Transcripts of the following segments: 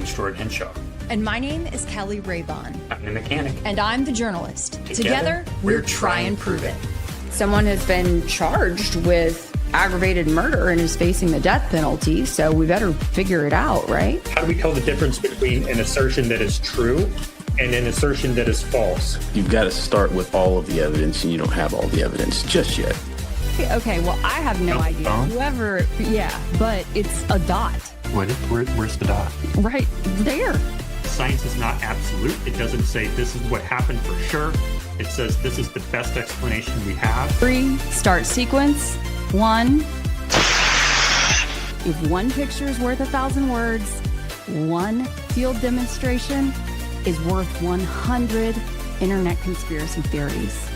name's Stuart Henshaw. And my name is Keli Rabon. I'm the mechanic. And I'm the journalist. Together we're try and prove it. Someone has been charged with aggravated murder and is facing the death penalty, so we better figure it out, right? How do we tell the difference between an assertion that is true and an assertion that is false? You've got to start with all of the evidence, and you don't have all the evidence just yet. Okay, well, I have no idea. Whoever, but it's a dot. Where's the dot? Right there. Science is not absolute. It doesn't say this is what happened for sure. It says this is the best explanation we have. 3, start sequence. 1. If one picture is worth 1,000 words, one field demonstration is worth 100 internet conspiracy theories.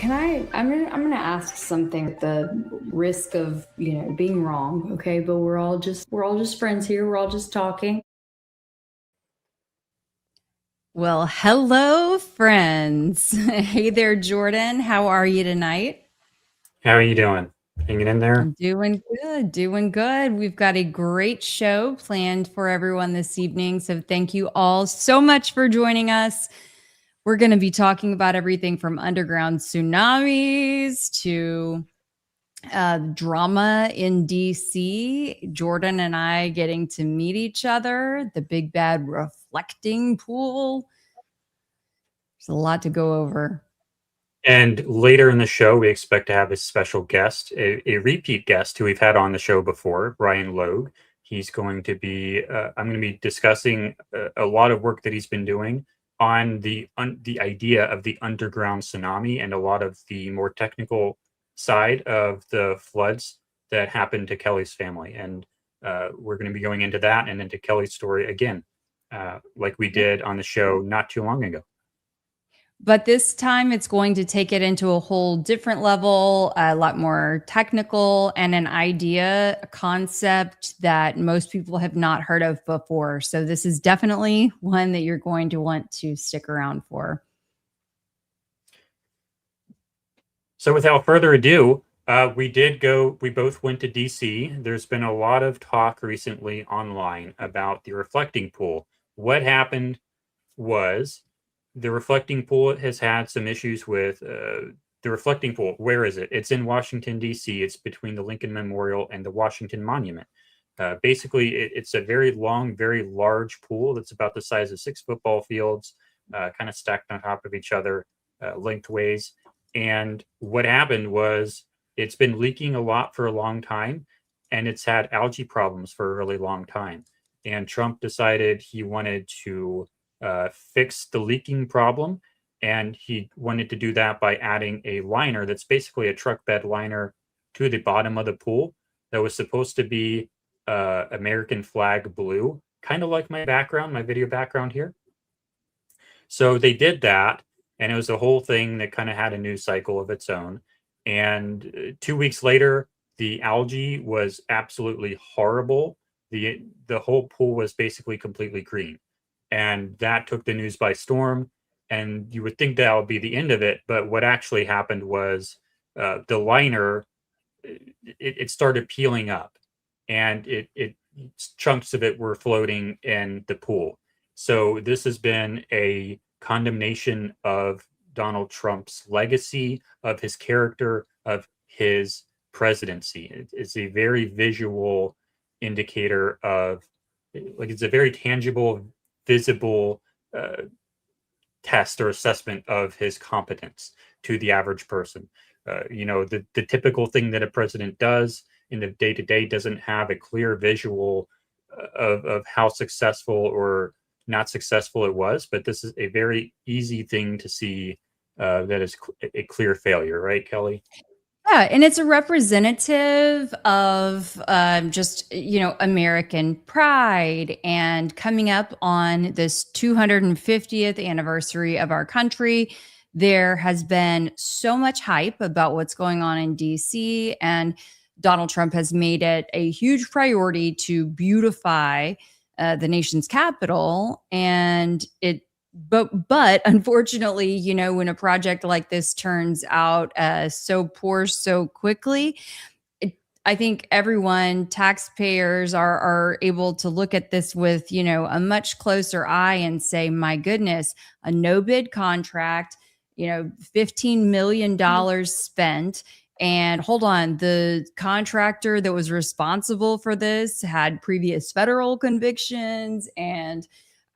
I'm gonna ask something at the risk of, being wrong, okay? But we're all just friends here. We're all just talking. Well, hello, friends. Hey there, Jordan. How are you tonight? How are you doing? Hanging in there? I'm doing good. We've got a great show planned for everyone this evening. So thank you all so much for joining us. We're going to be talking about everything from underground tsunamis to drama in DC. Jordan and I getting to meet each other, the big bad reflecting pool. There's a lot to go over. And later in the show, we expect to have a special guest, a repeat guest who we've had on the show before, Brian Logue. He's going to be, I'm going to be discussing a lot of work that he's been doing on the idea of the underground tsunami and a lot of the more technical side of the floods that happened to Keli's family. And we're going to be going into that and into Keli's story again, like we did on the show not too long ago. But this time it's going to take it into a whole different level, a lot more technical, and an idea, a concept that most people have not heard of before. So this is definitely one that you're going to want to stick around for. So without further ado, we both went to DC. There's been a lot of talk recently online about the reflecting pool. What happened was the reflecting pool has had some issues with the reflecting pool. Where is it? It's in Washington, D.C. It's between the Lincoln Memorial and the Washington Monument. Basically, it's a very long, very large pool that's about the size of 6 football fields, kind of stacked on top of each other lengthways. And what happened was it's been leaking a lot for a long time, and it's had algae problems for a really long time. And Trump decided he wanted to fix the leaking problem, and he wanted to do that by adding a liner that's basically a truck bed liner to the bottom of the pool that was supposed to be American flag blue, kind of like my video background here. So they did that, and it was a whole thing that kind of had a news cycle of its own. And 2 weeks later, the algae was absolutely horrible. The whole pool was basically completely green. And that took the news by storm. And you would think that would be the end of it. But what actually happened was the liner, it started peeling up, and chunks of it were floating in the pool. So this has been a condemnation of Donald Trump's legacy, of his character, of his presidency. It's a very visual indicator of, it's a very tangible, visible test or assessment of his competence to the average person. The typical thing that a president does in the day-to-day doesn't have a clear visual of how successful or not successful it was, but this is a very easy thing to see that is a clear failure, right, Keli? Yeah, and it's a representative of American pride. And coming up on this 250th anniversary of our country, there has been so much hype about what's going on in DC, and Donald Trump has made it a huge priority to beautify the nation's capital. And But unfortunately, when a project like this turns out so poor so quickly, I think everyone, taxpayers are able to look at this with, a much closer eye and say, my goodness, a no bid contract, $15 million spent. And hold on, the contractor that was responsible for this had previous federal convictions. And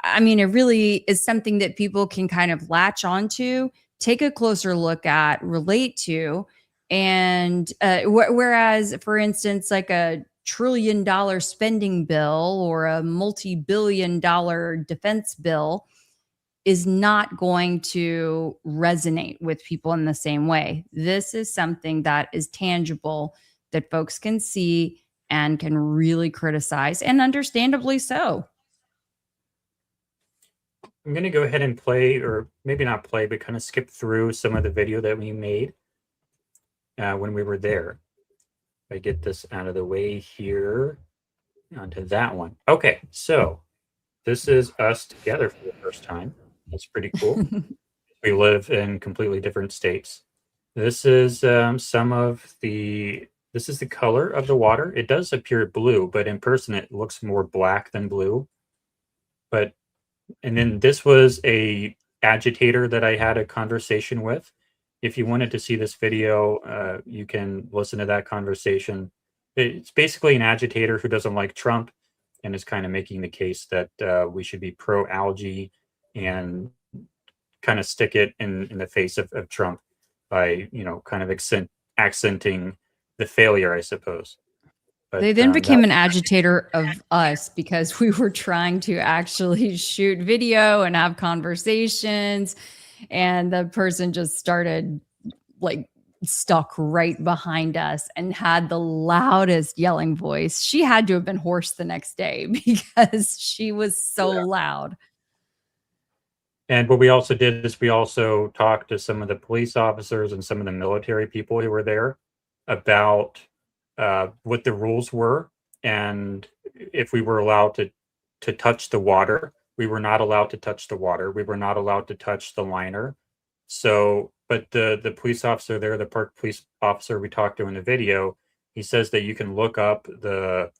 I mean, it really is something that people can kind of latch onto, take a closer look at, relate to. And whereas, for instance, like a $1 trillion spending bill or a multi-billion-dollar defense bill is not going to resonate with people in the same way. This is something that is tangible that folks can see and can really criticize, and understandably so. I'm going to go ahead and play, or maybe not play, but kind of skip through some of the video that we made when we were there. If I get this out of the way here, onto that one. Okay, so this is us together for the first time. That's pretty cool. We live in completely different states. This is this is the color of the water. It does appear blue, but in person it looks more black than blue. And then this was a agitator that I had a conversation with. If you wanted to see this video, you can listen to that conversation. It's basically an agitator who doesn't like Trump and is kind of making the case that we should be pro-algae and kind of stick it in the face of Trump by, kind of accenting the failure, I suppose. But they then became an agitator of us because we were trying to actually shoot video and have conversations. And the person just started like stuck right behind us and had the loudest yelling voice. She had to have been hoarse the next day because she was so loud. And what we also did is we also talked to some of the police officers and some of the military people who were there about what the rules were, and if we were allowed to touch the water. We were not allowed to touch the water. We were not allowed to touch the liner. So, but the police officer there, the park police officer we talked to in the video, he says that you can look up the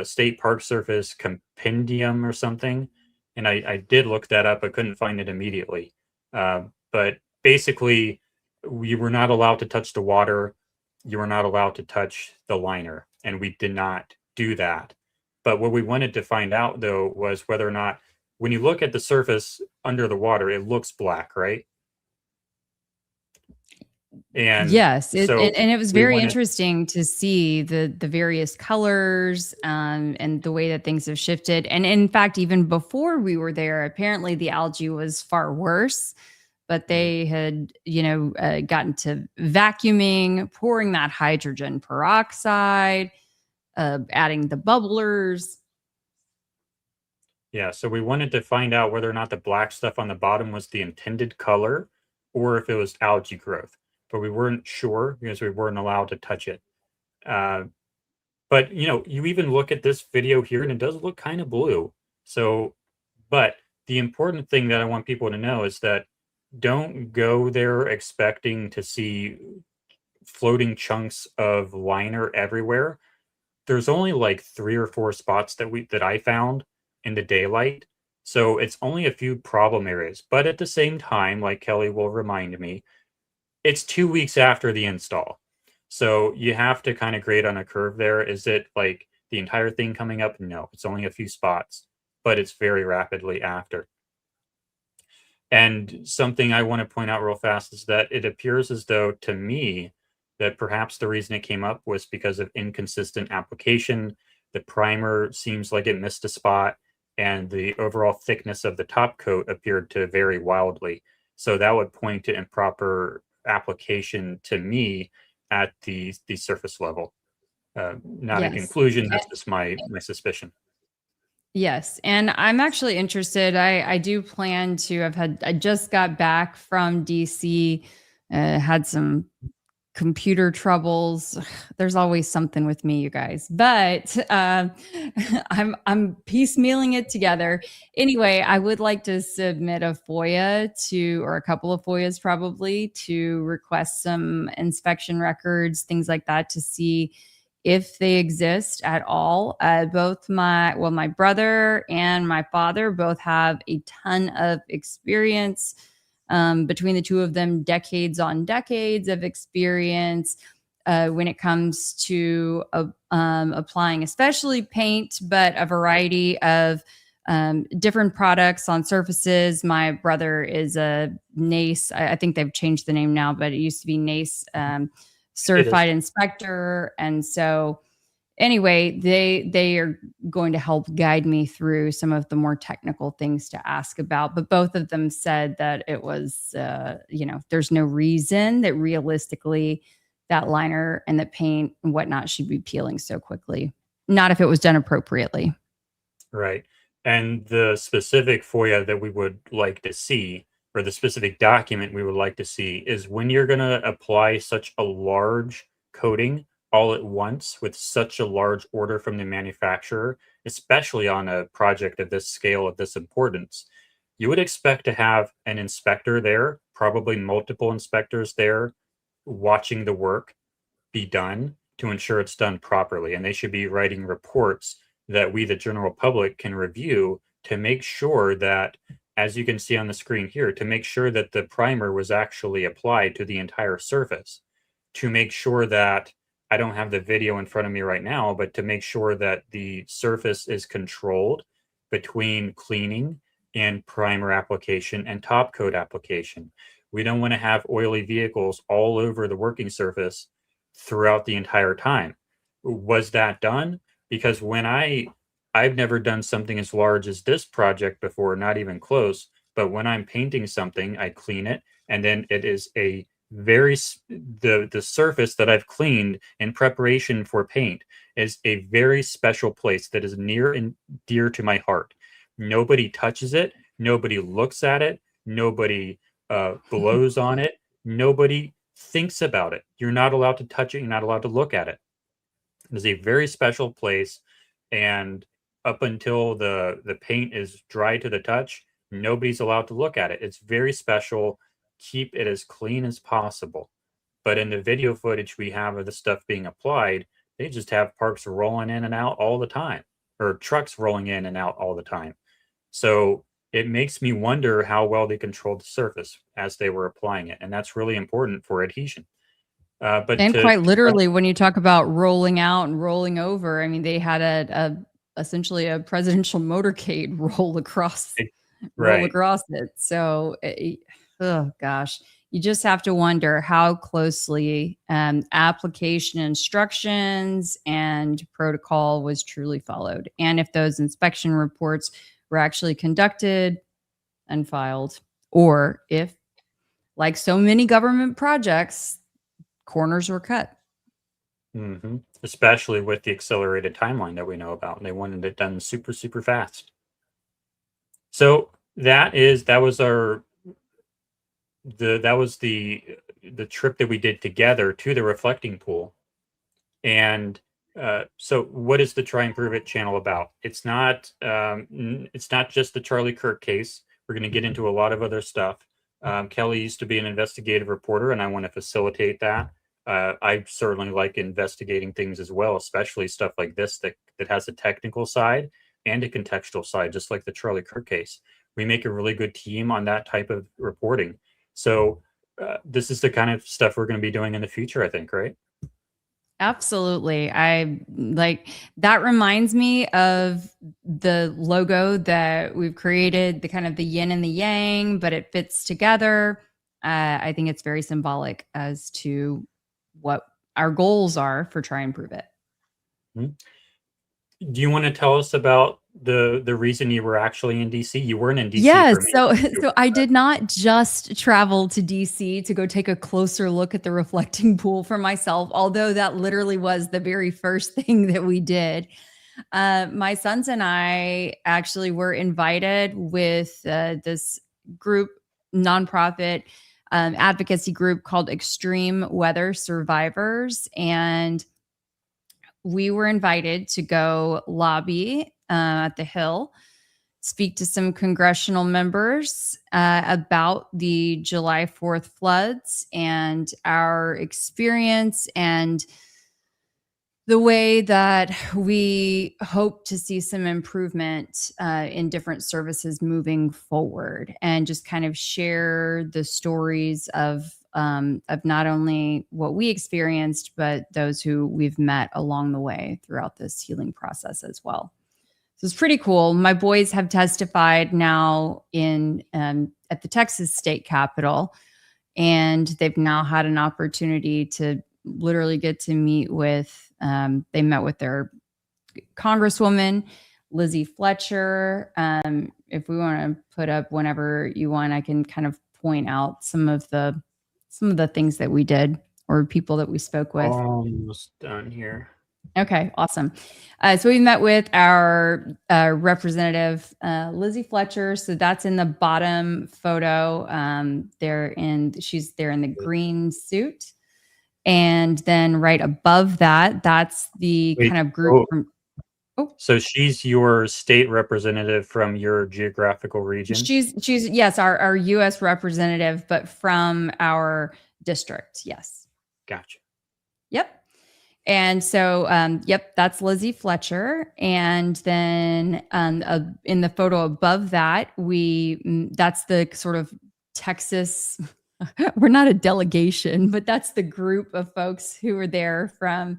State Park Service compendium or something. And I did look that up. I couldn't find it immediately. But basically, we were not allowed to touch the water. You were not allowed to touch the liner. And we did not do that. But what we wanted to find out, though, was whether or not, when you look at the surface under the water, it looks black, right? And yes, so and it was very interesting to see the various colors and the way that things have shifted. And in fact, even before we were there, apparently the algae was far worse. But they had, gotten to vacuuming, pouring that hydrogen peroxide, adding the bubblers. Yeah, so we wanted to find out whether or not the black stuff on the bottom was the intended color or if it was algae growth. But we weren't sure because we weren't allowed to touch it. But, you even look at this video here and it does look kind of blue. So, but the important thing that I want people to know is that don't go there expecting to see floating chunks of liner everywhere. There's only like 3 or 4 spots that I found in the daylight. So it's only a few problem areas. But at the same time, like Keli will remind me, it's 2 weeks after the install. So you have to kind of grade on a curve there. Is it like the entire thing coming up? No, it's only a few spots, but it's very rapidly after. And something I want to point out real fast is that it appears as though, to me, that perhaps the reason it came up was because of inconsistent application. The primer seems like it missed a spot, and the overall thickness of the top coat appeared to vary wildly. So that would point to improper application to me at the surface level. Not a conclusion, that's just my suspicion. Yes. And I'm actually interested. I do plan to, I just got back from DC, had some computer troubles. There's always something with me, you guys, but I'm piecemealing it together. Anyway, I would like to submit a FOIA or a couple of FOIAs probably, to request some inspection records, things like that, to see if they exist at all. Both my brother and my father both have a ton of experience. Between the two of them, decades on decades of experience when it comes to applying, especially paint, but a variety of different products on surfaces. My brother is a NACE. I think they've changed the name now, but it used to be NACE certified inspector. And so anyway, they are going to help guide me through some of the more technical things to ask about. But both of them said that it was, there's no reason that realistically that liner and the paint and whatnot should be peeling so quickly. Not if it was done appropriately. Right. And the specific FOIA that we would like to see, or the specific document we would like to see, is when you're going to apply such a large coating all at once with such a large order from the manufacturer, especially on a project of this scale, of this importance, you would expect to have an inspector there, probably multiple inspectors there, watching the work be done to ensure it's done properly. And they should be writing reports that we, the general public, can review to make sure that, as you can see on the screen here, to make sure that the primer was actually applied to the entire surface, to make sure that, I don't have the video in front of me right now, but to make sure that the surface is controlled between cleaning and primer application and top coat application. We don't want to have oily vehicles all over the working surface throughout the entire time. Was that done? Because I've never done something as large as this project before, not even close, but when I'm painting something, I clean it, and then it is a the surface that I've cleaned in preparation for paint is a very special place that is near and dear to my heart. Nobody touches it. Nobody looks at it. Nobody blows on it. Nobody thinks about it. You're not allowed to touch it. You're not allowed to look at it. It is a very special place, and up until the paint is dry to the touch, nobody's allowed to look at it. It's very special. Keep it as clean as possible. But in the video footage we have of the stuff being applied, they just have parks rolling in and out all the time, or trucks rolling in and out all the time. So it makes me wonder how well they controlled the surface as they were applying it. And that's really important for adhesion. And quite literally, when you talk about rolling out and rolling over, I mean, they had essentially a presidential motorcade roll across it. So, oh gosh, you just have to wonder how closely application instructions and protocol was truly followed, and if those inspection reports were actually conducted and filed, or if, like so many government projects, corners were cut. Mm-hmm. Especially with the accelerated timeline that we know about, and they wanted it done super, super fast. So that was the trip that we did together to the reflecting pool. And so what is the Try and Prove It channel about? It's not just the Charlie Kirk case. We're going to get into a lot of other stuff. Keli used to be an investigative reporter, and I want to facilitate that. I certainly like investigating things as well, especially stuff like this that has a technical side and a contextual side, just like the Charlie Kirk case. We make a really good team on that type of reporting. So this is the kind of stuff we're going to be doing in the future, I think, right? Absolutely. I like that. Reminds me of the logo that we've created, the kind of the yin and the yang, but it fits together. I think it's very symbolic as to what our goals are for Try and Prove It. Do you want to tell us about the reason you were actually in DC? You weren't in DC. Yes. So I did not just travel to DC to go take a closer look at the reflecting pool for myself, although that literally was the very first thing that we did. My sons and I actually were invited with this group, nonprofit advocacy group called Extreme Weather Survivors. And we were invited to go lobby at the Hill, speak to some congressional members about the July 4th floods and our experience and the way that we hope to see some improvement in different services moving forward, and just kind of share the stories of not only what we experienced, but those who we've met along the way throughout this healing process as well. So it's pretty cool. My boys have testified now in at the Texas state capitol, and they've now had an opportunity to literally get to meet with, they met with their Congresswoman, Lizzie Fletcher. If we want to put up whenever you want, I can kind of point out some of the things that we did or people that we spoke with. Almost done here. Okay, awesome. So we met with our representative, Lizzie Fletcher. So that's in the bottom photo. She's there in the green suit. And then right above that, that's the kind of group from. Oh, so she's your state representative from your geographical region? She's yes, our U.S. representative, but from our district. Yes. Gotcha. Yep. And so, yep, that's Lizzie Fletcher. And then in the photo above that, that's the sort of Texas, we're not a delegation, but that's the group of folks who were there from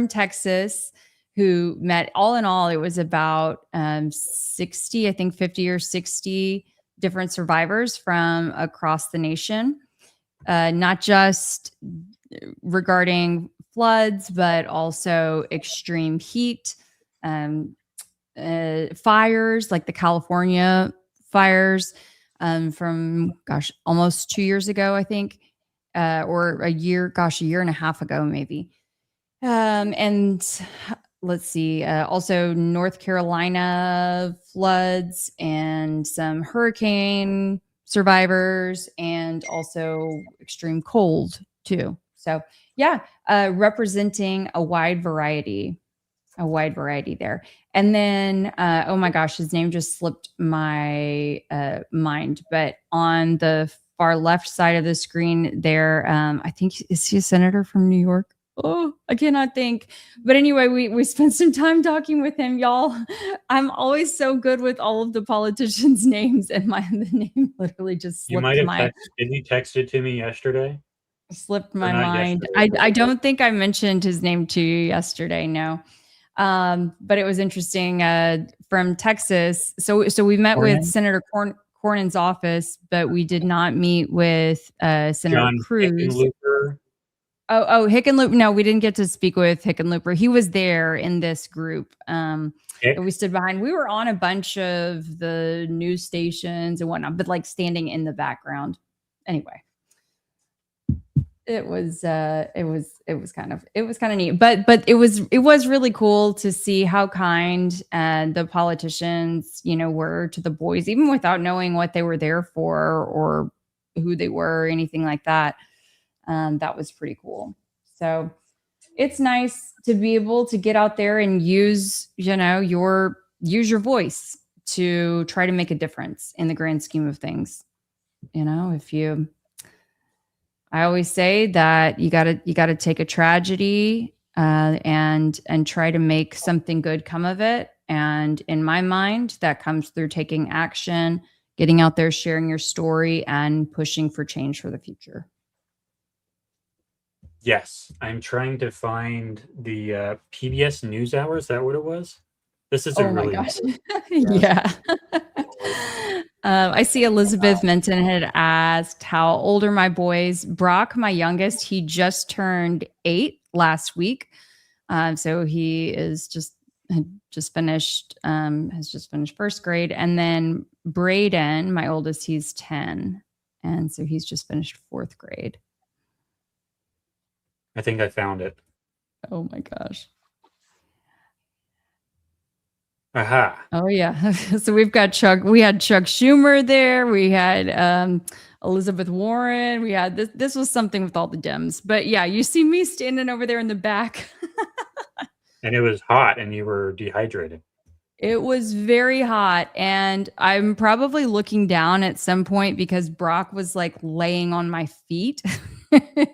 Texas who met. All in all, it was about 60, I think 50 or 60 different survivors from across the nation, not just regarding floods, but also extreme heat, fires like the California fires from, almost 2 years ago, I think, or a year and a half ago, maybe. And let's see, also North Carolina floods and some hurricane survivors, and also extreme cold too. So yeah, representing a wide variety there. And then, oh my gosh, his name just slipped my mind. But on the far left side of the screen there, I think, is he a senator from New York? Oh, I cannot think. But anyway, we spent some time talking with him, y'all. I'm always so good with all of the politicians' names, and the name literally just slipped my mind. Did you text it to me yesterday? Slipped my mind. I don't think I mentioned his name to you yesterday. No. But it was interesting, from Texas. So we met with Senator Cornyn's office, but we did not meet with Senator John Cruz. Hickenlooper. Oh, Hickenlooper. No, we didn't get to speak with Hickenlooper. He was there in this group that we stood behind. We were on a bunch of the news stations and whatnot, but like standing in the background. Anyway. It was kind of neat, but it was really cool to see how kind the politicians, were to the boys, even without knowing what they were there for or who they were or anything like that. That was pretty cool. So it's nice to be able to get out there and use your voice to try to make a difference in the grand scheme of things. I always say that you gotta take a tragedy and try to make something good come of it. And in my mind, that comes through taking action, getting out there, sharing your story, and pushing for change for the future. Yes, I'm trying to find the PBS NewsHour. Is that what it was? This is a really yeah. I see Elizabeth Minton had asked, how old are my boys? Brock, my youngest, he just turned 8 last week. So he is has just finished first grade. And then Braden, my oldest, he's 10. And so he's just finished 4th grade. I think I found it. Oh my gosh. Aha. Oh yeah. So we had Chuck Schumer there. We had Elizabeth Warren. We had this was something with all the Dems. But yeah, you see me standing over there in the back. And it was hot and you were dehydrated. It was very hot, and I'm probably looking down at some point because Brock was like laying on my feet.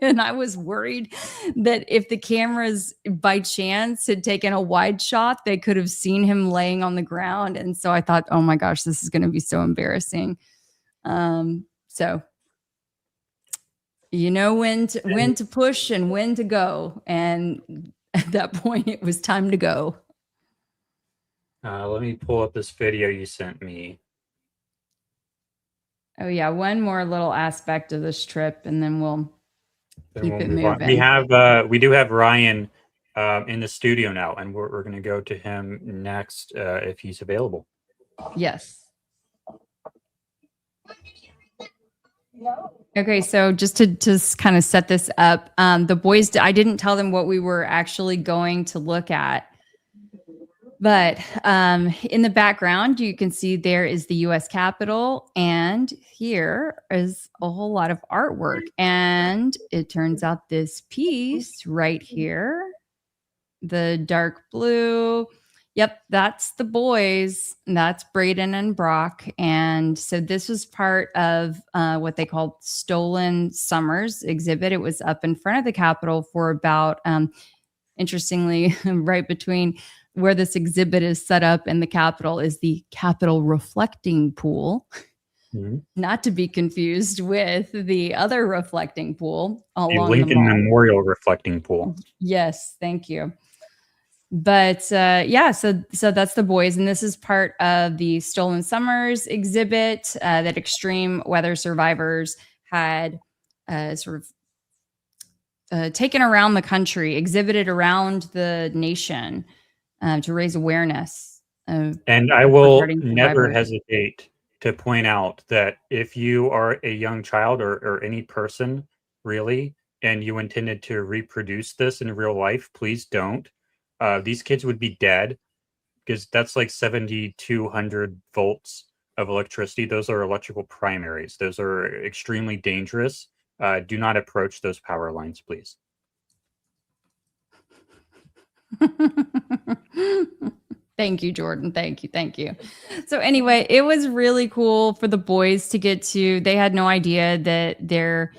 And I was worried that if the cameras by chance had taken a wide shot, they could have seen him laying on the ground. And so I thought, oh my gosh, this is going to be so embarrassing. So you know when to push and when to go. And at that point, it was time to go. Let me pull up this video you sent me. Oh yeah, one more little aspect of this trip, and then we'll keep it move on. moving. We do have Ryan in the studio now, and we're going to go to him next if he's available. Yes. Okay, so just to kind of set this up, the boys, I didn't tell them what we were actually going to look at. But in the background, you can see there is the U.S. Capitol, and here is a whole lot of artwork. And it turns out this piece right here, the dark blue, yep, that's the boys. That's Braden and Brock. And so this was part of what they called Stolen Summers exhibit. It was up in front of the Capitol for about, interestingly, right between where this exhibit is set up in the Capitol is the Capitol reflecting pool, not to be confused with the other reflecting pool along the Lincoln Memorial reflecting pool. Yes, thank you. But yeah, so that's the boys, and this is part of the Stolen Summers exhibit that extreme weather survivors had sort of taken around the country, exhibited around the nation. To raise awareness. And I will never hesitate to point out that if you are a young child or any person really, and you intended to reproduce this in real life, please don't. These kids would be dead because that's like 7,200 volts of electricity. Those are electrical primaries. Those are extremely dangerous. Do not approach those power lines, please. Thank you, Jordan. Thank you. So anyway, it was really cool for the boys to get to. They had no idea that their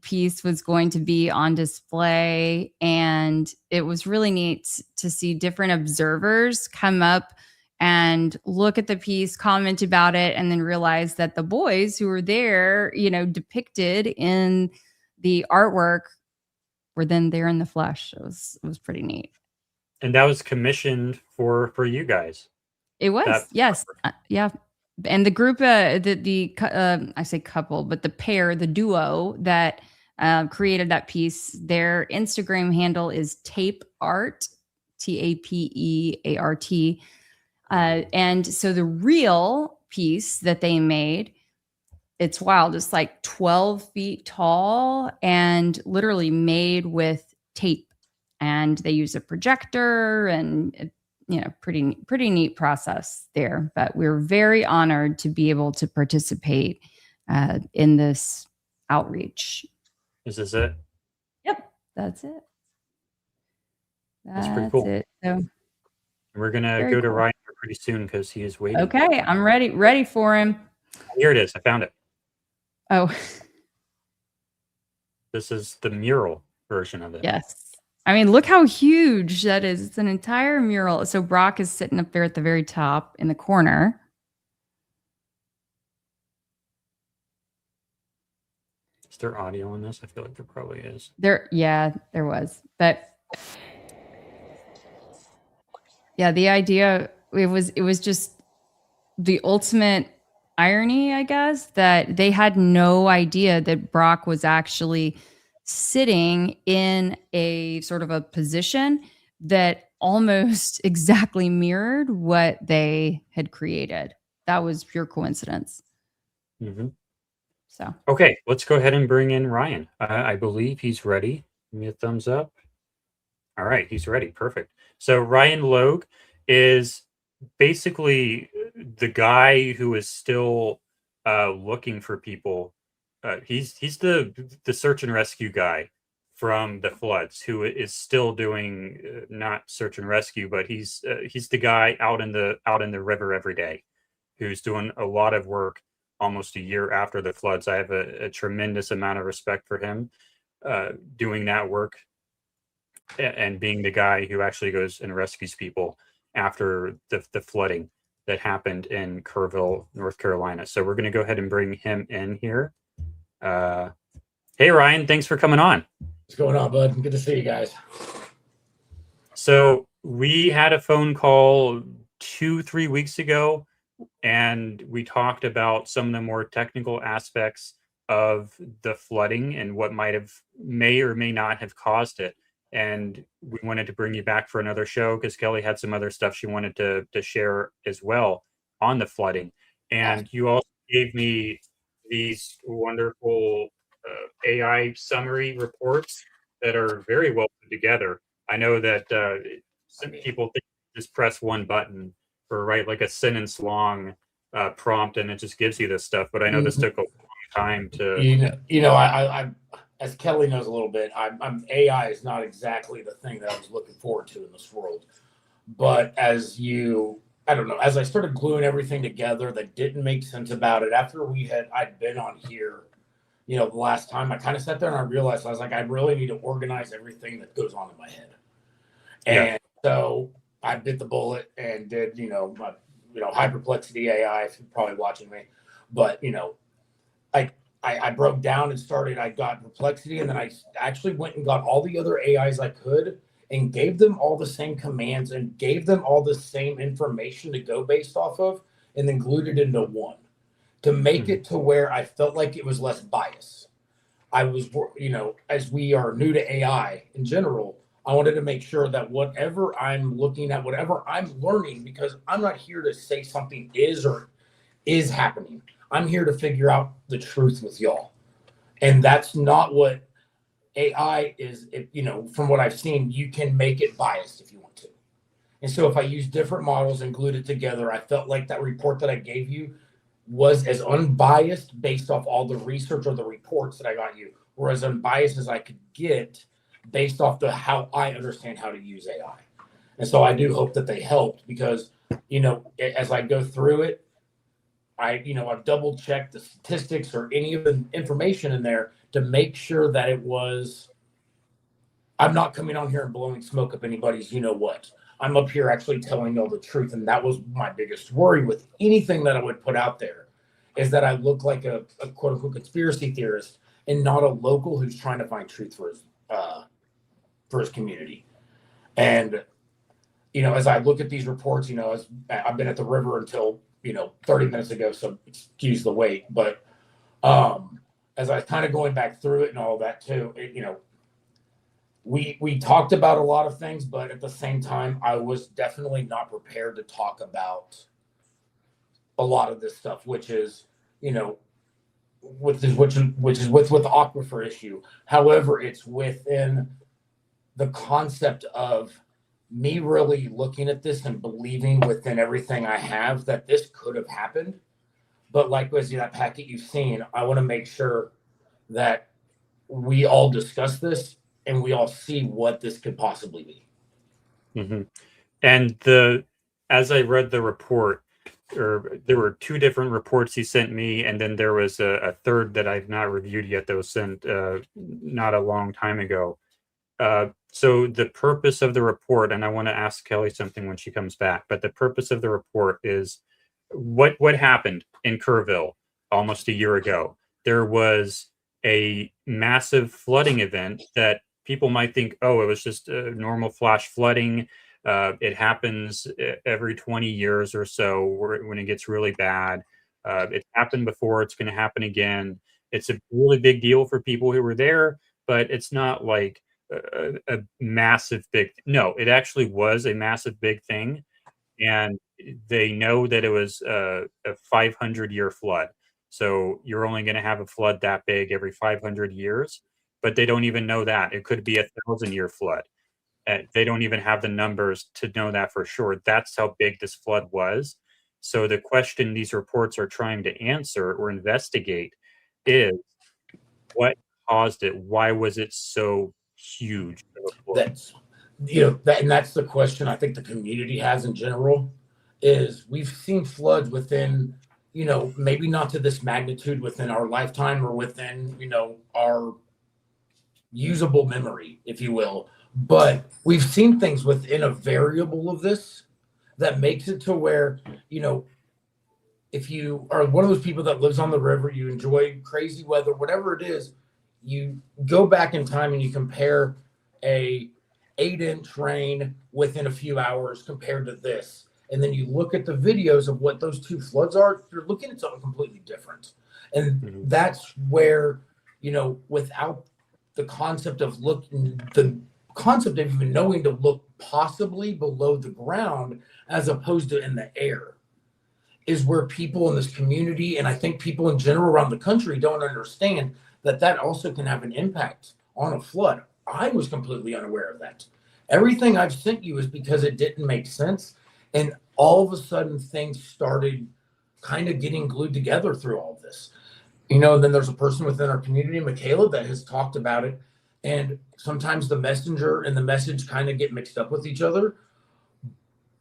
piece was going to be on display, and it was really neat to see different observers come up and look at the piece, comment about it, and then realize that the boys who were there, depicted in the artwork, were then there in the flesh. It was pretty neat. And that was commissioned for you guys. It was, yes. Yeah. And the group, I say couple, but the pair, the duo that created that piece, their Instagram handle is Tape Art, TAPEART. And so the real piece that they made, it's wild. It's like 12 feet tall and literally made with tape. And they use a projector and, pretty neat process there. But we're very honored to be able to participate in this outreach. Is this it? Yep, that's it. That's pretty cool. It. So, we're going to go to Ryan pretty soon because he is waiting. Okay, I'm ready for him. Here it is. I found it. Oh. This is the mural version of it. Yes. I mean, look how huge that is. It's an entire mural. So Brock is sitting up there at the very top in the corner. Is there audio on this? I feel like there probably is. There was. But yeah, the idea, it was just the ultimate irony, I guess, that they had no idea that Brock was actually sitting in a sort of a position that almost exactly mirrored what they had created. That was pure coincidence. Mm-hmm. So okay, let's go ahead and bring in Ryan. I believe he's ready. Give me a thumbs up. All right, he's ready. Perfect. So Ryan Logue is basically the guy who is still looking for people. He's the search and rescue guy from the floods, who is still doing not search and rescue, but he's the guy out in the river every day, who's doing a lot of work almost a year after the floods. I have a tremendous amount of respect for him. doing that work and being the guy who actually goes and rescues people after the flooding that happened in Kerrville, North Carolina. So we're going to go ahead and bring him in here. Hey, Ryan, thanks for coming on. What's going on, bud? Good to see you guys. So we had a phone call 2-3 weeks ago, and we talked about some of the more technical aspects of the flooding and what may or may not have caused it. And we wanted to bring you back for another show because Keli had some other stuff she wanted to share as well on the flooding. And you also gave me these wonderful AI summary reports that are very well put together. I know that some people think just press one button for like a sentence long prompt and it just gives you this stuff. But I know this took a long time to. I as Keli knows a little bit, I'm AI is not exactly the thing that I was looking forward to in this world. But as I started gluing everything together that didn't make sense about it after I'd been on here, the last time I kind of sat there and I realized I was like, I really need to organize everything that goes on in my head. And so I bit the bullet and did, my, high perplexity AI, if you're probably watching me, but, I broke down and I got perplexity, and then I actually went and got all the other AIs I could and gave them all the same commands and gave them all the same information to go based off of, and then glued it into one to make it to where I felt like it was less bias. I was, as we are new to AI in general, I wanted to make sure that whatever I'm looking at, whatever I'm learning, because I'm not here to say something is or is happening. I'm here to figure out the truth with y'all. And that's not what AI is. From what I've seen, you can make it biased if you want to. And so if I use different models and glued it together, I felt like that report that I gave you was as unbiased based off all the research or the reports that I got you, or as unbiased as I could get based off how I understand how to use AI. And so I do hope that they helped because, as I go through it, I've double checked the statistics or any of the information in there to make sure that I'm not coming on here and blowing smoke up anybody's, what. I'm up here actually telling y'all the truth. And that was my biggest worry with anything that I would put out there, is that I look like a quote unquote conspiracy theorist and not a local who's trying to find truth for his community. And, as I look at these reports, as I've been at the river until, 30 minutes ago, so excuse the wait. But as I was kind of going back through it and all that too, we talked about a lot of things, but at the same time, I was definitely not prepared to talk about a lot of this stuff, which is, which is with the aquifer issue. However, it's within the concept of me really looking at this and believing within everything I have that this could have happened. But like was that packet you've seen, I want to make sure that we all discuss this and we all see what this could possibly be. Mm-hmm. And as I read the report, there were two different reports he sent me, and then there was a third that I've not reviewed yet that was sent not a long time ago. So the purpose of the report, and I want to ask Keli something when she comes back, but the purpose of the report is what happened in Kerrville almost a year ago. There was a massive flooding event that people might think, oh, it was just a normal flash flooding. It happens every 20 years or so when it gets really bad. It's happened before. It's going to happen again. It's a really big deal for people who were there, but it's not like a massive big. No, it actually was a massive big thing. And they know that it was a 500-year flood. So you're only going to have a flood that big every 500 years, but they don't even know that. It could be a 1,000-year flood. They don't even have the numbers to know that for sure. That's how big this flood was. So the question these reports are trying to answer or investigate is what caused it? Why was it so huge? That's and that's the question I think the community has in general. Is we've seen floods within, maybe not to this magnitude within our lifetime or within, our usable memory, if you will. But we've seen things within a variable of this that makes it to where, if you are one of those people that lives on the river, you enjoy crazy weather, whatever it is, you go back in time and you compare a 8-inch rain within a few hours compared to this. And then you look at the videos of what those two floods are, you're looking at something completely different. And that's where, without the concept of even knowing to look possibly below the ground as opposed to in the air, is where people in this community, and I think people in general around the country, don't understand that also can have an impact on a flood. I was completely unaware of that. Everything I've sent you is because it didn't make sense. And all of a sudden things started kind of getting glued together through all of this. Then there's a person within our community, Michaela, that has talked about it. And sometimes the messenger and the message kind of get mixed up with each other.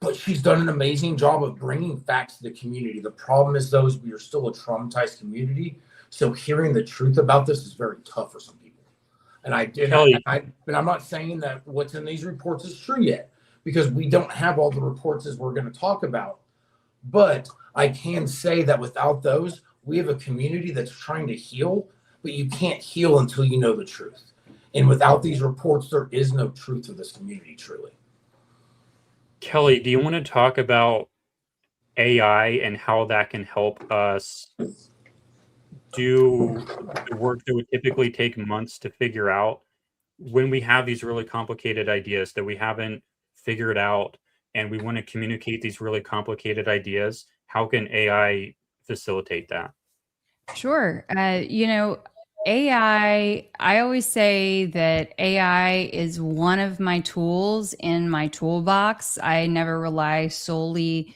But she's done an amazing job of bringing facts to the community. The problem is, though, we are still a traumatized community. So hearing the truth about this is very tough for some people. And I'm not saying that what's in these reports is true yet, because we don't have all the reports as we're going to talk about. But I can say that without those, we have a community that's trying to heal, but you can't heal until you know the truth. And without these reports, there is no truth to this community, truly. Keli, do you want to talk about AI and how that can help us do the work that would typically take months to figure out when we have these really complicated ideas that we haven't figured out and we want to communicate these really complicated ideas? How can AI facilitate that? Sure. AI, I always say that AI is one of my tools in my toolbox. I never rely solely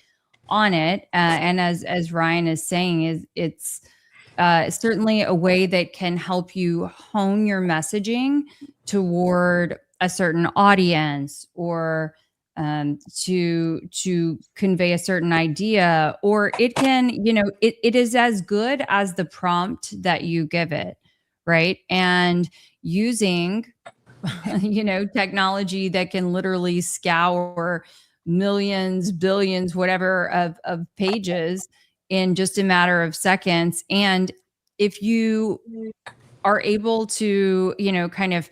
on it. And as Ryan is saying, it's certainly a way that can help you hone your messaging toward a certain audience, or to convey a certain idea, or it can, it is as good as the prompt that you give it, right? And using, technology that can literally scour millions, billions, whatever of pages in just a matter of seconds. And if you are able to, kind of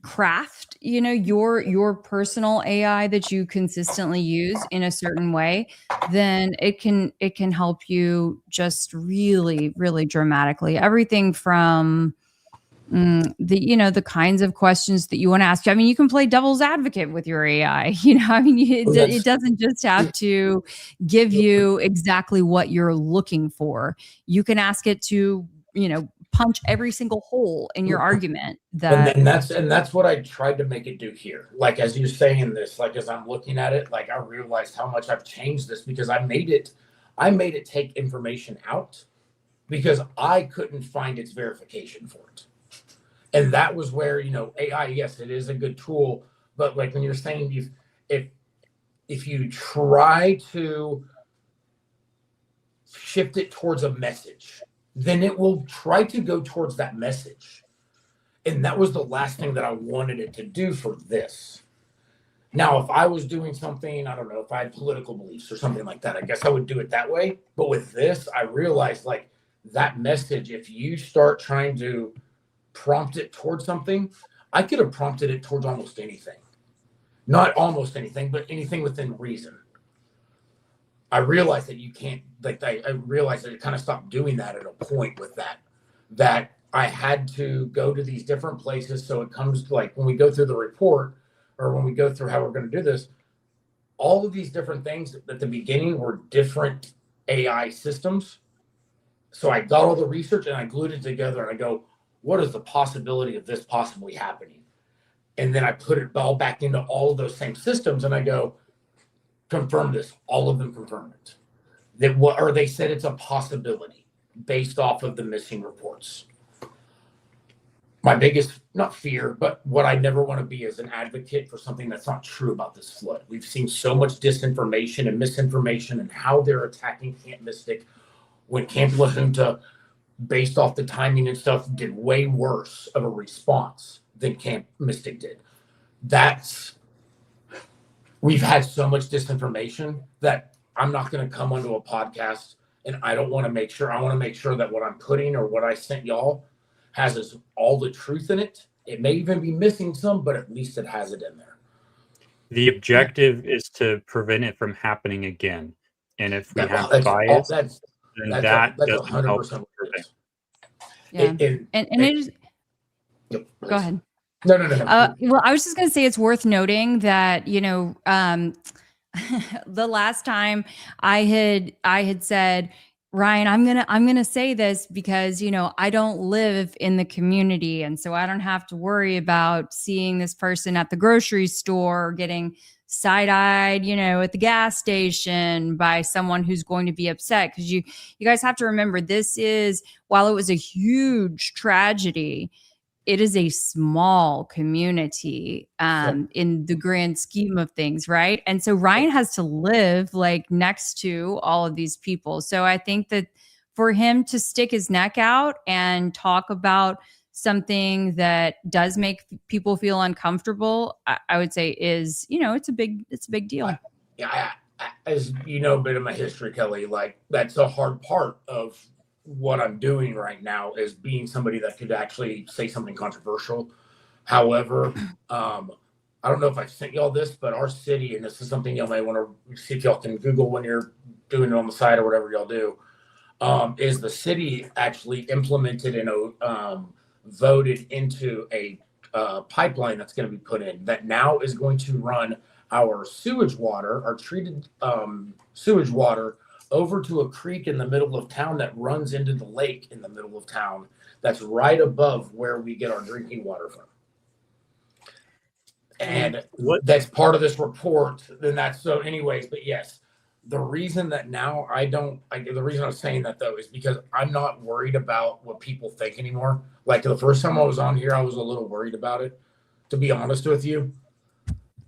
craft, your personal AI that you consistently use in a certain way, then it can help you just really, really dramatically. Everything from the kinds of questions that you want to ask. I mean, you can play devil's advocate with your AI. It doesn't just have to give you exactly what you're looking for. You can ask it to, punch every single hole in your argument. And that's what I tried to make it do here. Like, as you're saying this, like, as I'm looking at it, like, I realized how much I've changed this, because I made it take information out because I couldn't find its verification for it. And that was where, AI, yes, it is a good tool, but like when you're saying, if you try to shift it towards a message, then it will try to go towards that message. And that was the last thing that I wanted it to do for this. Now, if I was doing something, I don't know, if I had political beliefs or something like that, I guess I would do it that way. But with this, I realized, like, that message, if you start trying to prompt it towards something, I could have prompted it towards almost anything. Not almost anything, but anything within reason. I realized that you can't, like, I realized that it kind of stopped doing that at a point with that I had to go to these different places. So it comes to, like, when we go through the report, or when we go through how we're going to do this, all of these different things at the beginning were different AI systems. So I got all the research and I glued it together, and I go, what is the possibility of this possibly happening? And then I put it all back into all of those same systems, and I go, confirm this. All of them confirm it. They said it's a possibility based off of the missing reports. My biggest, not fear, but what I never want to be is an advocate for something that's not true about this flood. We've seen so much disinformation and misinformation and how they're attacking Camp Mystic when Camp La Junta based off the timing and stuff, did way worse of a response than Camp Mystic did. We've had so much disinformation that I'm not going to come onto a podcast, and I want to make sure that what I'm putting or what I sent y'all has all the truth in it. It may even be missing some, but at least it has it in there. The objective is to prevent it from happening again. And if we have bias, then that doesn't help. 100% Yeah. And it is. Yep, go ahead. No. Well, I was just going to say it's worth noting that, the last time I had said, Ryan, I'm gonna say this because I don't live in the community, and so I don't have to worry about seeing this person at the grocery store or getting side-eyed, at the gas station by someone who's going to be upset. Because you guys have to remember, this is, while it was a huge tragedy, it is a small community in the grand scheme of things, right? And so Ryan has to live next to all of these people. So I think that for him to stick his neck out and talk about something that does make people feel uncomfortable, I would say is, it's a big deal. As you know, a bit of my history, Kelly, that's a hard part of what I'm doing right now, is being somebody that could actually say something controversial. However, I don't know if I sent y'all this, but our city, and this is something y'all may want to see if y'all can Google when you're doing it on the side or whatever y'all do, is the city actually implemented and voted into a pipeline that's going to be put in that now is going to run our sewage water, our treated sewage water, over to a creek in the middle of town that runs into the lake in the middle of town that's right above where we get our drinking water from. And that's part of this report. Then that's so anyways, but yes, the reason that now the reason I was saying that though is because I'm not worried about what people think anymore. Like the first time I was on here, I was a little worried about it, to be honest with you.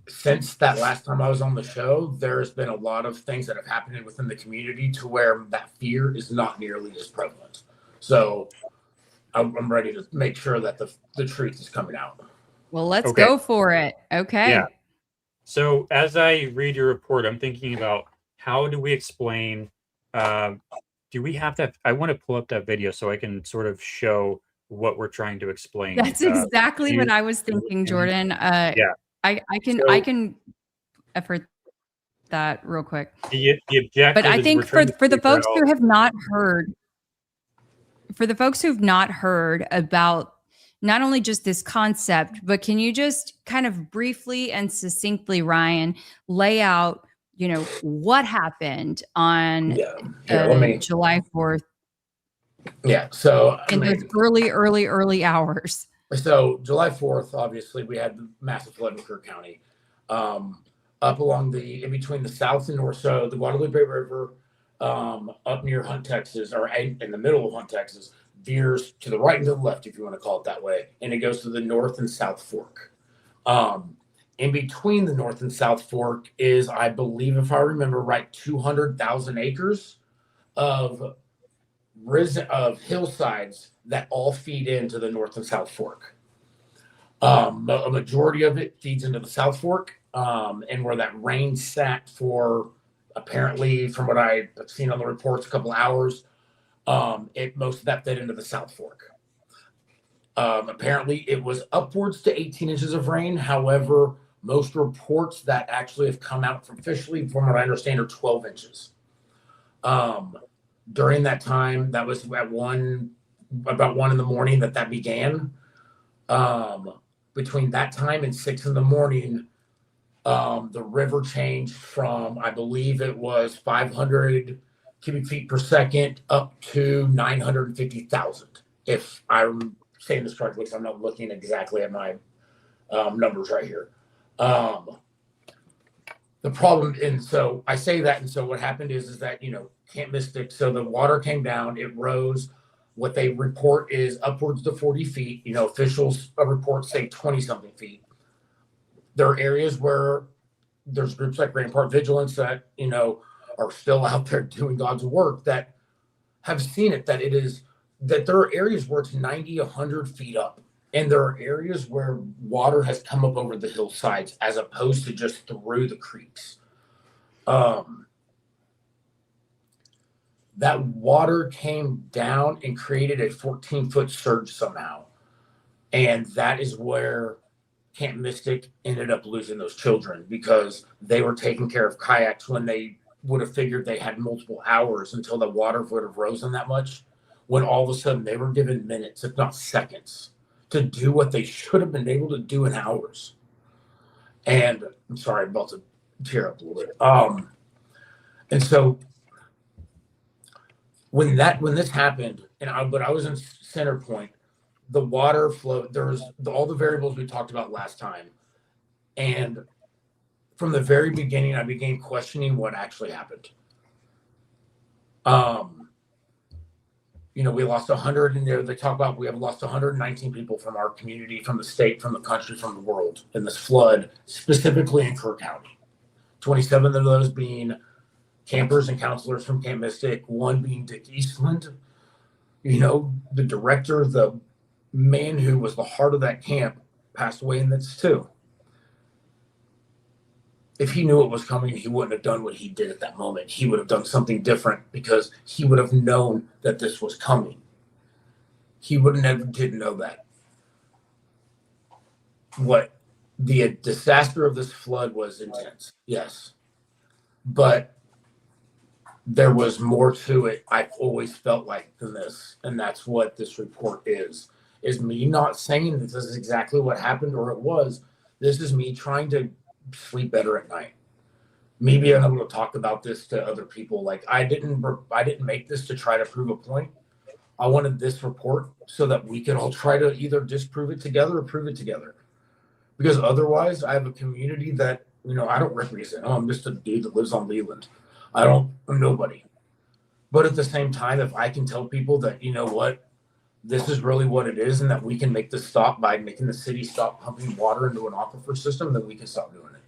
Since that last time I was on the show, there's been a lot of things that have happened within the community to where that fear is not nearly as prevalent. So I'm ready to make sure that the truth is coming out. Well, let's go for it. Okay. Yeah. So as I read your report, I'm thinking about how do we explain, do we have that? I want to pull up that video so I can sort of show what we're trying to explain. That's exactly what I was thinking, Jordan. Yeah. I can effort that real quick. The objective, but I think for the folks who have not heard, about not only just this concept, but can you just kind of briefly and succinctly, Ryan, lay out, what happened on July 4th? Yeah. So in those early hours. So July 4th, obviously, we had the massive flood in Kirk County, up along in between the south and north. So the Guadalupe River, up near Hunt, Texas, or in the middle of Hunt, Texas, veers to the right and to the left, if you want to call it that way, and it goes to the north and south fork. In between the north and south fork is, I believe, if I remember right, 200,000 acres of hillsides that all feed into the north and south fork. A majority of it feeds into the south fork, and where that rain sat for, apparently, from what I've seen on the reports, a couple of hours, most of that fed into the south fork. Apparently, it was upwards to 18 inches of rain. However, most reports that actually have come out officially, from what I understand, are 12 inches. During that time, that was about 1 in the morning that began. Between that time and 6 in the morning, the river changed from, I believe it was 500 cubic feet per second up to 950,000. If I'm saying this correctly, because I'm not looking exactly at my numbers right here. The problem, and so I say that, and so what happened is that, Camp Mystic, so the water came down, it rose. What they report is upwards to 40 feet. Officials reports say 20-something feet. There are areas where there's groups like Rampart Vigilance that, are still out there doing God's work, that have seen it, that it is that there are areas where it's 90, 100 feet up. And there are areas where water has come up over the hillsides as opposed to just through the creeks. That water came down and created a 14-foot surge somehow. And that is where Camp Mystic ended up losing those children, because they were taking care of kayaks when they would have figured they had multiple hours until the water would have risen that much, when all of a sudden they were given minutes, if not seconds, to do what they should have been able to do in hours. And I'm sorry, I'm about to tear up a little bit. And so when this happened, but I was in center point, the water flowed. There was all the variables we talked about last time, and from the very beginning, I began questioning what actually happened. We lost 100 in there. They talk about we have lost 119 people from our community, from the state, from the country, from the world in this flood, specifically in Kerr County. 27 of those being campers and counselors from Camp Mystic, one being Dick Eastland, the director, the man who was the heart of that camp, passed away in this too. If he knew it was coming, he wouldn't have done what he did at that moment. He would have done something different, because he would have known that this was coming. He didn't know that. What the disaster of this flood was intense, yes. But there was more to it, I've always felt like, than this. And that's what this report is me not saying this is exactly what happened or it was. This is me trying to sleep better at night. Me being able to talk about this to other people. Like, I didn't make this to try to prove a point. I wanted this report so that we could all try to either disprove it together or prove it together. Because otherwise, I have a community that, I don't represent. I'm just a dude that lives on Leland. I'm nobody. But at the same time, if I can tell people that, what, this is really what it is, and that we can make this stop by making the city stop pumping water into an aquifer system, then we can stop doing it.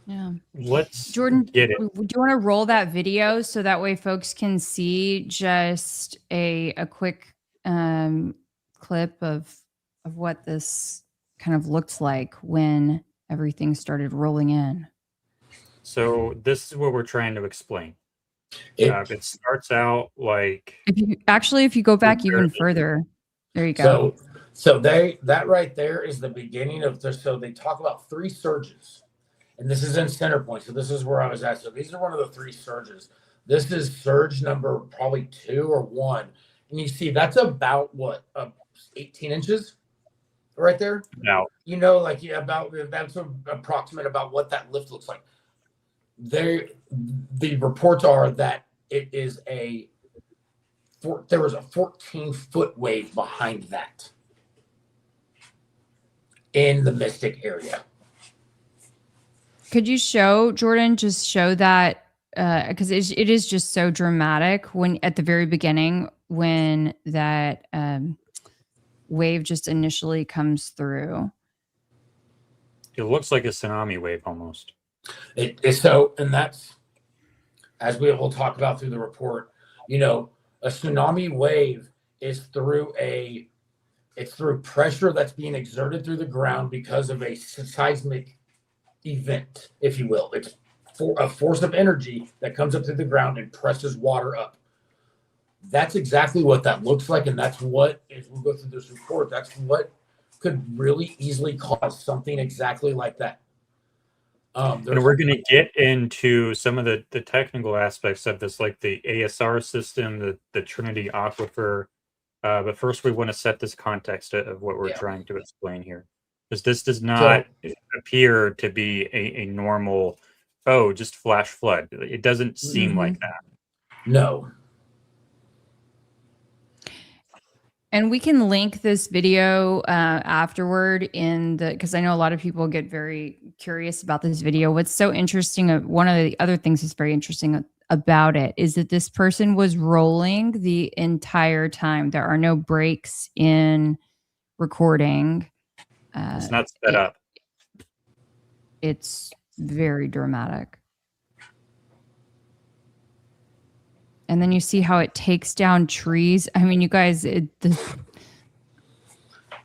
Yeah. Let's Jordan, get it. do you want to roll that video so that way folks can see just a quick clip of what this kind of looked like when everything started rolling in? So this is what we're trying to explain. It starts out like, if you go back even further, there you go. So that right there is the beginning of this. So they talk about 3 surges, and this is in center point. So this is where I was at. So these are one of the 3 surges. This is surge number probably 2 or 1, and you see that's about what 18 inches right there. Now, that's approximate about what that lift looks like. The reports are that it is there was a 14-foot wave behind that in the Mystic area. Could you show, Jordan, just show that, because it is just so dramatic when at the very beginning, when that wave just initially comes through. It looks like a tsunami wave almost. And that's, as we will talk about through the report, a tsunami wave is through pressure that's being exerted through the ground because of a seismic event, if you will. It's a force of energy that comes up through the ground and presses water up. That's exactly what that looks like, and that's what, as we go through this report, that's what could really easily cause something exactly like that. And we're going to get into some of the technical aspects of this, like the ASR system, the Trinity Aquifer. But first, we want to set this context of what we're trying to explain here, because this does not appear to be a normal, just flash flood. It doesn't seem like that. No. And we can link this video afterward because I know a lot of people get very curious about this video. What's so interesting, one of the other things that's very interesting about it is that this person was rolling the entire time. There are no breaks in recording. It's not sped up. It's very dramatic. And then you see how it takes down trees. I mean, you guys, it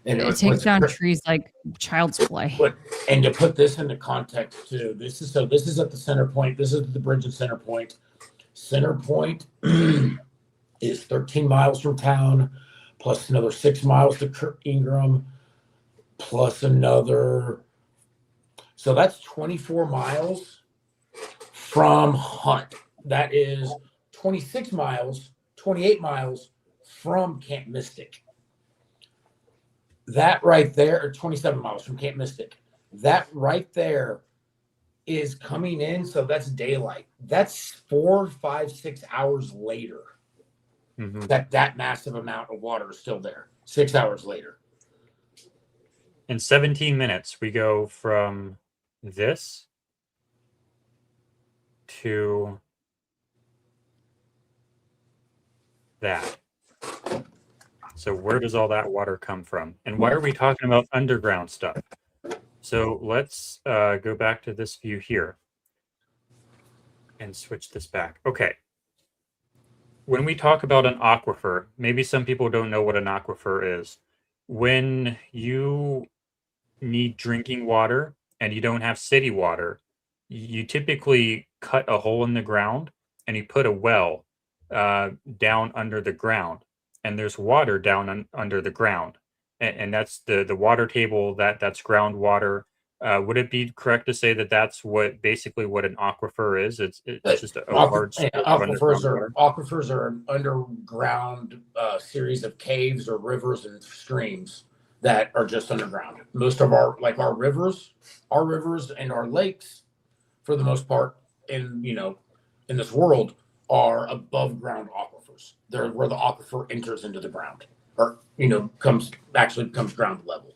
takes down trees like child's play. And to put this into context too, this is at the center point. This is the bridge at Center Point. Center Point is 13 miles from town, plus another 6 miles to Kirk Ingram, plus another. So that's 24 miles from Hunt. That is 26 miles, 28 miles from Camp Mystic. That right there, or 27 miles from Camp Mystic. That right there is coming in. So that's daylight. That's 4, 5, 6 hours later. Mm-hmm. That massive amount of water is still there. 6 hours later. In 17 minutes, we go from this to that. So where does all that water come from? And why are we talking about underground stuff? So let's go back to this view here and switch this back. Okay. When we talk about an aquifer, maybe some people don't know what an aquifer is. When you need drinking water and you don't have city water, you typically cut a hole in the ground and you put a well down under the ground, and there's water down under the ground, and that's the water table. That's groundwater. Would it be correct to say that that's basically what an aquifer is? It's just a large aquifers are an underground series of caves or rivers and streams that are just underground. Most of our rivers and our lakes, for the most part, in this world, are above ground aquifers. They're where the aquifer enters into the ground, or becomes ground level.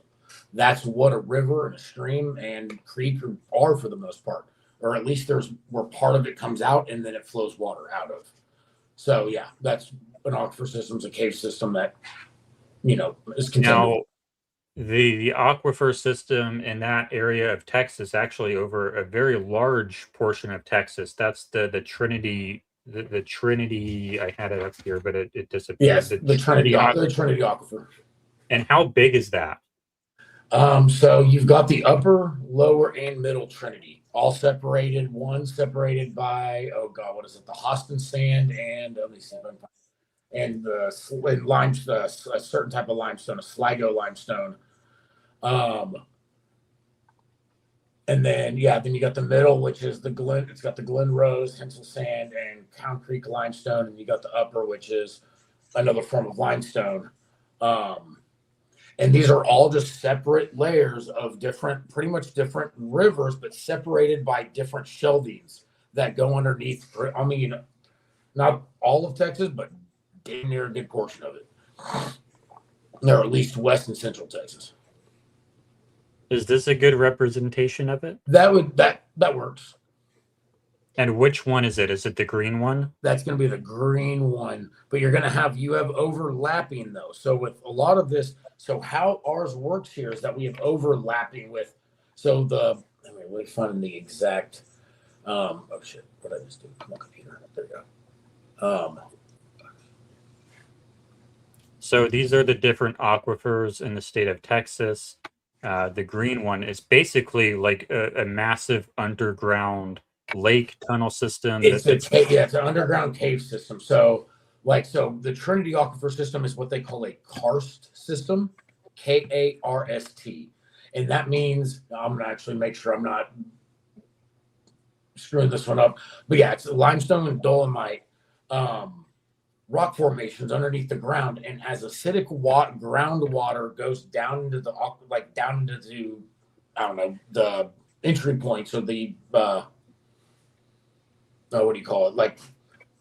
That's what a river and a stream and creek are for the most part, or at least there's where part of it comes out and then it flows water out of. So yeah, that's an aquifer system, is a cave system that is contained. Now, the aquifer system in that area of Texas, actually over a very large portion of Texas, that's the Trinity. The Trinity, I had it up here, but it disappeared. Yes, the Trinity Aquifer. And how big is that? So you've got the upper, lower, and middle Trinity, all separated. One separated by, what is it? The Hostin sand and a certain type of limestone, a Sligo limestone. And then you got the middle, which is the Glen. It's got the Glen Rose, Henshaw sand, and Cow Creek limestone. And you got the upper, which is another form of limestone. And these are all just separate layers of pretty much different rivers, but separated by different shelvings that go underneath. I mean, not all of Texas, but damn near a good portion of it. Or at least west and central Texas. Is this a good representation of it? That works. And which one is it? Is it the green one? That's going to be the green one. But you have overlapping though. So with a lot of this, so how ours works here is that we have overlapping with. So we're finding the exact. Oh shit! What did I just do? My computer. There you go. So these are the different aquifers in the state of Texas. The green one is basically like a massive underground lake tunnel system. It's an underground cave system. So the Trinity Aquifer system is what they call a karst system, Karst, and that means I'm gonna actually make sure I'm not screwing this one up. But yeah, it's limestone and dolomite rock formations underneath the ground, and as acidic groundwater goes down into the the entry points, or the what do you call it? Like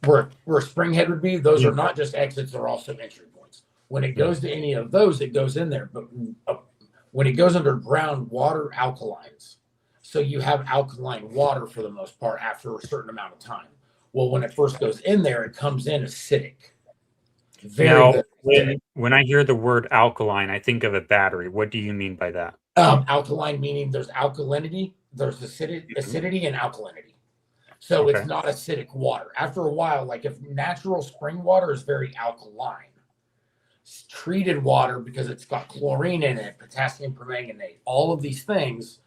where a spring head would be, those are not just exits, they're also entry points. When it goes to any of those, it goes in there. But when it goes underground, water alkalines. So you have alkaline water for the most part after a certain amount of time. Well, when it first goes in there, it comes in acidic. When I hear the word alkaline, I think of a battery. What do you mean by that? Alkaline meaning there's alkalinity, there's acidity and alkalinity. So it's Okay. not acidic water. After a while, like if natural spring water is very alkaline, treated water, because it's got chlorine in it, potassium permanganate, all of these things,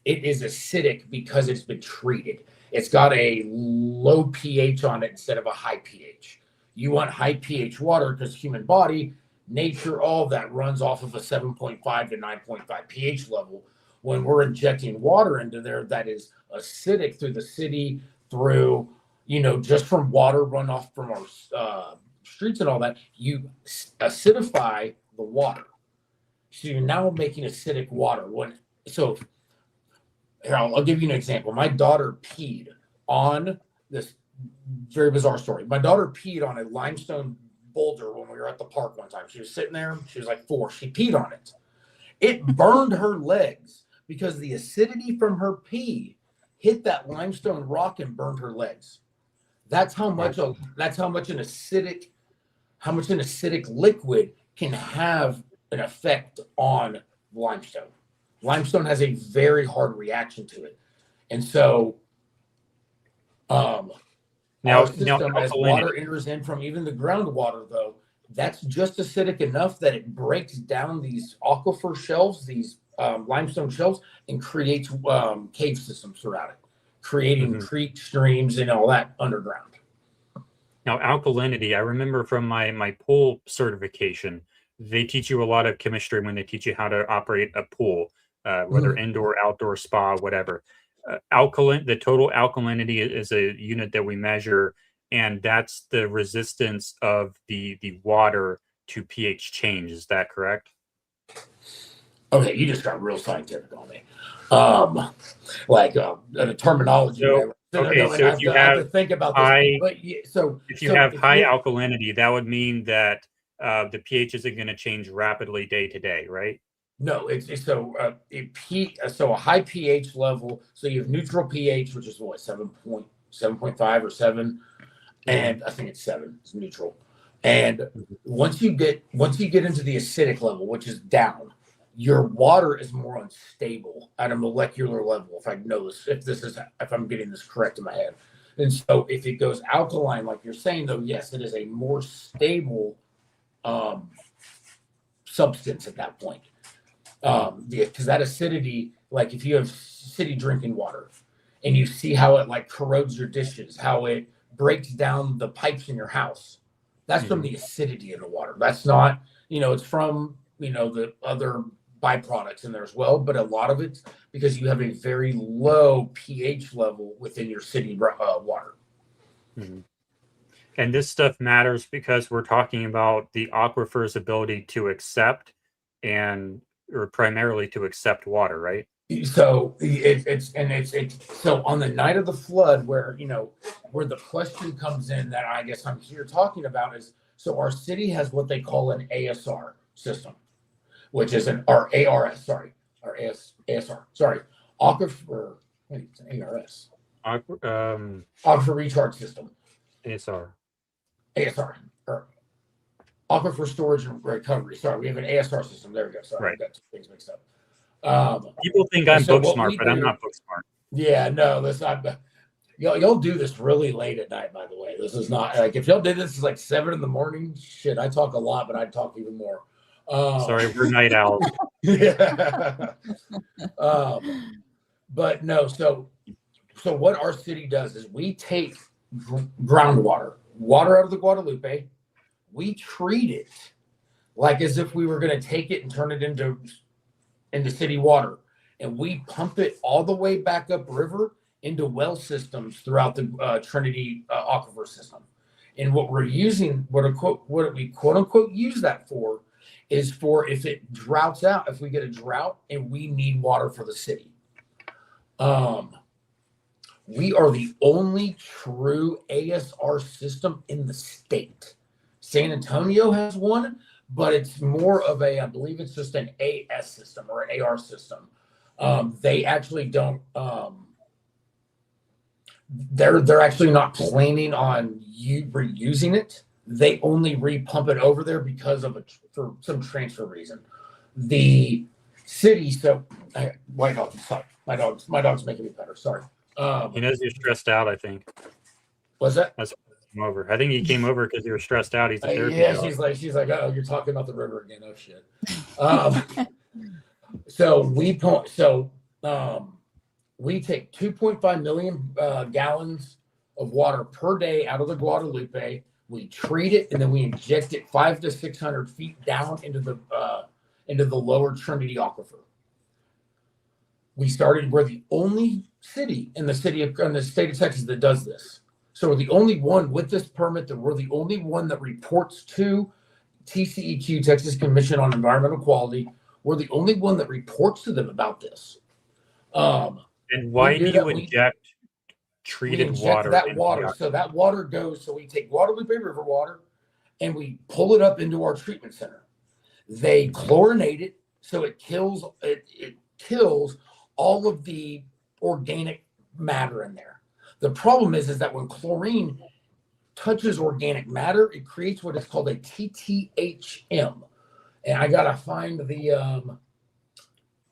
it is acidic because it's been treated. It's got a low pH on it instead of a high pH. You want high pH water because human body, nature, all of that runs off of a 7.5 to 9.5 pH level. When we're injecting water into there that is acidic through the city, through, just from water runoff from our streets and all that, you acidify the water. So you're now making acidic water. Here, I'll give you an example. My daughter peed on this very bizarre story. My daughter peed on a limestone boulder when we were at the park one time. She was sitting there. She was like 4. She peed on it. It burned her legs because the acidity from her pee hit that limestone rock and burned her legs. That's how much an acidic liquid can have an effect on limestone. Limestone has a very hard reaction to it. And so our system, as water enters in from even the groundwater, though, that's just acidic enough that it breaks down these aquifer shelves, these limestone shelves, and creates cave systems throughout it, creating creeks, streams, and all that underground. Now, alkalinity, I remember from my pool certification, they teach you a lot of chemistry when they teach you how to operate a pool, whether indoor, outdoor, spa, whatever. The total alkalinity is a unit that we measure, and that's the resistance of the water to pH change. Is that correct? Okay, you just got real scientific on me. The terminology. If you have to think about high, this. If you have high alkalinity, that would mean that the pH isn't going to change rapidly day to day, right? No, so a high pH level. So you have neutral pH, which is what 7.5 or 7, and I think it's 7. It's neutral. And once you get into the acidic level, which is down, your water is more unstable at a molecular level. If I'm getting this correct in my head. And so if it goes alkaline, like you're saying, though, yes, it is a more stable substance at that point. Because that acidity, like if you have city drinking water and you see how it like corrodes your dishes, how it breaks down the pipes in your house, that's from the acidity in the water. That's not, it's from, the other byproducts in there as well, but a lot of it's because you have a very low pH level within your city water. And this stuff matters because we're talking about the aquifer's ability to accept or primarily to accept water, right? So so on the night of the flood, where the question comes in that I guess I'm here talking about is, so our city has what they call an ASR system, which is our ASR, aquifer. Wait, it's an ARS. Aquifer recharge system. ASR, or aquifer storage and recovery. Sorry, we have an ASR system. There we go. Sorry, right. I got two things mixed up. People think I'm book smart, but I'm not book smart. Yeah, no, y'all do this really late at night, by the way. This is not like if y'all did this is like 7 a.m. Shit, I talk a lot, but I'd talk even more. Sorry, we're night owls. Yeah. But no, so what our city does is we take groundwater, water out of the Guadalupe, we treat it like as if we were going to take it and turn it into city water, and we pump it all the way back up river into well systems throughout the Trinity Aquifer system. And what we're using, what we quote unquote use that for, is for if it droughts out, if we get a drought and we need water for the city. We are the only true ASR system in the state. San Antonio has one, but it's more of I believe it's just an AS system or an AR system. They actually don't, they're actually not planning on reusing it. They only repump it over there because for some transfer reason. The city, so my dog's making me better. Sorry. He knows you're stressed out, I think. Was that? That's why he came over. I think he came over because you were stressed out. He's a therapy Yeah, dog. she's like, oh, you're talking about the river again. Oh shit. So we take 2.5 million gallons of water per day out of the Guadalupe. We treat it and then we inject it 500 to 600 feet down into the lower Trinity Aquifer. We're the only city in the state of Texas that does this. So we're the only one with this permit, that we're the only one that reports to TCEQ, Texas Commission on Environmental Quality. We're the only one that reports to them about this. And why do you inject treated water? That water. So that water goes, so we take Guadalupe River water and we pull it up into our treatment center. They chlorinate it, so it kills all of the organic matter in there. The problem is that when chlorine touches organic matter, it creates what is called a TTHM. And I gotta find the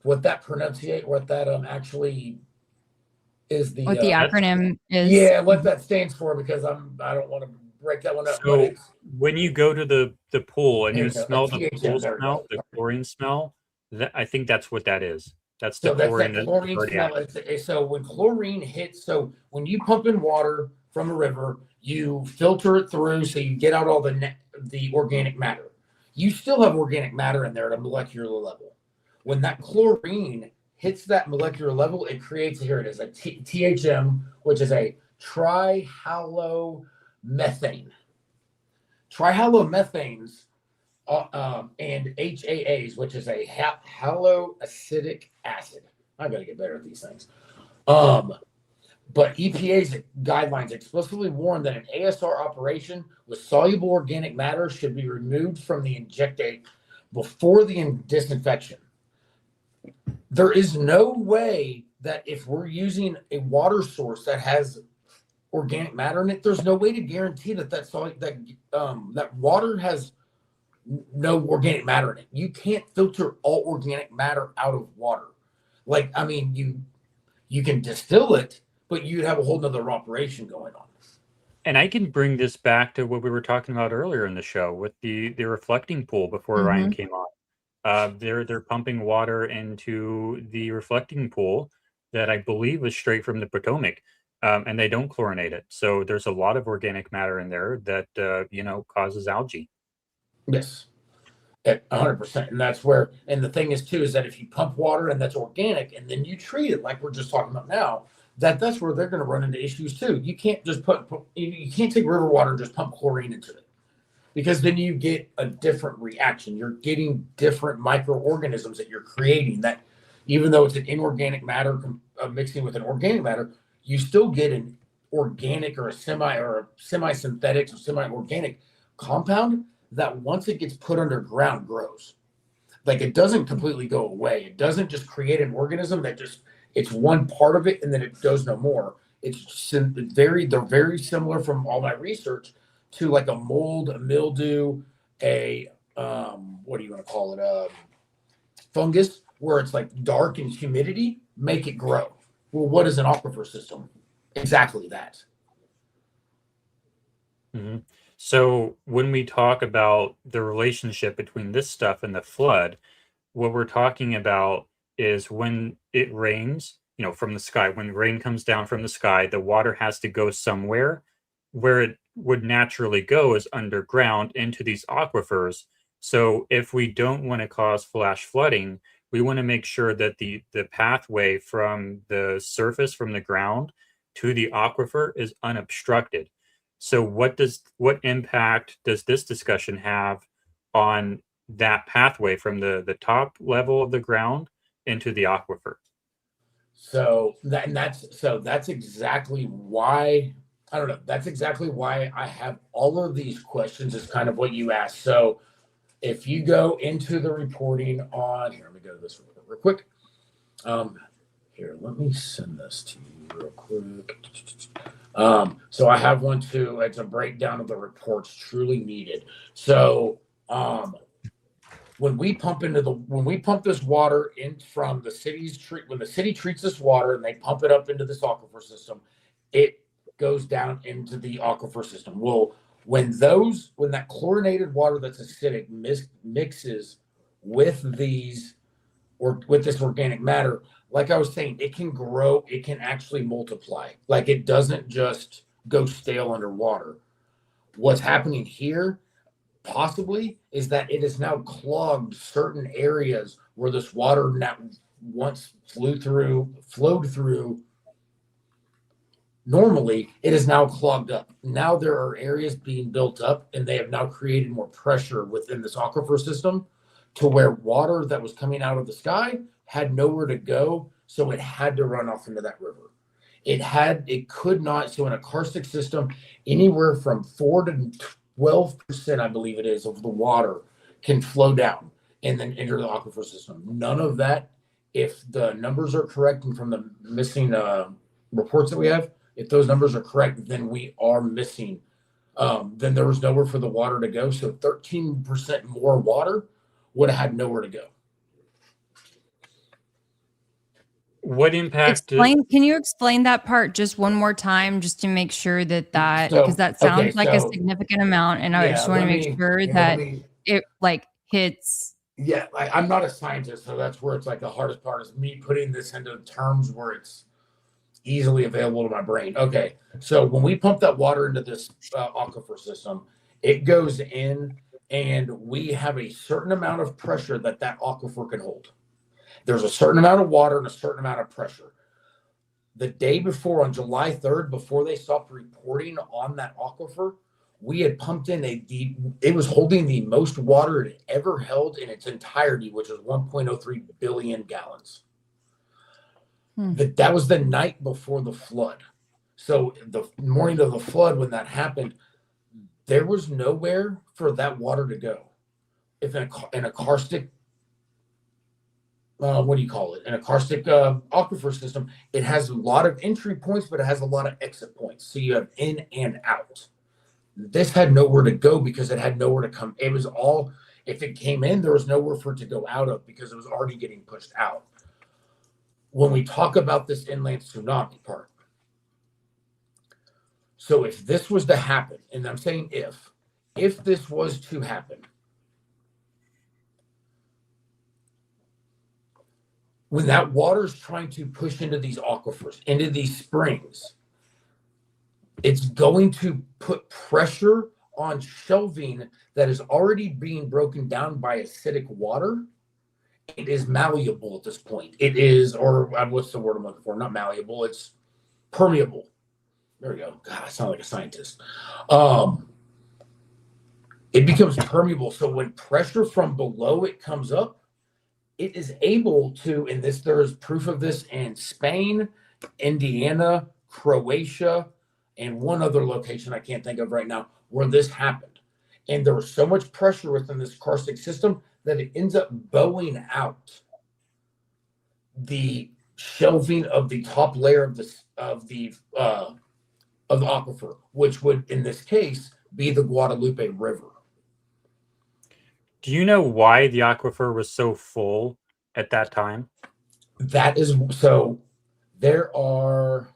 what that actually is, the what the acronym is. Yeah, what that stands for, because I don't want to break that one up. So when you go to the pool and you smell the pool smell, the chlorine smell, I think that's what that is. That's the chlorine. That chlorine smell. So when chlorine hits, so when you pump in water from a river, you filter it through so you get out all the organic matter. You still have organic matter in there at a molecular level. When that chlorine hits that molecular level, it creates, here it is, a THM, which is a trihalomethane. Trihalomethanes and HAAs, which is a haloacetic acid. I got to get better at these things. But EPA's guidelines explicitly warn that an ASR operation with soluble organic matter should be removed from the injectate before the disinfection. There is no way that if we're using a water source that has organic matter in it, there's no way to guarantee that water has no organic matter in it. You can't filter all organic matter out of water. Like, I mean, you can distill it, but you'd have a whole nother operation going on. And I can bring this back to what we were talking about earlier in the show with the reflecting pool before Ryan came on. They're pumping water into the reflecting pool that I believe was straight from the Potomac, and they don't chlorinate it. So there's a lot of organic matter in there that causes algae. Yes, 100%. And that's where, and the thing is too, is that if you pump water and that's organic and then you treat it like we're just talking about now, that's where they're going to run into issues too. You can't just you can't take river water and just pump chlorine into it, because then you get a different reaction. You're getting different microorganisms that you're creating, that even though it's an inorganic matter mixing with an organic matter, you still get an organic or a semi-synthetic or semi-organic compound that once it gets put underground grows. Like, it doesn't completely go away. It doesn't just create an organism that just, it's one part of it and then it goes no more. They're very similar from all my research to like a mold, a mildew, what do you want to call it? Fungus, where it's like dark and humidity make it grow. Well, what is an aquifer system? Exactly that. Mm-hmm. So when we talk about the relationship between this stuff and the flood, what we're talking about is when it rains, from the sky, when rain comes down from the sky, the water has to go somewhere. Where it would naturally go is underground into these aquifers. So if we don't want to cause flash flooding, we want to make sure that the pathway from the surface, from the ground to the aquifer is unobstructed. So what impact does this discussion have on that pathway from the top level of the ground into the aquifer? So that's exactly why, I don't know, that's exactly why I have all of these questions, is kind of what you asked. So if you go into the reporting on, here, let me go to this real quick. Here, let me send this to you real quick. So I have one too. It's a breakdown of the reports truly needed. So when we pump this water in from the city's treat, when the city treats this water and they pump it up into this aquifer system, it goes down into the aquifer system. Well, when that chlorinated water that's acidic mixes with these or with this organic matter, like I was saying, it can grow, it can actually multiply. Like it doesn't just go stale underwater. What's happening here possibly is that it has now clogged certain areas where this water that once flowed through normally. It is now clogged up. Now there are areas being built up, and they have now created more pressure within this aquifer system to where water that was coming out of the sky had nowhere to go, so it had to run off into that river. It could not. So in a karstic system, anywhere from 4 to 12%, I believe it is, of the water can flow down and then enter the aquifer system. None of that, if the numbers are correct and from the missing reports that we have, if those numbers are correct, then we are missing. Then there was nowhere for the water to go. So 13% more water would have had nowhere to go. What impact? Can you explain that part just one more time, just to make sure that because that sounds like a significant amount, and I just want to make sure that it like hits. Yeah, I'm not a scientist, so that's where it's like the hardest part is me putting this into terms where it's easily available to my brain. Okay, so when we pump that water into this aquifer system, it goes in, and we have a certain amount of pressure that aquifer can hold. There's a certain amount of water and a certain amount of pressure. The day before, on July 3rd, before they stopped reporting on that aquifer, we had pumped in it was holding the most water it ever held in its entirety, which was 1.03 billion gallons. That was the night before the flood. So the morning of the flood, when that happened, there was nowhere for that water to go. If in a karstic, what do you call it? In a karstic aquifer system, it has a lot of entry points, but it has a lot of exit points. So you have in and out. This had nowhere to go because it had nowhere to come. It was all, if it came in, there was nowhere for it to go out of because it was already getting pushed out. When we talk about this inland tsunami part, so if this was to happen, and I'm saying if this was to happen, when that water is trying to push into these aquifers, into these springs, it's going to put pressure on shelving that is already being broken down by acidic water. It is malleable at this point. It is, or what's the word I'm looking for? Not malleable. It's permeable. There we go. God, I sound like a scientist. It becomes permeable. So when pressure from below it comes up, it is able to, and there is proof of this in Spain, Indiana, Croatia, and one other location I can't think of right now where this happened. And there was so much pressure within this karstic system that it ends up bowing out the shelving of the top layer of the aquifer, which would, in this case, be the Guadalupe River. Do you know why the aquifer was so full at that time? That is, so there are,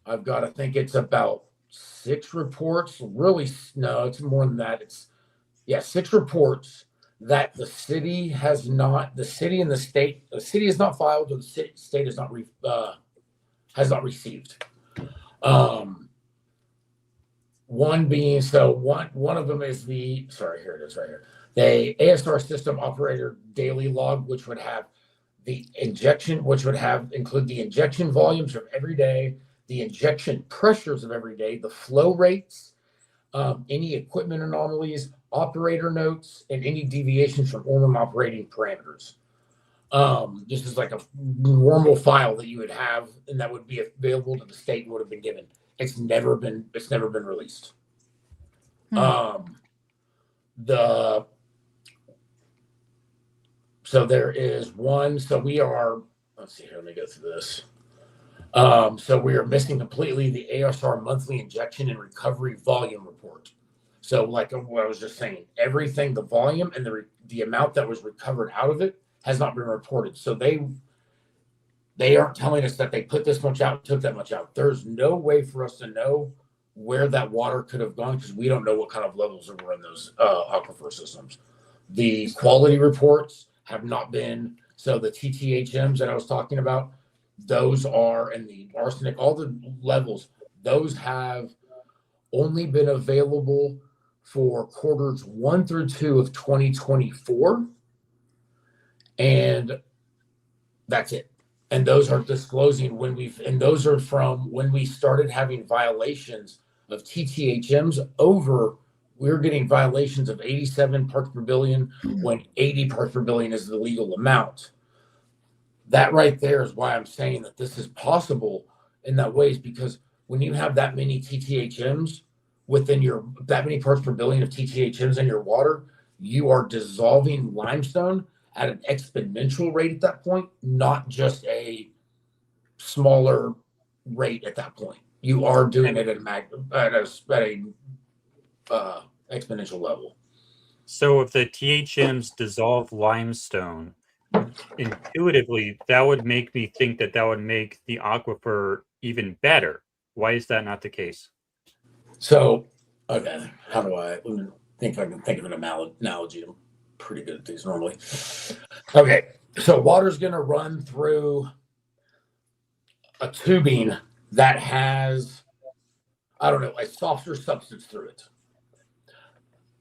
I've got to think it's about 6 reports. Really, no, it's more than that. It's, 6 reports that the city has not filed, or the state has not received. One being, so one of them is here it is right here. The ASR system operator daily log, which would have the injection, include the injection volumes of every day, the injection pressures of every day, the flow rates, any equipment anomalies, operator notes, and any deviations from normal operating parameters. This is like a normal file that you would have, and that would be available to the state and would have been given. It's never been released. So there is one. So we are, let's see here, let me go through this. So we are missing completely the ASR monthly injection and recovery volume report. So, like what I was just saying, everything, the volume and the amount that was recovered out of it has not been reported. So they aren't telling us that they put this much out, took that much out. There's no way for us to know where that water could have gone because we don't know what kind of levels were in those aquifer systems. The quality reports have not been, so the TTHMs that I was talking about, those are, and the arsenic, all the levels, those have only been available for quarters 1 through 2 of 2024. And that's it. And those are disclosing and those are from when we started having violations of TTHMs over, we're getting violations of 87 parts per billion when 80 parts per billion is the legal amount. That right there is why I'm saying that this is possible in that way, is because when you have that many TTHMs that many parts per billion of TTHMs in your water, you are dissolving limestone at an exponential rate at that point, not just a smaller rate at that point. You are doing it at a exponential level. So if the THMs dissolve limestone, intuitively, that would make me think that would make the aquifer even better. Why is that not the case? So, okay, how do I think I can think of an analogy? I'm pretty good at these normally. Okay, so water's going to run through a tubing that has, I don't know, a softer substance through it.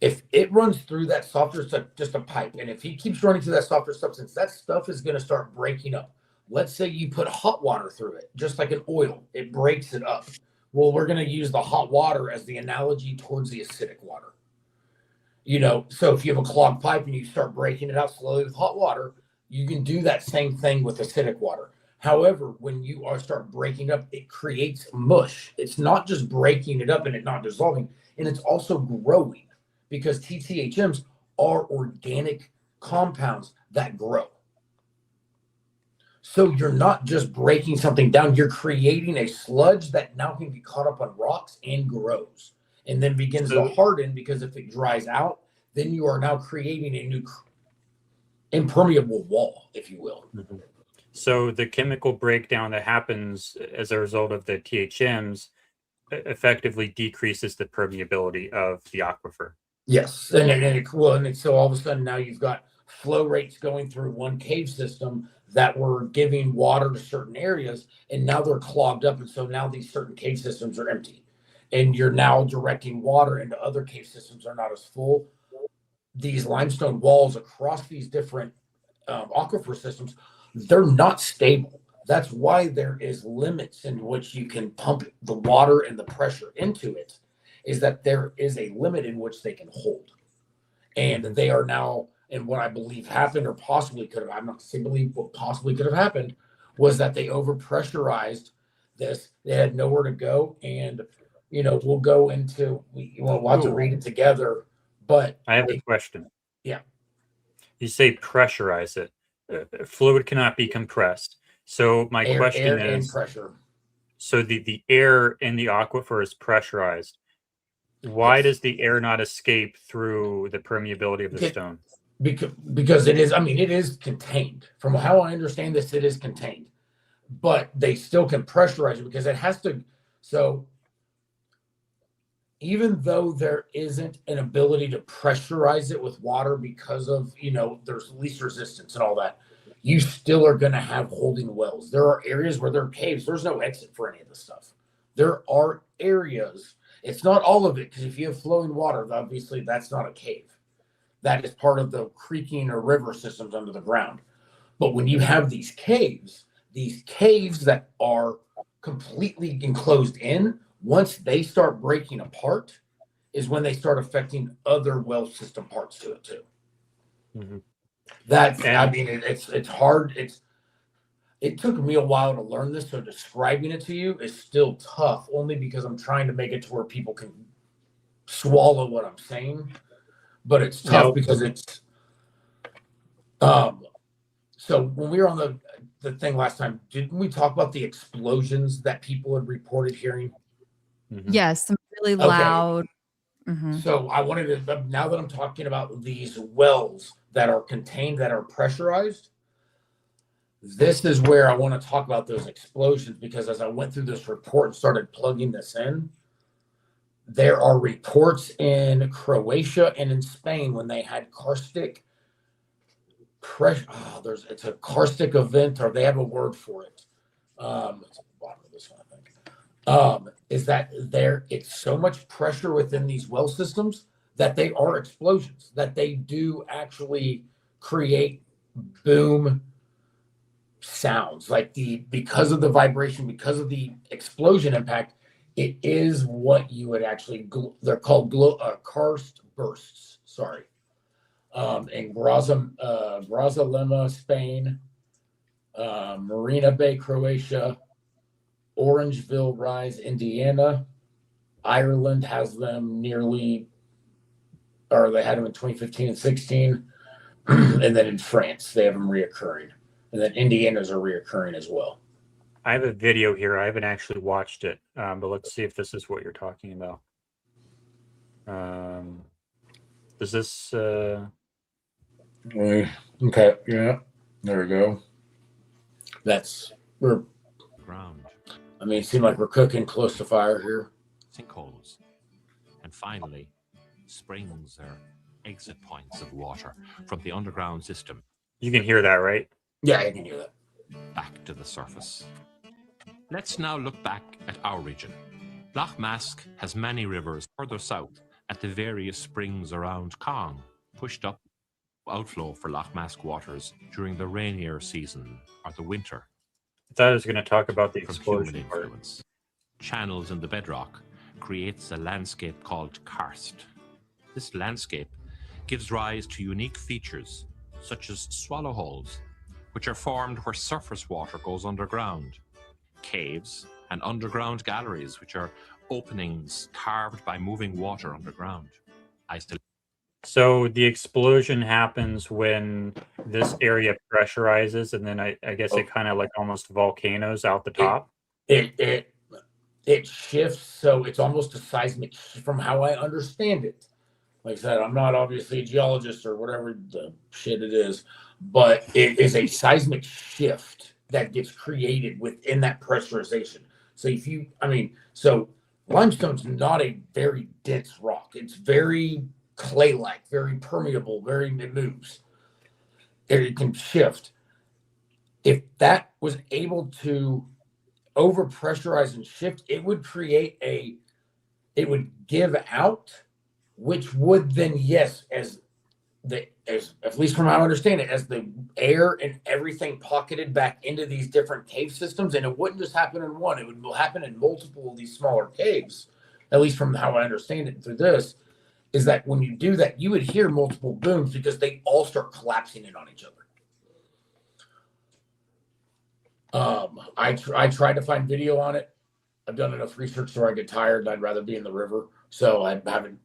If it runs through that softer, just a pipe, and if he keeps running through that softer substance, that stuff is going to start breaking up. Let's say you put hot water through it, just like an oil, it breaks it up. Well, we're going to use the hot water as the analogy towards the acidic water. So if you have a clogged pipe and you start breaking it out slowly with hot water, you can do that same thing with acidic water. However, when you start breaking up, it creates mush. It's not just breaking it up and it not dissolving, and it's also growing, because TTHMs are organic compounds that grow. So you're not just breaking something down, you're creating a sludge that now can get caught up on rocks and grows, and then begins to harden, because if it dries out, then you are now creating a new impermeable wall, if you will. Mm-hmm. So the chemical breakdown that happens as a result of the THMs effectively decreases the permeability of the aquifer. Yes, and so all of a sudden now you've got flow rates going through one cave system that were giving water to certain areas, and now they're clogged up, and so now these certain cave systems are empty, and you're now directing water into other cave systems that are not as full. These limestone walls across these different aquifer systems, they're not stable. That's why there is limits in which you can pump the water and the pressure into it, is that there is a limit in which they can hold. And they are now, and what I believe happened, or possibly could have, I'm not saying believe, what possibly could have happened was that they overpressurized this. They had nowhere to go. And, we'll go into, we'll have to read it together. But I have a question. Yeah. You say pressurize it. Fluid cannot be compressed. So my question is, and pressure. So the air in the aquifer is pressurized. Why does the air not escape through the permeability of the stone? Because it is contained. From how I understand this, it is contained. But they still can pressurize it because it has to. So even though there isn't an ability to pressurize it with water because of, there's least resistance and all that, you still are going to have holding wells. There are areas where there are caves. There's no exit for any of this stuff. There are areas. It's not all of it, because if you have flowing water, obviously that's not a cave. That is part of the creeking or river systems under the ground. But when you have these caves that are completely enclosed in, once they start breaking apart is when they start affecting other well system parts to it too. Mm-hmm. It's hard. It took me a while to learn this, so describing it to you is still tough, only because I'm trying to make it to where people can swallow what I'm saying. But it's tough because it's so when we were on the thing last time, didn't we talk about the explosions that people had reported hearing? Mm-hmm. Yes, some really loud So I wanted to, now that I'm talking about these wells that are contained, that are pressurized, this is where I want to talk about those explosions, because as I went through this report and started plugging this in, there are reports in Croatia and in Spain when they had karstic pressure. It's a karstic event, or they have a word for it. It's at the bottom of this one, I think. Is that it's so much pressure within these well systems that they are explosions, that they do actually create boom sounds, like because of the vibration, because of the explosion impact. It is what you would actually, they're called karst bursts. Sorry. In Grazalema, Spain, Marina Bay, Croatia, Orangeville Rise, Indiana. Ireland has them they had them in 2015 and 16. And then in France, they have them reoccurring. And then Indiana's are reoccurring as well. I have a video here. I haven't actually watched it, but let's see if this is what you're talking about. Does this... Okay, yeah, there we go. We're ground. I mean, it seems like we're cooking close to fire here. Sinkholes. And finally, springs are exit points of water from the underground system. You can hear that, right? Yeah, I can hear that. Back to the surface. Let's now look back at our region. Loch Mask has many rivers further south at the various springs around Kong, pushed up outflow for Loch Mask waters during the rainier season or the winter. I thought I was going to talk about the From explosion human part. influence. Channels in the bedrock creates a landscape called karst. This landscape gives rise to unique features such as swallow holes, which are formed where surface water goes underground, caves, and underground galleries, which are openings carved by moving water underground. So the explosion happens when this area pressurizes, and then I guess it kind of like almost volcanoes out the top. It shifts, so it's almost a seismic, from how I understand it. Like I said, I'm not obviously a geologist or whatever the shit it is, but it is a seismic shift that gets created within that pressurization. So so limestone's not a very dense rock. It's very clay-like, very permeable, it moves. It can shift. If that was able to overpressurize and shift, it would give out, which would then, yes, as at least from how I understand it, as the air and everything pocketed back into these different cave systems, and it wouldn't just happen in one, it would happen in multiple of these smaller caves, at least from how I understand it through this, is that when you do that, you would hear multiple booms because they all start collapsing in on each other. I tried to find video on it. I've done enough research so I get tired and I'd rather be in the river. So I haven't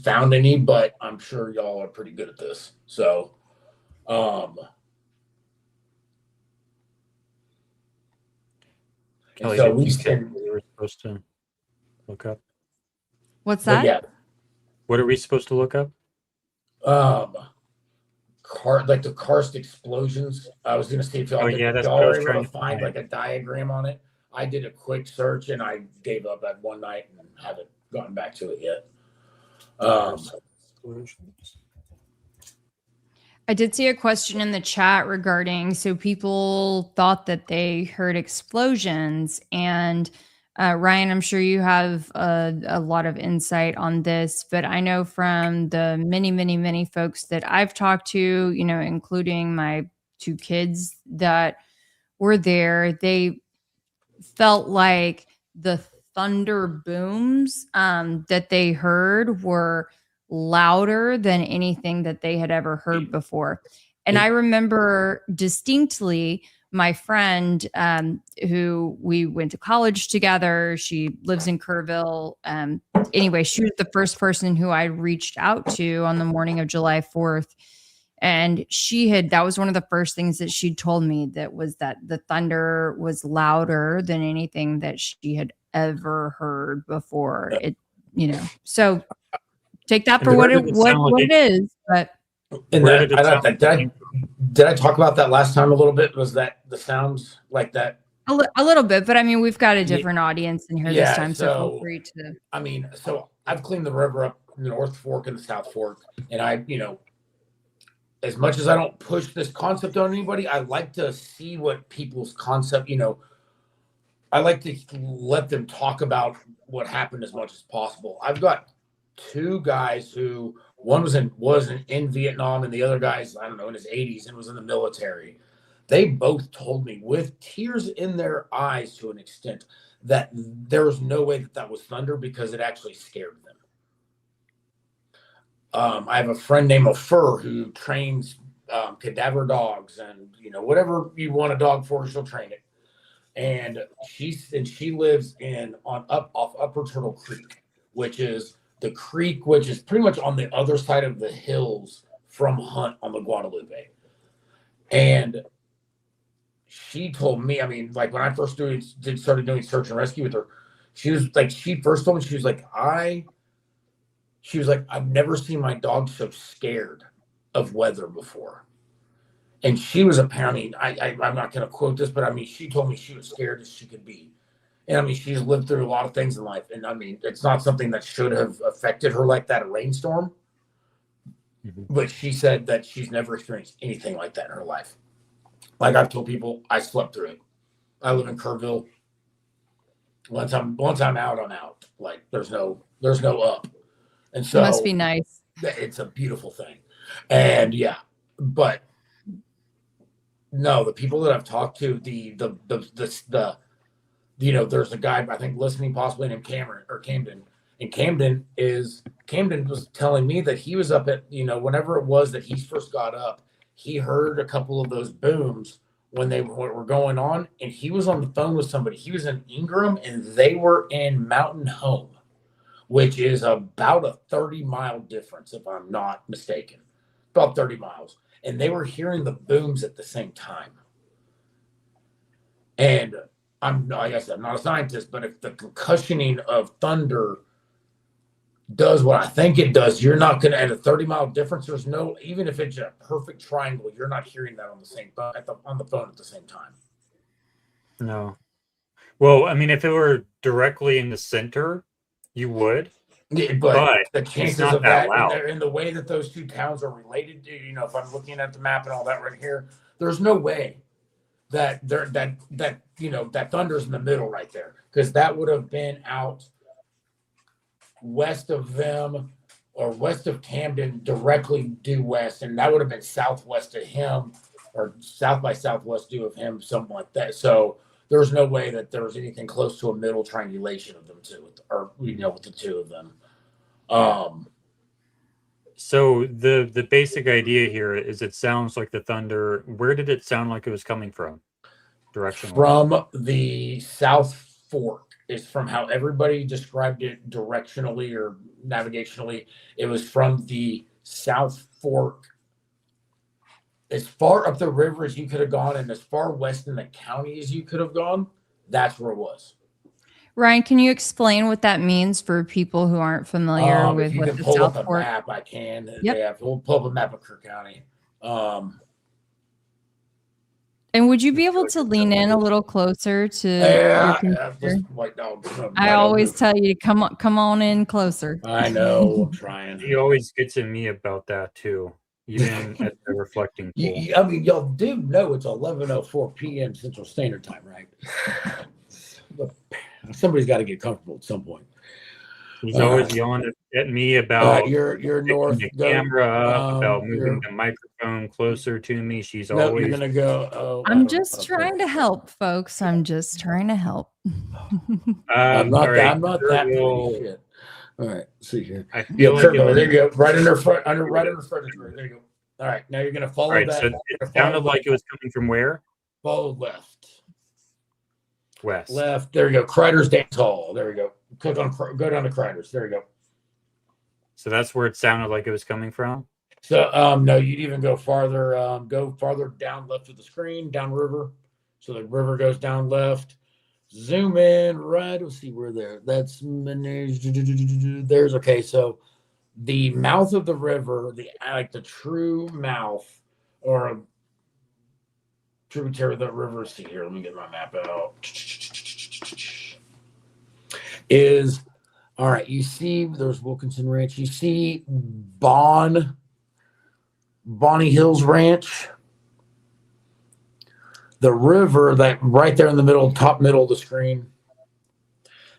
found any, but I'm sure y'all are pretty good at this. So, Kelly, so we were supposed to look up. What's that? Yeah. What are we supposed to look up? Like the karst explosions. I was gonna see if y'all that's what I was were trying able to to find find. like a diagram on it. I did a quick search and I gave up at one night and haven't gotten back to it yet. I did see a question in the chat regarding, so people thought that they heard explosions, and Ryan, I'm sure you have a lot of insight on this, but I know from the many folks that I've talked to, including my 2 kids that were there, they felt like the thunder booms that they heard were louder than anything that they had ever heard before. And I remember distinctly my friend who we went to college together. She lives in Kerrville. Anyway, she was the first person who I reached out to on the morning of July 4th. And that was one of the first things that she told me, that the thunder was louder than anything that she had ever heard before. So take that And for where what did it sound like it is. But And Where that, did it sound like it came from? did I talk about that last time a little bit? Was that the sounds like that? a little bit. But I mean, we've got a Ye- different audience in here this Yeah, time, so feel so free to. I mean, so I've cleaned the river up in the North Fork and the South Fork, and I, as much as I don't push this concept on anybody, I like to see what people's concept, I like to let them talk about what happened as much as possible. I've got two guys who one was in Vietnam, and the other guy's, I don't know, in his 80s and was in the military. They both told me with tears in their eyes to an extent that there was no way that was thunder because it actually scared them. I have a friend named Ofer who trains cadaver dogs, and whatever you want a dog for, she'll train it. And she lives off Upper Turtle Creek, which is the creek which is pretty much on the other side of the hills from Hunt on the Guadalupe. And she told me, I mean, like when I first started doing search and rescue with her, she was like, she first told me, she was like, I've never seen my dog so scared of weather before. And she was apparently, I'm not going to quote this, but I mean, she told me she was scared as she could be. And I mean, she's lived through a lot of things in life. And I mean, it's not something that should have affected her like that, a rainstorm. Mm-hmm. But she said that she's never experienced anything like that in her life. Like I've told people, I slept through it. I live in Kerrville. Once I'm out, I'm out. Like there's no up. And so it must be nice. It's a beautiful thing. And yeah, but no, the people that I've talked to, there's a guy I think listening possibly named Camden. And Camden was telling me that he was up at, whenever it was that he first got up, he heard a couple of those booms when they were going on, and he was on the phone with somebody. He was in Ingram, and they were in Mountain Home, which is about a 30-mile difference, if I'm not mistaken. About 30 miles. And they were hearing the booms at the same time. And like I said, I'm not a scientist, but if the concussioning of thunder does what I think it does, you're not going to, at a 30-mile difference, there's no, even if it's a perfect triangle, you're not hearing that on the same phone, on the phone at the same time. No. Well, I mean, if it were directly in the center, you would. Yeah, but the chances of that in the way that those two towns are related to, if I'm looking at the map and all that right here, there's no way that that thunder's in the middle right there, because that would have been out west of them or west of Camden, directly due west, and that would have been southwest of him or south by southwest due of him, something like that. So there's no way that there was anything close to a middle triangulation of them two, or with the two of them. So the basic idea here is it sounds like the thunder. Where did it sound like it was coming from? Direction from the South Fork. Is from how everybody described it directionally or navigationally. It was from the South Fork, as far up the river as you could have gone, and as far west in the county as you could have gone. That's where it was. Ryan, can you explain what that means for people who aren't familiar with what the South Fork? Map, I can. Yep. Yeah, we'll pull up a map of Kerr County. And would you be able to lean in a little closer to your computer? I always tell you to come on in closer. I know, I'm trying. He always gets at me about that too, even at the reflecting pool. I mean, y'all do know it's 11:04 p.m. Central Standard Time, right? Somebody's got to get comfortable at some point. He's always yelling at me about you're north. the camera up, about moving the microphone closer to me. She's always gonna go. I'm just trying to help, folks. I'm just trying to help. I'm not that shit. All right, see here. I feel like there you go. Right in front. Right in front. There you go. All right, now you're gonna follow that. So it sounded like it was coming from where? Follow left. West. Left. There you go. Crider's Dance Hall. There we go. Go down to Crider's. There you go. So that's where it sounded like it was coming from? So no, you'd even go farther. Go farther down left of the screen, down river. So the river goes down left. Zoom in right. Let's see where there. That's there's okay. So the mouth of the river, the true mouth or tributary of the river. See here, let me get my map out. Is all right. You see, there's Wilkinson Ranch. You see Bonnie Hills Ranch. The river that right there in the middle, top middle of the screen.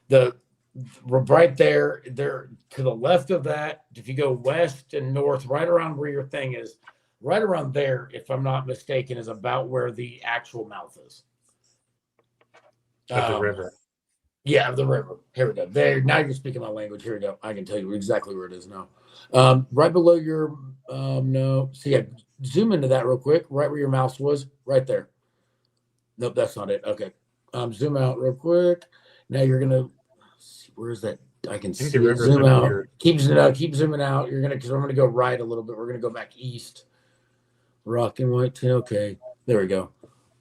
Right there to the left of that, if you go west and north, right around where your thing is, right around there, if I'm not mistaken, is about where the actual mouth is. Of the river. Yeah, of the river. Here we go. There, now you're speaking my language. Here we go. I can tell you exactly where it is now. Right below your no. So yeah, zoom into that real quick. Right where your mouse was, right there. Nope, that's not it. Okay. Zoom out real quick. Now you're gonna see where is that? I can see it. Zoom out. Keep zooming out. You're gonna because I'm gonna go right a little bit. We're gonna go back east. Rock and white. Okay. There we go.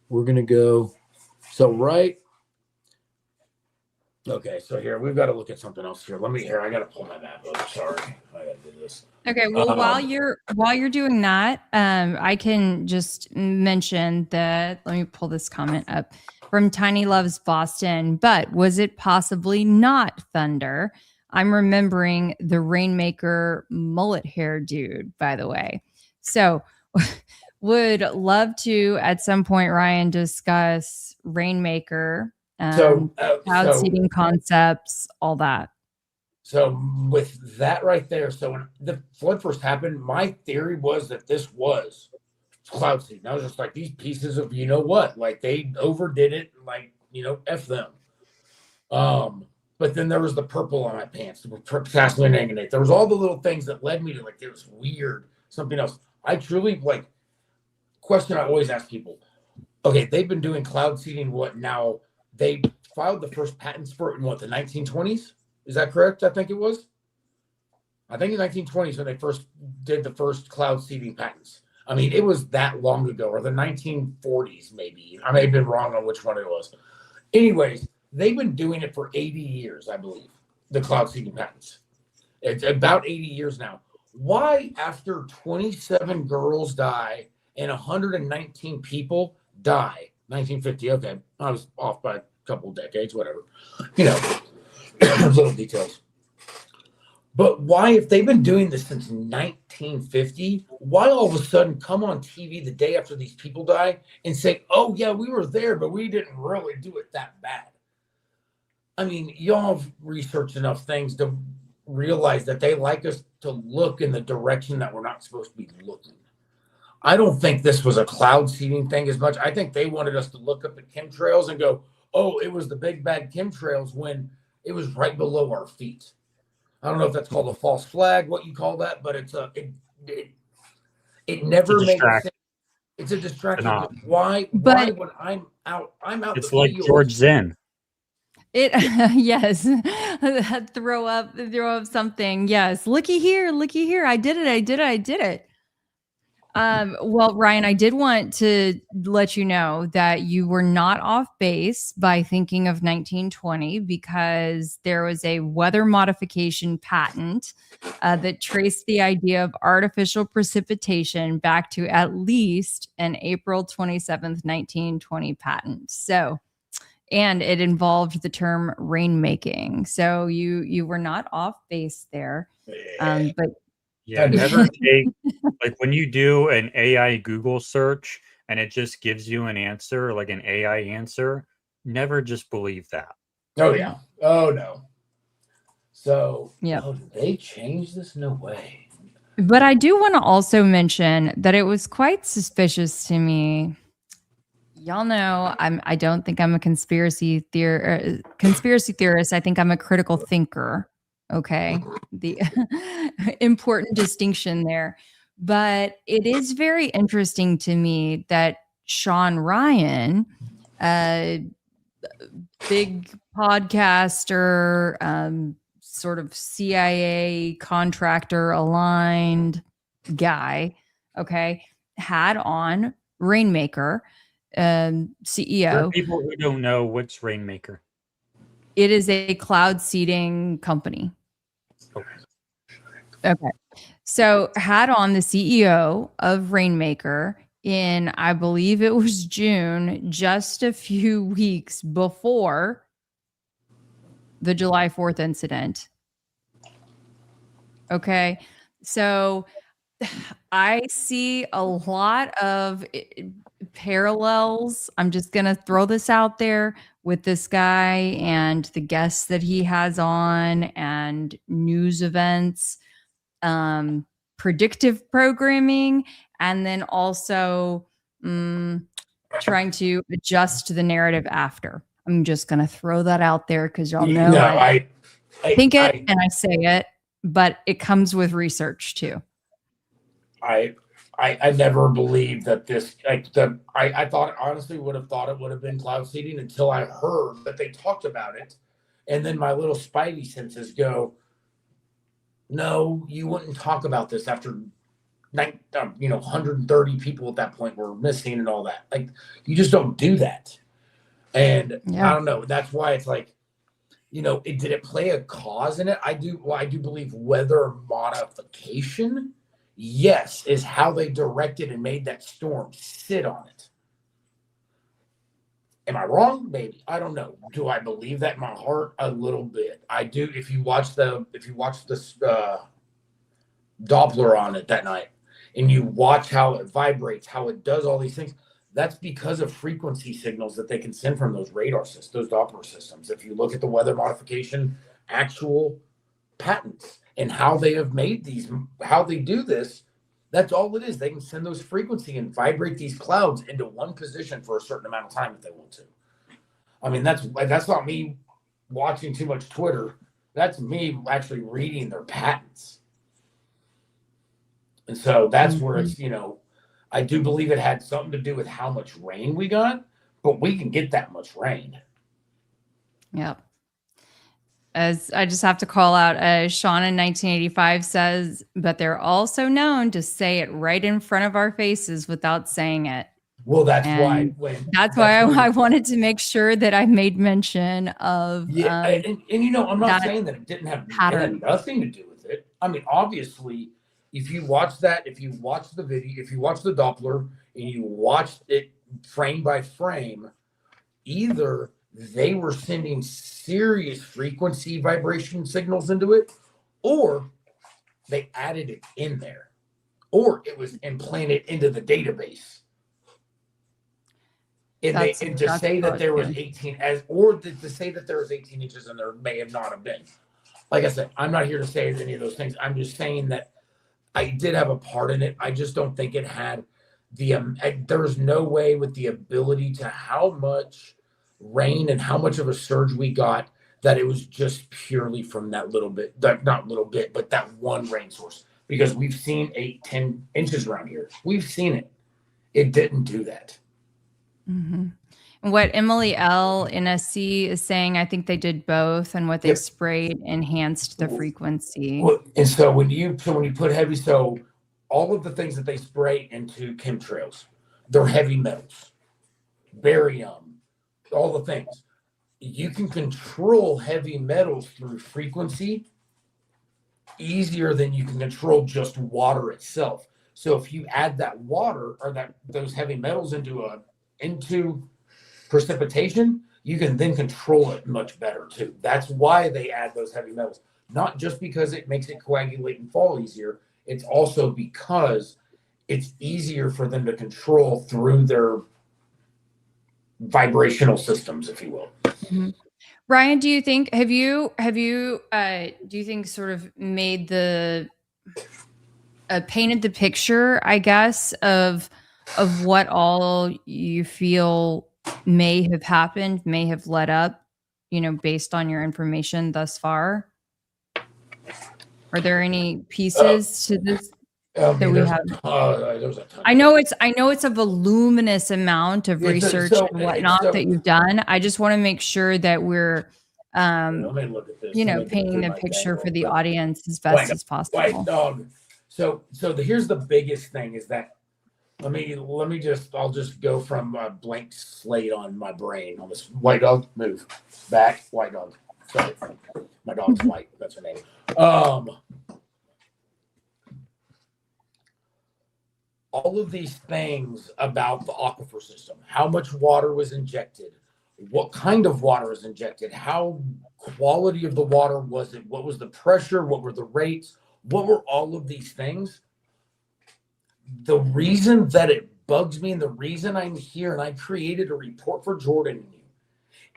We're gonna go. So right. Okay, so here we've got to look at something else here. I got to pull my map up. Sorry, I got to do this. Okay, well, while you're doing that, I can just mention that. Let me pull this comment up from Tiny Loves Boston. But was it possibly not thunder? I'm remembering the Rainmaker mullet hair dude, by the way. So, would love to at some point, Ryan, discuss Rainmaker. Cloud seeding concepts, all that. So with that right there, so when the flood first happened, my theory was that this was cloud seeding. I was just like, these pieces of you know what, like they overdid it, like F them. But then there was the purple on my pants, the potassium manganate. There was all the little things that led me to like it was weird, something else. I truly question I always ask people. Okay, they've been doing cloud seeding what now? They filed the first patents for it in the 1920s? Is that correct? I think it was. I think in the 1920s when they first did the first cloud seeding patents. I mean, it was that long ago, or the 1940s maybe. I may have been wrong on which one it was. Anyways, they've been doing it for 80 years, I believe, the cloud seeding patents. It's about 80 years now. Why, after 27 girls die and 119 people die, 1950, okay, I was off by a couple of decades, whatever, little details. But why, if they've been doing this since 1950, why all of a sudden come on TV the day after these people die and say, oh, yeah, we were there, but we didn't really do it that bad? I mean, y'all have researched enough things to realize that they like us to look in the direction that we're not supposed to be looking. I don't think this was a cloud seeding thing as much. I think they wanted us to look up at chemtrails and go, oh, it was the big bad chemtrails when it was right below our feet. I don't know if that's called a false flag, what you call that, but it never makes sense. It's a distraction. Why when I'm out it's the like field. George Zen. Yes. throw up something. Yes. Looky here. I did it. Well, Ryan, I did want to let you know that you were not off base by thinking of 1920 because there was a weather modification patent that traced the idea of artificial precipitation back to at least an April 27th, 1920 patent. So, and it involved the term rainmaking. So you were not off base there. But yeah, never take like when you do an AI Google search and it just gives you an answer, like an AI answer, never just believe that. Oh yeah. Oh no. So yeah, did they change this? No way. But I do want to also mention that it was quite suspicious to me. Y'all know I don't think I'm a conspiracy theorist. I think I'm a critical thinker. Okay. The important distinction there. But it is very interesting to me that Sean Ryan, big podcaster, sort of CIA contractor aligned guy, okay, had on Rainmaker, CEO. For people who don't know, what's Rainmaker? It is a cloud seeding company. Okay. Okay. So had on the CEO of Rainmaker in, I believe it was June, just a few weeks before the July 4th incident. Okay. So I see a lot of parallels. I'm just going to throw this out there with this guy and the guests that he has on and news events, predictive programming, and then also trying to adjust to the narrative after. I'm just going to throw that out there because y'all know I think it and I say it, but it comes with research too. I never believed that this I thought honestly would have thought it would have been cloud seeding until I heard that they talked about it, and then my little spidey senses go, no, you wouldn't talk about this after 130 people at that point were missing and all that. Like, you just don't do that. And I don't know. That's why it's like, did it play a cause in it? I do believe weather modification, yes, is how they directed and made that storm sit on it. Am I wrong? Maybe. I don't know. Do I believe that in my heart? A little bit. I do. If you watch this Doppler on it that night, and you watch how it vibrates, how it does all these things, that's because of frequency signals that they can send from those radar systems, those Doppler systems. If you look at the weather modification actual patents and how they have made these, how they do this, that's all it is. They can send those frequency and vibrate these clouds into one position for a certain amount of time if they want to. I mean, that's not me watching too much Twitter. That's me actually reading their patents. And so that's where it's, I do believe it had something to do with how much rain we got, but we can get that much rain. Yep. As I just have to call out, Sean in 1985 says, but they're also known to say it right in front of our faces without saying it. Well, that's why I wanted to make sure that I made mention of. Yeah, I'm not saying that it didn't have nothing to do with it. I mean, obviously, if you watch the video, if you watch the Doppler and you watch it frame by frame, either they were sending serious frequency vibration signals into it, or they added it in there, or it was implanted into the database. To say that there was 18 inches and there may have not have been. Like I said, I'm not here to say any of those things. I'm just saying that I did have a part in it. I just don't think it had there was no way with the ability to how much rain and how much of a surge we got that it was just purely from that little bit, not little bit, but that one rain source. Because we've seen 8-10 inches around here. We've seen it. It didn't do that. Mm-hmm. And what Emily L. in SC is saying, I think they did both, and what they sprayed enhanced the frequency. Well, and so when you put heavy, so all of the things that they spray into chemtrails, they're heavy metals, barium, all the things. You can control heavy metals through frequency easier than you can control just water itself. So if you add that water or those heavy metals into precipitation, you can then control it much better too. That's why they add those heavy metals. Not just because it makes it coagulate and fall easier. It's also because it's easier for them to control through their vibrational systems, if you will. Mm-hmm. Ryan, do you think do you think sort of made painted the picture, I guess, of what all you feel may have happened, may have led up, based on your information thus far? Are there any pieces to this that we have? I know it's a voluminous amount of research and whatnot that you've done. I just want to make sure that we're painting the picture for the audience as best as possible. White dog. So here's the biggest thing is that I'll just go from a blank slate on my brain on this. White dog, move back. White dog. Sorry, my dog's white. That's her name. all of these things about the aquifer system, how much water was injected, what kind of water was injected, how quality of the water was it, what was the pressure, what were the rates, what were all of these things. The reason that it bugs me and the reason I'm here and I created a report for Jordan and you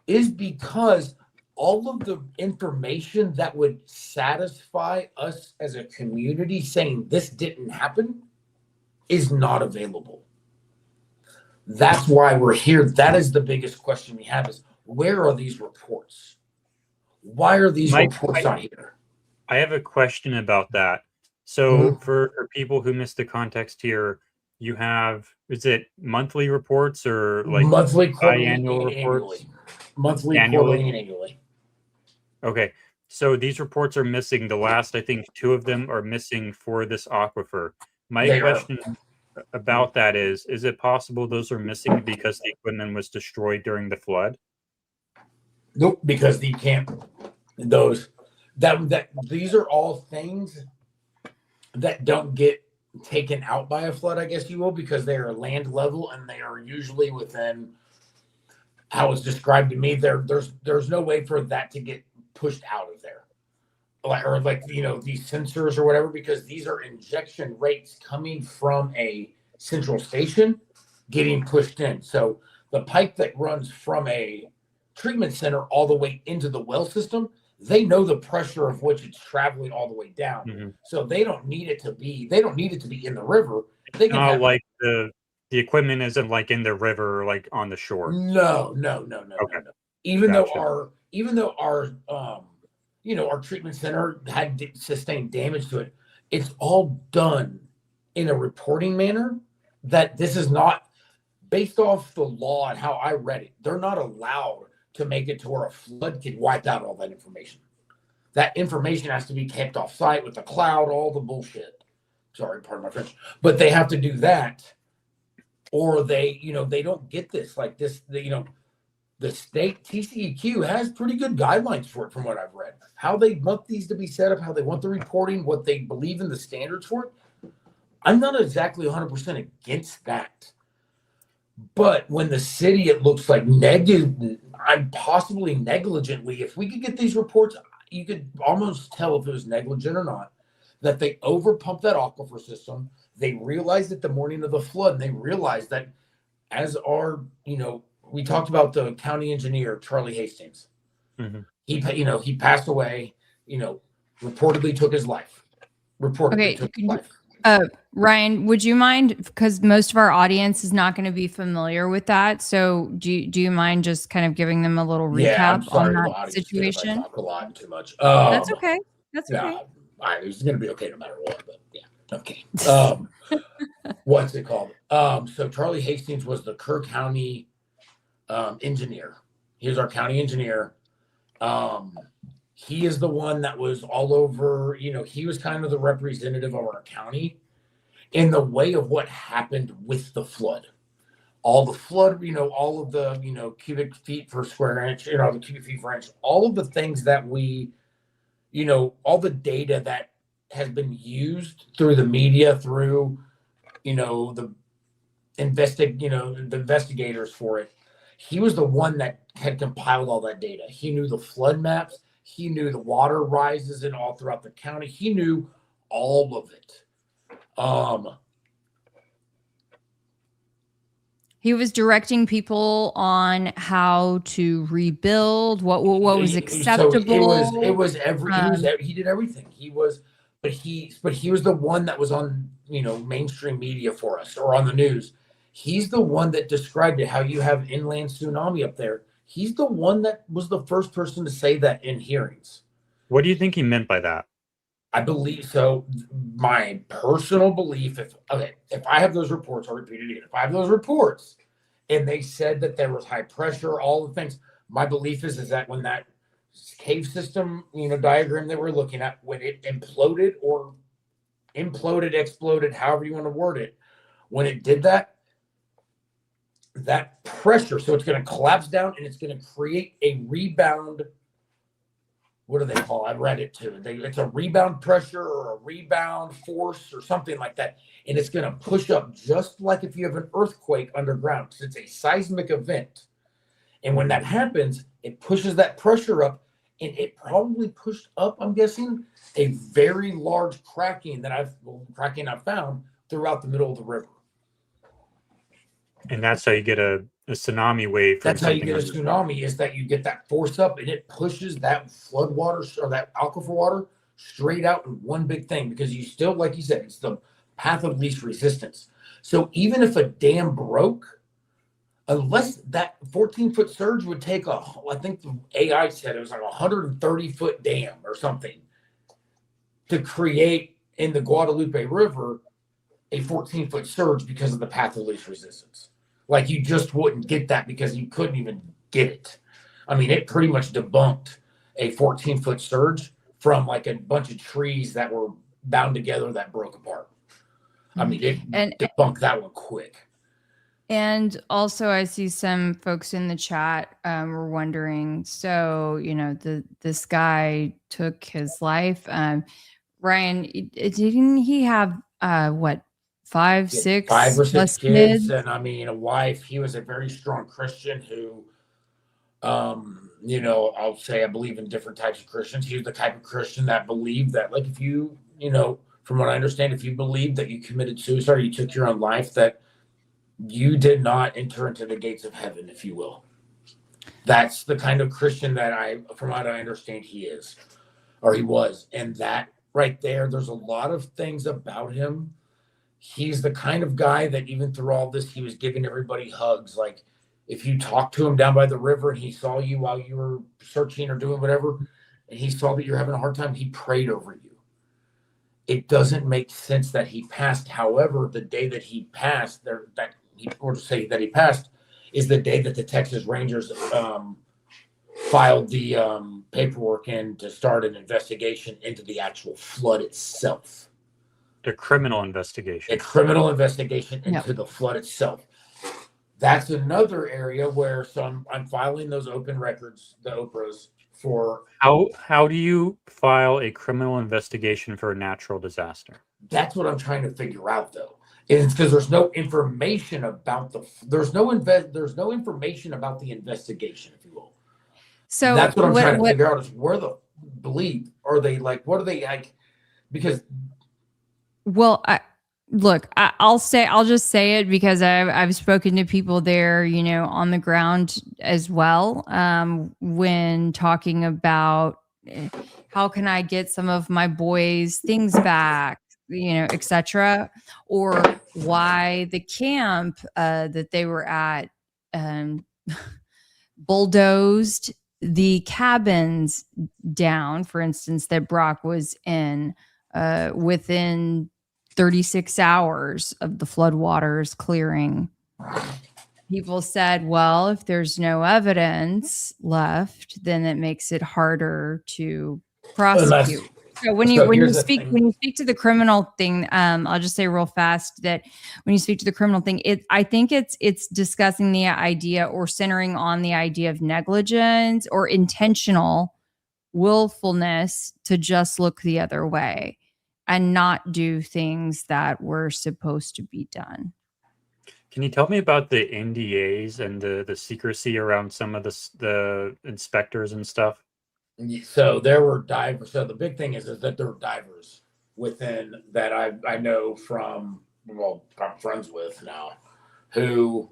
is because all of the information that would satisfy us as a community saying this didn't happen is not available. That's why we're here. That is the biggest question we have is where are these reports? Why are these reports not here? I have a question about that. So for people who missed the context here, you have, is it monthly reports or like monthly, quarterly, biannual reports? Annually. Monthly, Annually? quarterly, and annually. Okay. So these reports are missing. The last, I think, 2 of them are missing for this aquifer. My question about that is it possible those are missing because the equipment was destroyed during the flood? Nope, because these are all things that don't get taken out by a flood, I guess you will, because they are land level and they are usually within how it's described to me. There's no way for that to get pushed out of there, or these sensors or whatever, because these are injection rates coming from a central station getting pushed in. So the pipe that runs from a treatment center all the way into the well system, they know the pressure of which it's traveling all the way down. So they don't need it to be in the river. They can have like the equipment isn't like in the river or like on the shore. No. Okay. No. Even though our our treatment center had sustained damage to it, it's all done in a reporting manner that this is not based off the law and how I read it. They're not allowed to make it to where a flood can wipe out all that information. That information has to be kept off site with the cloud, all the bullshit. Sorry, pardon my French. But they have to do that, or they don't get this. Like this, the state TCEQ has pretty good guidelines for it from what I've read. How they want these to be set up, how they want the reporting, what they believe in the standards for it. I'm not exactly 100% against that. But when the city, it looks like I'm possibly negligently, if we could get these reports, you could almost tell if it was negligent or not, that they overpumped that aquifer system. They realized it the morning of the flood, and they realized that as we talked about the county engineer, Charlie Hastings. He passed away, reportedly took his life. Ryan, would you mind, because most of our audience is not going to be familiar with that. So do you mind just kind of giving them a little recap on that situation? I talk a lot and too much. That's okay. That's okay. It's going to be okay no matter what, but yeah. Okay. What's it called? So Charlie Hastings was the Kerr County engineer. He was our county engineer. He is the one that was all over, he was kind of the representative of our county in the way of what happened with the flood. All the flood, all of the, cubic feet per square inch, the cubic feet per inch, all of the things that we, all the data that has been used through the media, through, the investigators for it. He was the one that had compiled all that data. He knew the flood maps. He knew the water rises and all throughout the county. He knew all of it. He was directing people on how to rebuild, what was acceptable. So it was he did everything. He was the one that was on, mainstream media for us or on the news. He's the one that described it, how you have inland tsunami up there. He's the one that was the first person to say that in hearings. What do you think he meant by that? I believe so. My personal belief, if I have those reports, I'll repeat it again. If I have those reports and they said that there was high pressure, all the things, my belief is that when that cave system, diagram that we're looking at, when it exploded, however you want to word it, when it did that pressure, so it's going to collapse down and it's going to create a rebound what do they call? I read it too. It's a rebound pressure or a rebound force or something like that, and it's going to push up just like if you have an earthquake underground. So it's a seismic event, and when that happens, it pushes that pressure up, and it probably pushed up, I'm guessing, a very large cracking I've found throughout the middle of the river. And that's how you get a tsunami wave from That's how you something get a underground. tsunami, is that you get that force up and it pushes that flood water or that aquifer water straight out in one big thing, because you still, like you said, it's the path of least resistance. So even if a dam broke, unless that 14-foot surge would take I think the AI said it was like a 130-foot dam or something to create in the Guadalupe River a 14-foot surge because of the path of least resistance. Like, you just wouldn't get that because you couldn't even get it. I mean, it pretty much debunked a 14-foot surge from like a bunch of trees that were bound together that broke apart. I mean, it debunked that one quick. And also, I see some folks in the chat were wondering, so, this guy took his life. Ryan, didn't he have, 5 or 6 kids, kids? and I mean, a wife. He was a very strong Christian who, I'll say I believe in different types of Christians. He was the type of Christian that believed that, like, if you, from what I understand, if you believed that you committed suicide or you took your own life, that you did not enter into the gates of heaven, if you will. That's the kind of Christian that from what I understand, he is, or he was. And that right there, there's a lot of things about him. He's the kind of guy that even through all this, he was giving everybody hugs. Like, if you talked to him down by the river and he saw you while you were searching or doing whatever, and he saw that you're having a hard time, he prayed over you. It doesn't make sense that he passed. However, the day that he passed, he passed, is the day that the Texas Rangers filed the paperwork in to start an investigation into the actual flood itself. A criminal investigation. Into the flood itself. That's another area where I'm filing those open records, the Oprahs, for. How do you file a criminal investigation for a natural disaster? That's what I'm trying to figure out, though. Is because there's no information about there's no information about the investigation, if you will. So that's what I'm trying to figure out, is where the believe are they, like, what are they like? Because I'll just say it because I've spoken to people there, on the ground as well. When talking about how can I get some of my boys' things back, etc., or why the camp that they were at bulldozed the cabins down, for instance, that Brock was in within 36 hours of the floodwaters clearing. People said, well, if there's no evidence left, then it makes it harder to prosecute. So when you speak to the criminal thing, I'll just say real fast that when you speak to the criminal thing, I think it's discussing the idea or centering on the idea of negligence or intentional willfulness to just look the other way and not do things that were supposed to be done. Can you tell me about the NDAs and the secrecy around some of the inspectors and stuff? So there were divers. So the big thing is that there were divers within that I know from, well, I'm friends with now, who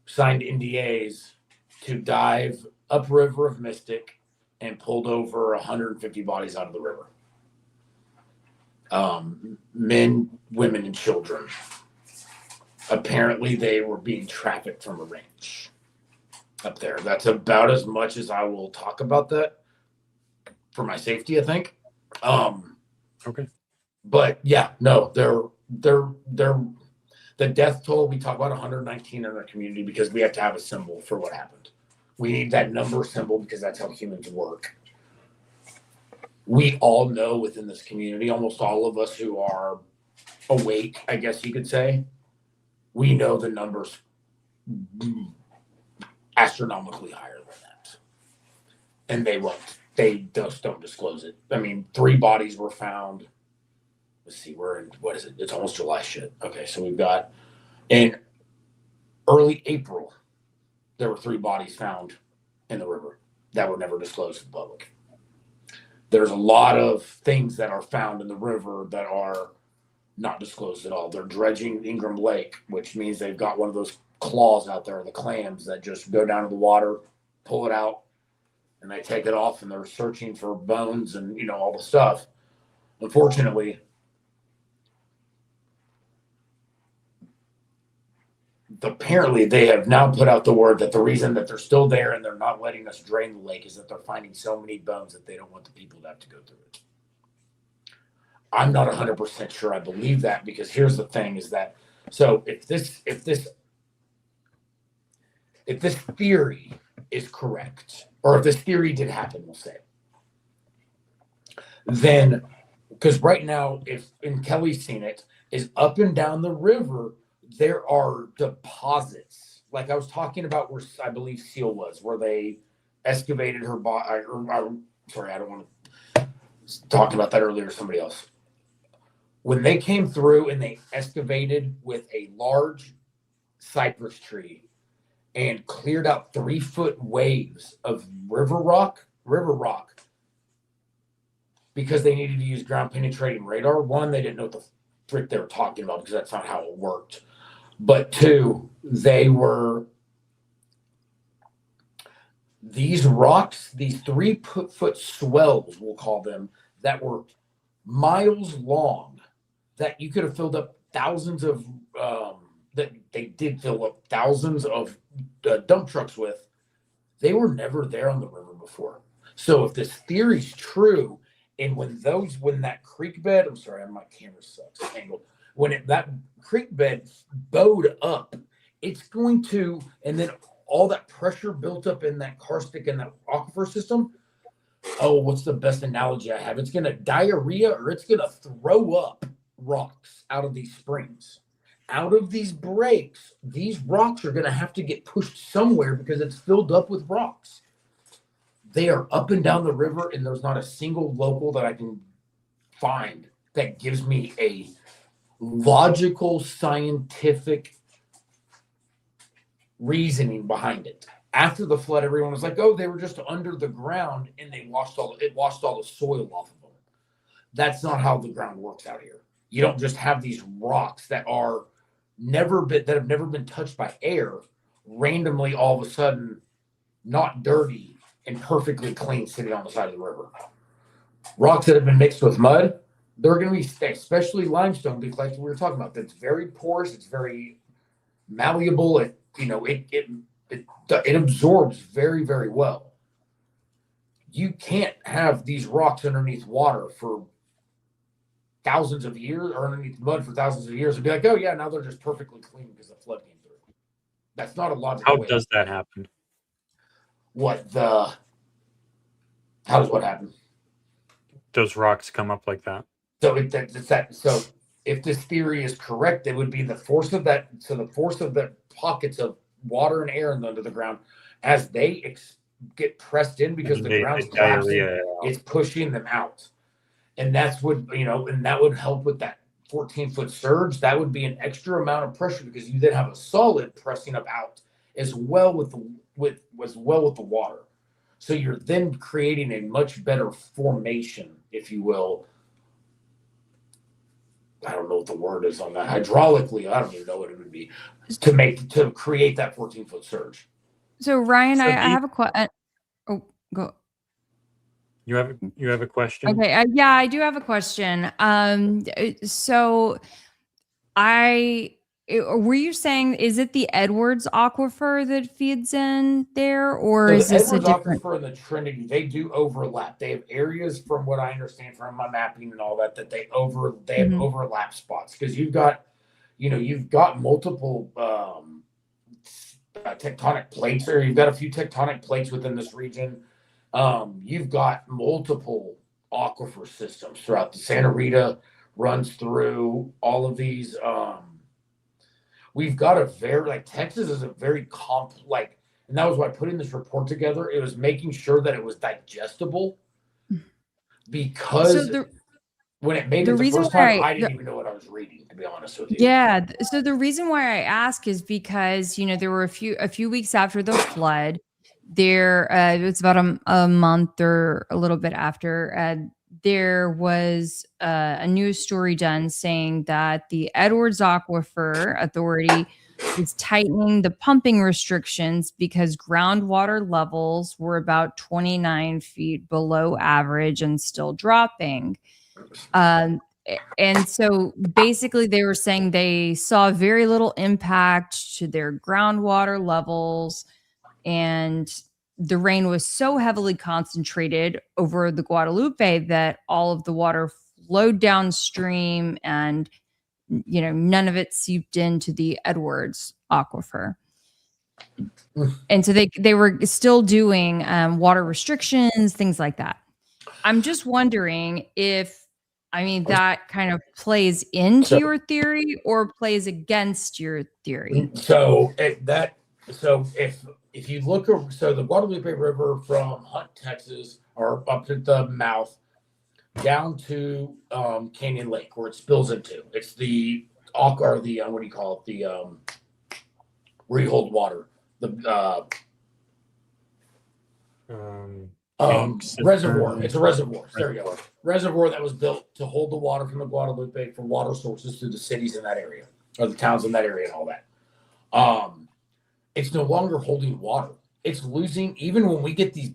signed NDAs to dive upriver of Mystic and pulled over 150 bodies out of the river. Men, women, and children. Apparently they were being trafficked from a ranch up there. That's about as much as I will talk about that for my safety, I think. Okay. But yeah, no, they're the death toll, we talk about 119 in our community because we have to have a symbol for what happened. We need that number symbol because that's how humans work. We all know within this community, almost all of us who are awake, I guess you could say, we know the numbers astronomically higher than that. And they won't. they just don't disclose it. I mean, 3 bodies were found. Let's see, we're in, what is it? It's almost July shit. Okay, so we've got in early April, there were 3 bodies found in the river that were never disclosed to the public. There's a lot of things that are found in the river that are not disclosed at all. They're dredging Ingram Lake, which means they've got one of those claws out there, the clams that just go down to the water, pull it out, and they take it off, and they're searching for bones and, you know, all the stuff. Unfortunately, apparently they have now put out the word that the reason that they're still there and they're not letting us drain the lake is that they're finding so many bones that they don't want the people to have to go through it. I'm not 100% sure I believe that, because here's the thing is that, so if this theory is correct, or if this theory did happen, we'll say, then, because right now, and Kelly's seen it, is up and down the river, there are deposits. Like I was talking about where I believe Seal was, where they excavated her body. Sorry, I don't want to talk about that earlier, somebody else. When they came through and they excavated with a large cypress tree and cleared out 3-foot waves of river rock, because they needed to use ground penetrating radar. One, they didn't know what the frick they were talking about, because that's not how it worked. But 2, these rocks, these 3-foot swells, we'll call them, that were miles long, that you could have filled up thousands of, that they did fill up thousands of dump trucks with. They were never there on the river before. So if this theory's true, and when that creek bed, I'm sorry, my camera sucks, angled. When that creek bed bowed up, it's going to, and then all that pressure built up in that karstic and that aquifer system. Oh, what's the best analogy I have? It's going to diarrhea, or it's going to throw up rocks out of these springs. Out of these breaks, these rocks are going to have to get pushed somewhere because it's filled up with rocks. They are up and down the river, and there's not a single local that I can find that gives me a logical, scientific reasoning behind it. After the flood, everyone was like, "Oh, they were just under the ground, and it washed all the soil off of them." That's not how the ground works out here. You don't just have these rocks that have never been touched by air randomly all of a sudden not dirty and perfectly clean sitting on the side of the river. Rocks that have been mixed with mud, they're going to be, especially limestone, because like we were talking about, that's very porous, it's very malleable, it absorbs very, very well. You can't have these rocks underneath water for thousands of years, or underneath mud for thousands of years, and be like, "Oh yeah, now they're just perfectly clean because the flood came through." That's not a logical way. How does that happen? How does what happen? Those rocks come up like that. So So if this theory is correct, it would be the force of that. So the force of the pockets of water and air under the ground, as they get pressed in because the ground's collapsing, it's pushing them out. And that's what, and that would help with that 14-foot surge. That would be an extra amount of pressure, because you then have a solid pressing up out as well with the water. So you're then creating a much better formation, if you will. I don't know what the word is on that. Hydraulically, I don't even know what it would be to create that 14-foot surge. So Ryan, I have a question. Oh, go. You have a question? Okay. Yeah, I do have a question. So were you saying, is it the Edwards Aquifer that feeds in there, or So is the this Edwards a different? Aquifer and the Trinity, they do overlap. They have areas, from what I understand from my mapping and all that, that they have overlap spots, because you've got multiple tectonic plates there. You've got a few tectonic plates within this region. You've got multiple aquifer systems throughout. The Santa Rita runs through all of these. We've got Texas is a very complex, and that was why putting this report together, it was making sure that it was digestible because when it made it the first time, I didn't even know what I was reading, to be honest with you. Yeah. So the reason why I ask is because, there were a few weeks after the flood, it was about a month or a little bit after, there was a news story done saying that the Edwards Aquifer Authority was tightening the pumping restrictions because groundwater levels were about 29 feet below average and still dropping. And so basically they were saying they saw very little impact to their groundwater levels, and the rain was so heavily concentrated over the Guadalupe that all of the water flowed downstream, and none of it seeped into the Edwards Aquifer. And so they were still doing water restrictions, things like that. I'm just wondering if, that kind of plays into your theory or plays against your theory. So if you look, so the Guadalupe River from Hunt, Texas, or up to the mouth down to Canyon Lake, where it spills into, it's the what do you call it? Where you hold water, reservoir. It's a reservoir. There you go. Reservoir that was built to hold the water from the Guadalupe for water sources through the cities in that area, or the towns in that area, and all that. It's no longer holding water. It's losing. Even when we get these,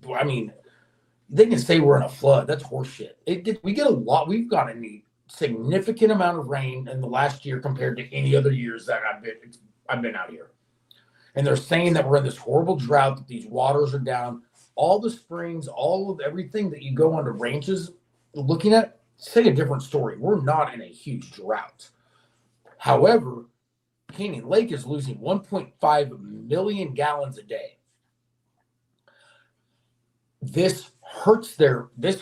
they can say we're in a flood. That's horseshit. We get a lot. We've got a significant amount of rain in the last year compared to any other years that I've been out here. And they're saying that we're in this horrible drought, that these waters are down. All the springs, all of everything that you go on the ranches looking at, say a different story. We're not in a huge drought. However, Canyon Lake is losing 1.5 million gallons a day. This helps this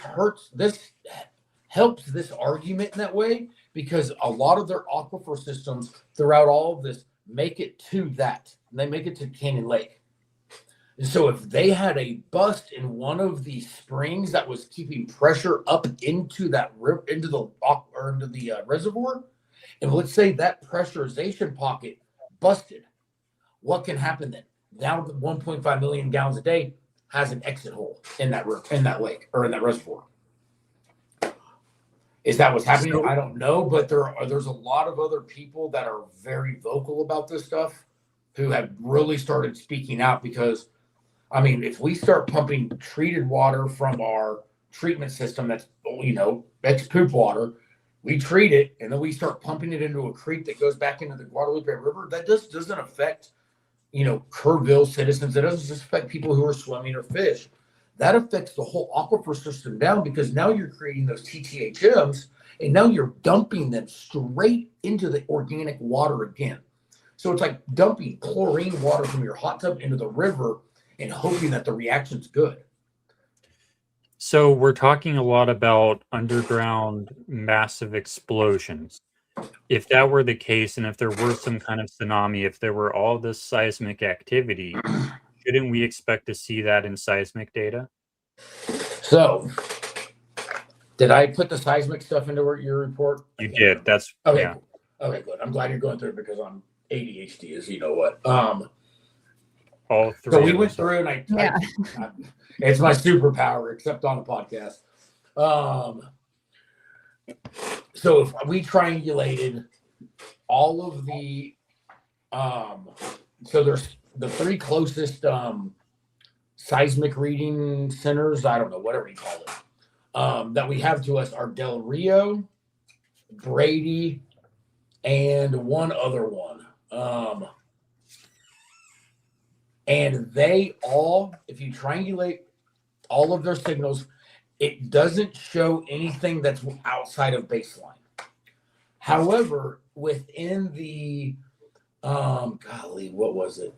argument in that way, because a lot of their aquifer systems throughout all of this make it to that. And they make it to Canyon Lake. And so if they had a bust in one of the springs that was keeping pressure up into that into the reservoir, and let's say that pressurization pocket busted, what can happen then? Now the 1.5 million gallons a day has an exit hole in that lake or in that reservoir. Is that what's happening? I don't know, but there's a lot of other people that are very vocal about this stuff who have really started speaking out, because if we start pumping treated water from our treatment system, that's poop water, we treat it, and then we start pumping it into a creek that goes back into the Guadalupe River, that just doesn't affect, Kerrville citizens. It doesn't just affect people who are swimming or fish. That affects the whole aquifer system down, because now you're creating those TTHMs, and now you're dumping them straight into the organic water again. So it's like dumping chlorine water from your hot tub into the river and hoping that the reaction's good. So we're talking a lot about underground massive explosions. If that were the case, and if there were some kind of tsunami, if there were all this seismic activity, shouldn't we expect to see that in seismic data? So, did I put the seismic stuff into your report? You did. That's okay. Yeah. Okay, good. I'm glad you're going through it, because I'm ADHD, as you know what. All three. So we went through, and it's my superpower, except on a podcast. So if we triangulated all of the, so there's the three closest seismic reading centers, I don't know, whatever you call it, that we have to us are Del Rio, Brady, and one other one. And they all, if you triangulate all of their signals, it doesn't show anything that's outside of baseline. However, within the, what was it?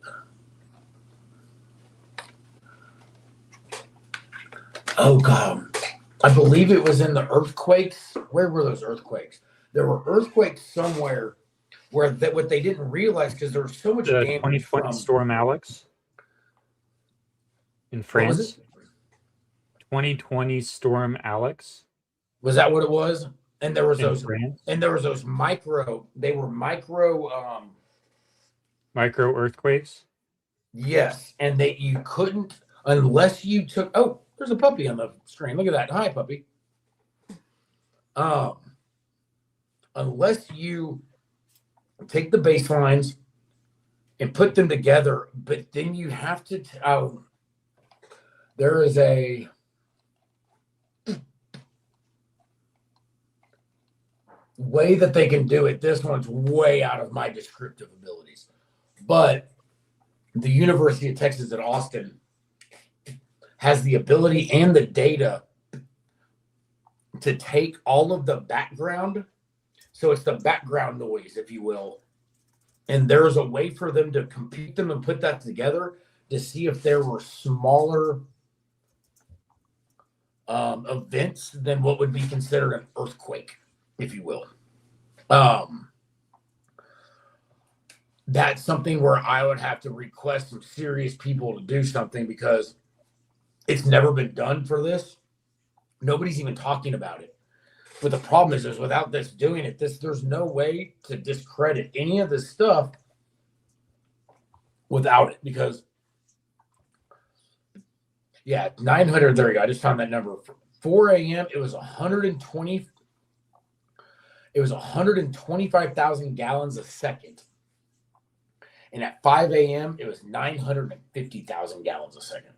Oh, God. I believe it was in the earthquakes. Where were those earthquakes? There were earthquakes somewhere where what they didn't realize, because there was so much damage 2020 from Storm Alex in France. 2020 Storm Alex. Was that what it was? And there was In those, France? and there was those micro. They were micro. Micro earthquakes? Yes, and that you couldn't unless you took. Oh, there's a puppy on the screen. Look at that. Hi, puppy. Unless you take the baselines and put them together, but then you have to. There is a. Way that they can do it. This one's way out of my descriptive abilities, but the University of Texas at Austin has the ability and the data to take all of the background. So it's the background noise, if you will. And there's a way for them to compute them and put that together to see if there were smaller events than what would be considered an earthquake, if you will. That's something where I would have to request some serious people to do something because it's never been done for this. Nobody's even talking about it. But the problem is without this doing it, there's no way to discredit any of this stuff without it because, yeah, 900, there you go. I just found that number. 4 a.m., it was 120. It was 125,000 gallons a second. And at 5 a.m., it was 950,000 gallons a second.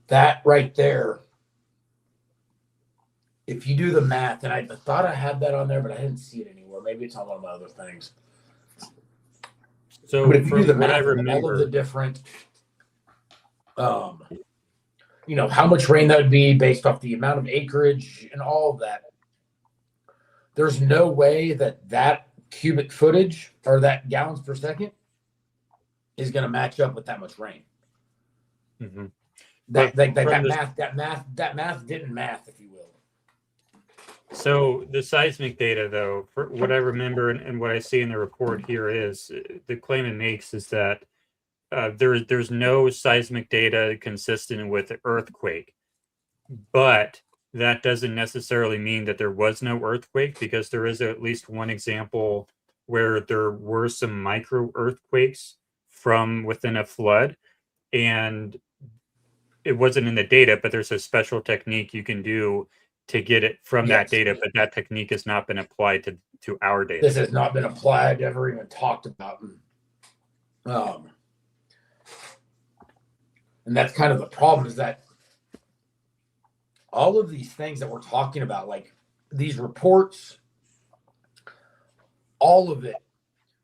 That right there, if you do the math, and I thought I had that on there, but I didn't see it anywhere. Maybe it's on one of my other things. So but if you do the what I math, remember, all of the different, how much rain that would be based off the amount of acreage and all of that, there's no way that cubic footage or that gallons per second is going to match up with that much rain. Mm-hmm. That math didn't math, if you will. So the seismic data, though, for what I remember and what I see in the report here is the claim it makes is that there's no seismic data consistent with earthquake, but that doesn't necessarily mean that there was no earthquake because there is at least one example where there were some micro earthquakes from within a flood, and it wasn't in the data, but there's a special technique you can do to get it from that data, but that technique has not been applied to our data. This has not been applied, ever even talked about. And that's kind of the problem is that all of these things that we're talking about, like these reports, all of it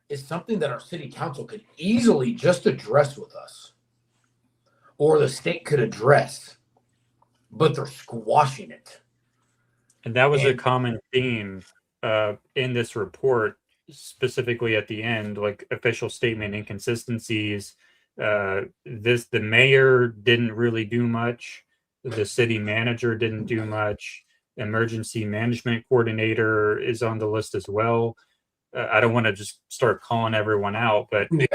is something that our city council could easily just address with us or the state could address, but they're squashing it. And that was a common theme in this report, specifically at the end, like official statement inconsistencies. The mayor didn't really do much. The city manager didn't do much. Emergency management coordinator is on the list as well. I don't want to just start calling everyone out, but they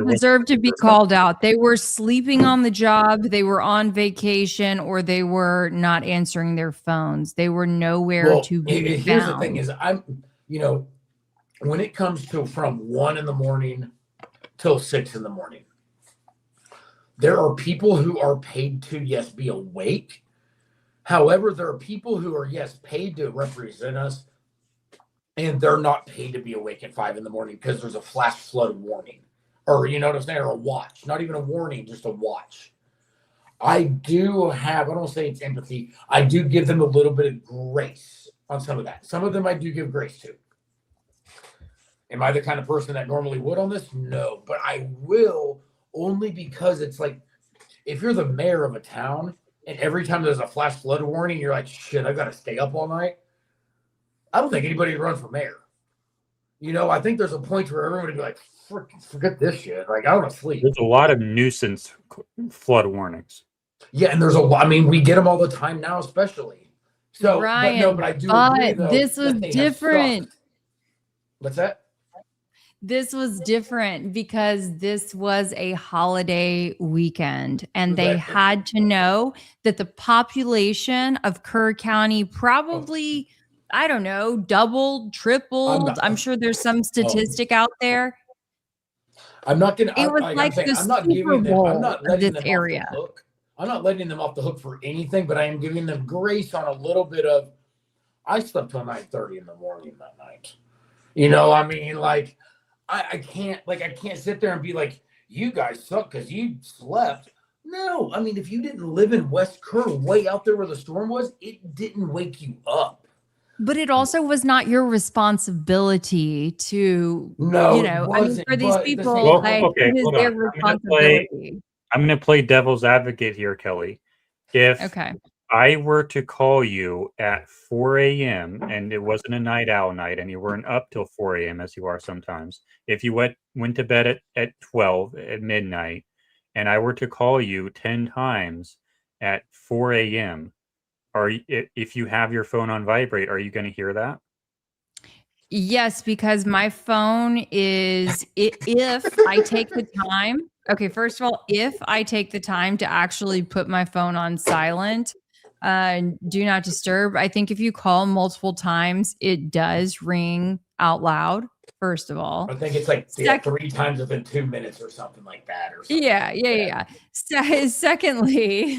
deserve to be called out. They were sleeping on the job, they were on vacation, or they were not answering their phones. They were nowhere to be found. Here's the thing is when it comes to from 1 a.m. till 6 a.m, there are people who are paid to, yes, be awake. However, there are people who are, yes, paid to represent us, and they're not paid to be awake at 5 a.m. because there's a flash flood warning. Or, you know what I'm saying? Or a watch. Not even a warning, just a watch. I do have, I don't say it's empathy, I do give them a little bit of grace on some of that. Some of them I do give grace to. Am I the kind of person that normally would on this? No, but I will only because it's like, if you're the mayor of a town and every time there's a flash flood warning, you're like, shit, I got to stay up all night. I don't think anybody would run for mayor. I think there's a point where everyone would be like, forget this shit. Like, I want to sleep. There's a lot of nuisance flood warnings. Yeah, and there's a lot. I mean, we get them all the time now, especially. So, Ryan, but I do agree, though, this was different. What's that? This was different because this was a holiday weekend, and they had to know that the population of Kerr County probably, I don't know, doubled, tripled. I'm sure there's some statistic out there. I'm not gonna. It was like the I'm not Super giving them. I'm Bowl not of letting this them area. off the hook. I'm not letting them off the hook for anything, but I am giving them grace on a little bit of. I slept till 9:30 in the morning that night. You know, I mean, like, I can't sit there and be like, you guys suck because you slept. No, I mean, if you didn't live in West Kerr, way out there where the storm was, it didn't wake you up. But it also was not your responsibility to, No, you know, I mean, for these people, well, like, okay, it is hold their on. responsibility. I'm going to play devil's advocate here, Kelly. If Okay. I were to call you at 4 a.m. and it wasn't a night owl night and you weren't up till 4 a.m. as you are sometimes, if you went to bed at 12 at midnight and I were to call you 10 times at 4 a.m., if you have your phone on vibrate, are you going to hear that? Yes, because my phone is, if I take the time, okay, first of all, if I take the time to actually put my phone on silent, do not disturb. I think if you call multiple times, it does ring out loud, first of all. I think it's like 3 times within 2 minutes or something like that. Or something Yeah. Secondly,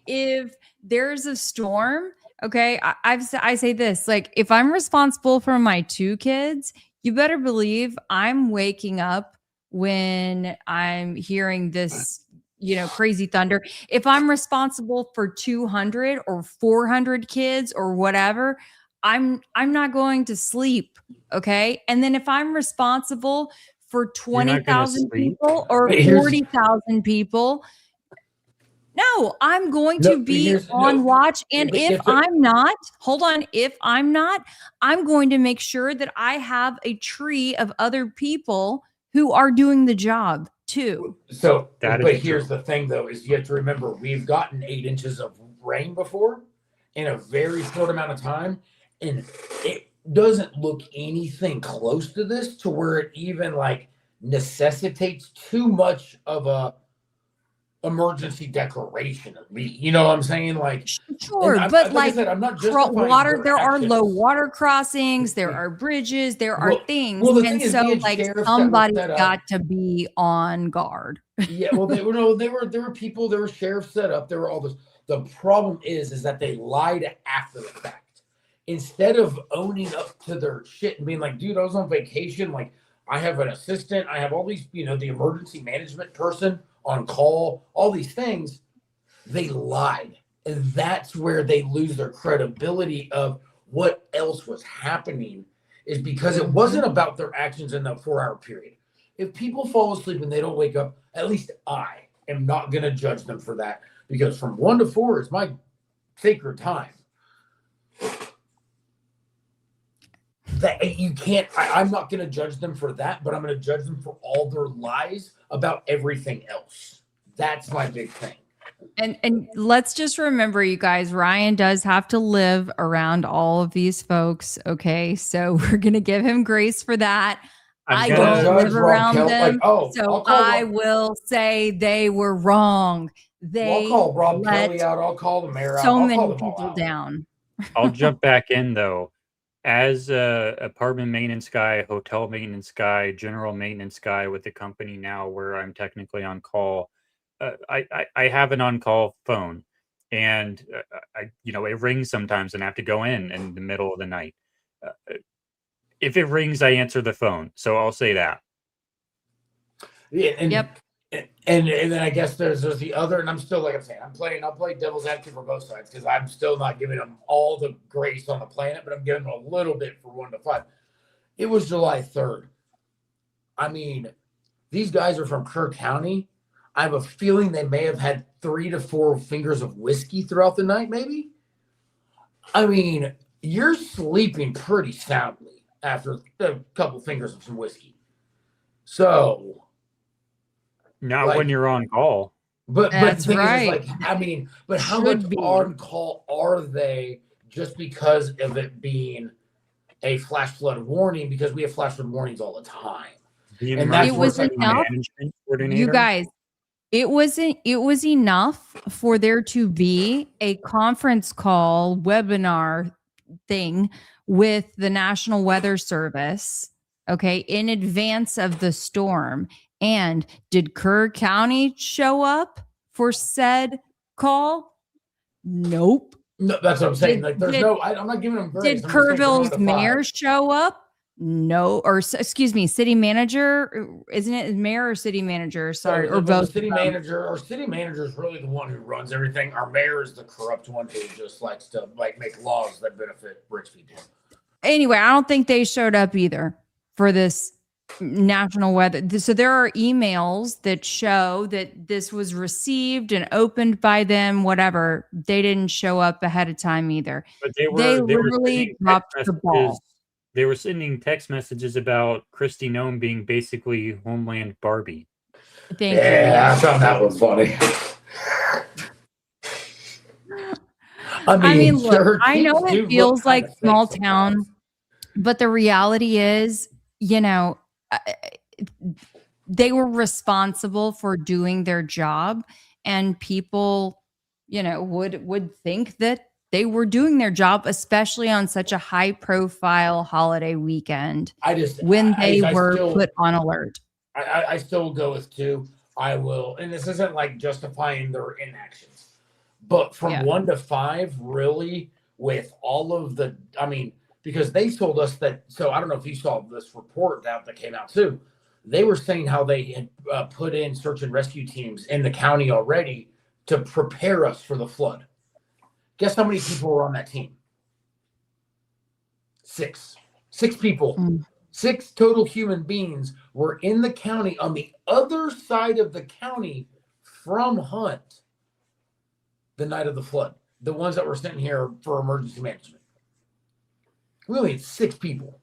if there's a storm, okay, I say this, like, if I'm responsible for my 2 kids, you better believe I'm waking up when I'm hearing this, you know, crazy thunder. If I'm responsible for 200 or 400 kids or whatever, I'm not going to sleep, okay? And then if I'm responsible for 20,000 people or 40,000 people, no, I'm going to be on watch. And if I'm not, hold on, if I'm not, I'm going to make sure that I have a tree of other people who are doing the job too. So, but here's the thing though, is you have to remember, we've gotten 8 inches of rain before in a very short amount of time. And it doesn't look anything close to this to where it even like necessitates too much of a emergency declaration of me. You know what I'm saying? Like, sure, but like I said, I'm not water. There are low water crossings. There are bridges. There are things. Well, and so like somebody's got to be on guard. Yeah. Well, there were people. There were sheriffs set up. There were all this. The problem is that they lied after the fact. Instead of owning up to their shit and being like, dude, I was on vacation. Like, I have an assistant. I have all these, you know, the emergency management person on call, all these things. They lied. And that's where they lose their credibility of what else was happening, is because it wasn't about their actions in that 4-hour period. If people fall asleep and they don't wake up, at least I am not going to judge them for that, because from 1 to 4 is my sacred time. That you can't, I'm not going to judge them for that, but I'm going to judge them for all their lies about everything else. That's my big thing. And let's just remember, you guys, Ryan does have to live around all of these folks. Okay. So we're going to give him grace for that. I don't live around them. Like, so I will say they were wrong. I'll call Rob Kelly out. I'll call the mayor out. So many people down. I'll jump back in though. As a apartment maintenance guy, hotel maintenance guy, general maintenance guy with the company now where I'm technically on call, I have an on-call phone, and it rings sometimes and I have to go in the middle of the night. If it rings, I answer the phone. So I'll say that. Yeah. Yep. And then I guess there's the other, and I'm still, like I'm saying, I'll play devil's advocate for both sides, because I'm still not giving them all the grace on the planet, but I'm giving them a little bit for 1 to 5. It was July 3rd. I mean, these guys are from Kerr County. I have a feeling they may have had 3 to 4 fingers of whiskey throughout the night, maybe. I mean, you're sleeping pretty soundly after a couple fingers of some whiskey. So... Not when you're on call. But the thing is, like, I mean, but how much on call are they just because of it being a flash flood warning because we have flash flood warnings all the time. The And that's It where was it's like, enough. management coordinator. You guys, it was enough for there to be a conference call webinar thing with the National Weather Service, okay, in advance of the storm. And did Kerr County show up for said call? Nope. no, that's what I'm saying. Like, there's Did- no, I'm not giving them grace. Did I'm just saying from 1 Kerrville's to 5. mayor show up? No, or excuse me, city manager, isn't it mayor or city manager? Sorry, or the both. city manager, our city manager is really the one who runs everything. Our mayor is the corrupt one who just likes to like make laws that benefit rich people. Anyway, I don't think they showed up either for this national weather. So there are emails that show that this was received and opened by them, whatever. They didn't show up ahead of time either. But They were literally sending dropped text the ball. messages- They were sending text messages about Kristi Noem being basically Homeland Barbie. Thank you. Yeah, I found that one funny. I mean, look, her I know kids do it look feels kinda like fake small sometimes. town, but the reality is, you know, they were responsible for doing their job, and people, you know, would think that they were doing their job, especially on such a high profile holiday weekend when they were still, put on alert. I still go with 2. I will, and this isn't like justifying their inactions, but from Yeah. 1 to 5, really, with all of the, I mean, because they told us that. So I don't know if you saw this report that came out too. They were saying how they had put in search and rescue teams in the county already to prepare us for the flood. Guess how many people were on that team? 6. 6 people. Mm. 6 total human beings were in the county on the other side of the county from Hunt the night of the flood. The ones that were sent here for emergency management. We only had 6 people.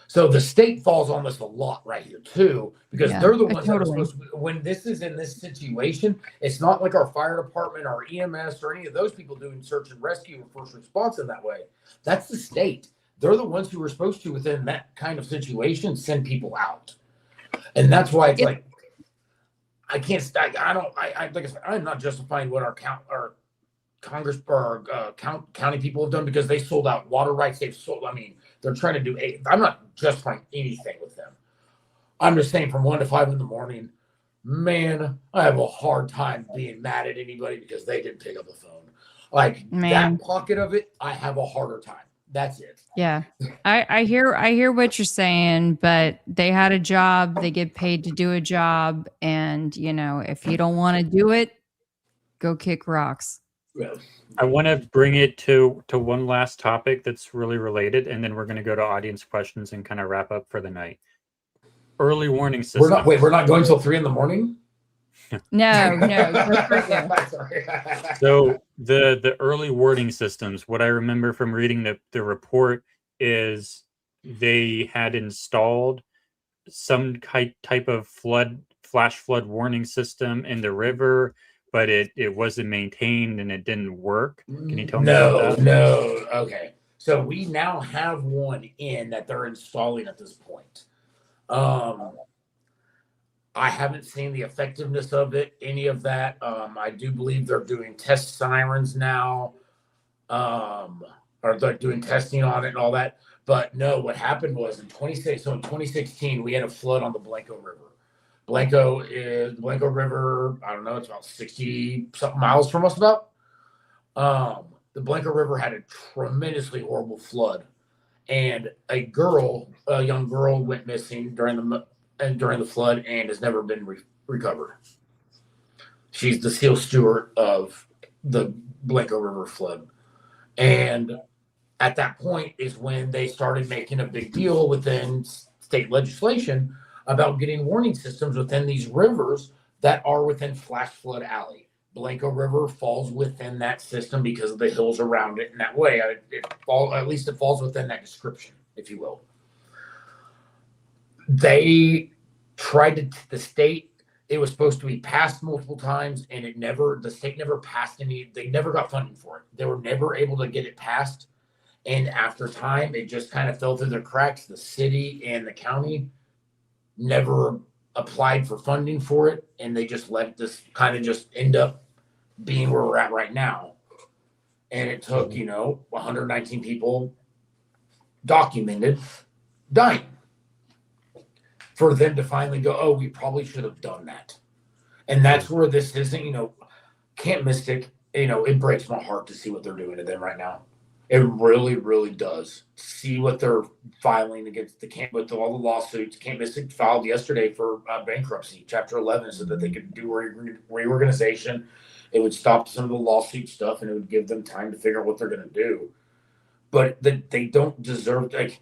So the state falls on this a lot right here too, because Yeah, they're the ones that are totally. supposed to, when this is in this situation, it's not like our fire department, our EMS, or any of those people doing search and rescue or first response in that way. That's the state. They're the ones who are supposed to, within that kind of situation, send people out. And that's why it's like, I can't, like I said, I'm not justifying what our Congress or county people have done, because they sold out water rights. They've sold, I mean, they're trying to do, I'm not justifying anything with them. I'm just saying from 1 to 5 in the morning, man, I have a hard time being mad at anybody because they didn't pick up the phone. Like, Man. that pocket of it, I have a harder time. That's it. Yeah. I hear what you're saying, but they had a job, they get paid to do a job, and you know, if you don't want to do it, go kick rocks. Well, I want to bring it to one last topic that's really related, and then we're going to go to audience questions and kind of wrap up for the night. Early warning system. we're not going till 3 in the morning? No, good for you. Sorry. So the early warning systems, what I remember from reading the report is they had installed some type of flash flood warning system in the river, but it wasn't maintained and it didn't work. Can you tell me about that? No. Okay. So we now have one in that they're installing at this point. I haven't seen the effectiveness of it, any of that. I do believe they're doing test sirens now, or they're doing testing on it and all that. But no, what happened was in 2016, we had a flood on the Blanco River. Blanco River, I don't know, it's about 60 something miles from us about. The Blanco River had a tremendously horrible flood, and a young girl went missing during the flood and has never been recovered. She's the seal steward of the Blanco River flood. And at that point is when they started making a big deal within state legislation about getting warning systems within these rivers that are within flash flood alley. Blanco River falls within that system because of the hills around it in that way. At least it falls within that description, if you will. They tried the state, it was supposed to be passed multiple times, and the state never passed they never got funding for it. They were never able to get it passed. And after time, it just kind of fell through the cracks. The city and the county never applied for funding for it, and they just let this kind of just end up being where we're at right now. And it took, 119 people documented dying for them to finally go, oh, we probably should have done that. And that's where this isn't, Camp Mystic, it breaks my heart to see what they're doing to them right now. It really, really does. See what they're filing against the camp with all the lawsuits. Camp Mystic filed yesterday for bankruptcy, Chapter 11, so that they could do reorganization. It would stop some of the lawsuit stuff, and it would give them time to figure out what they're going to do. But they don't deserve, it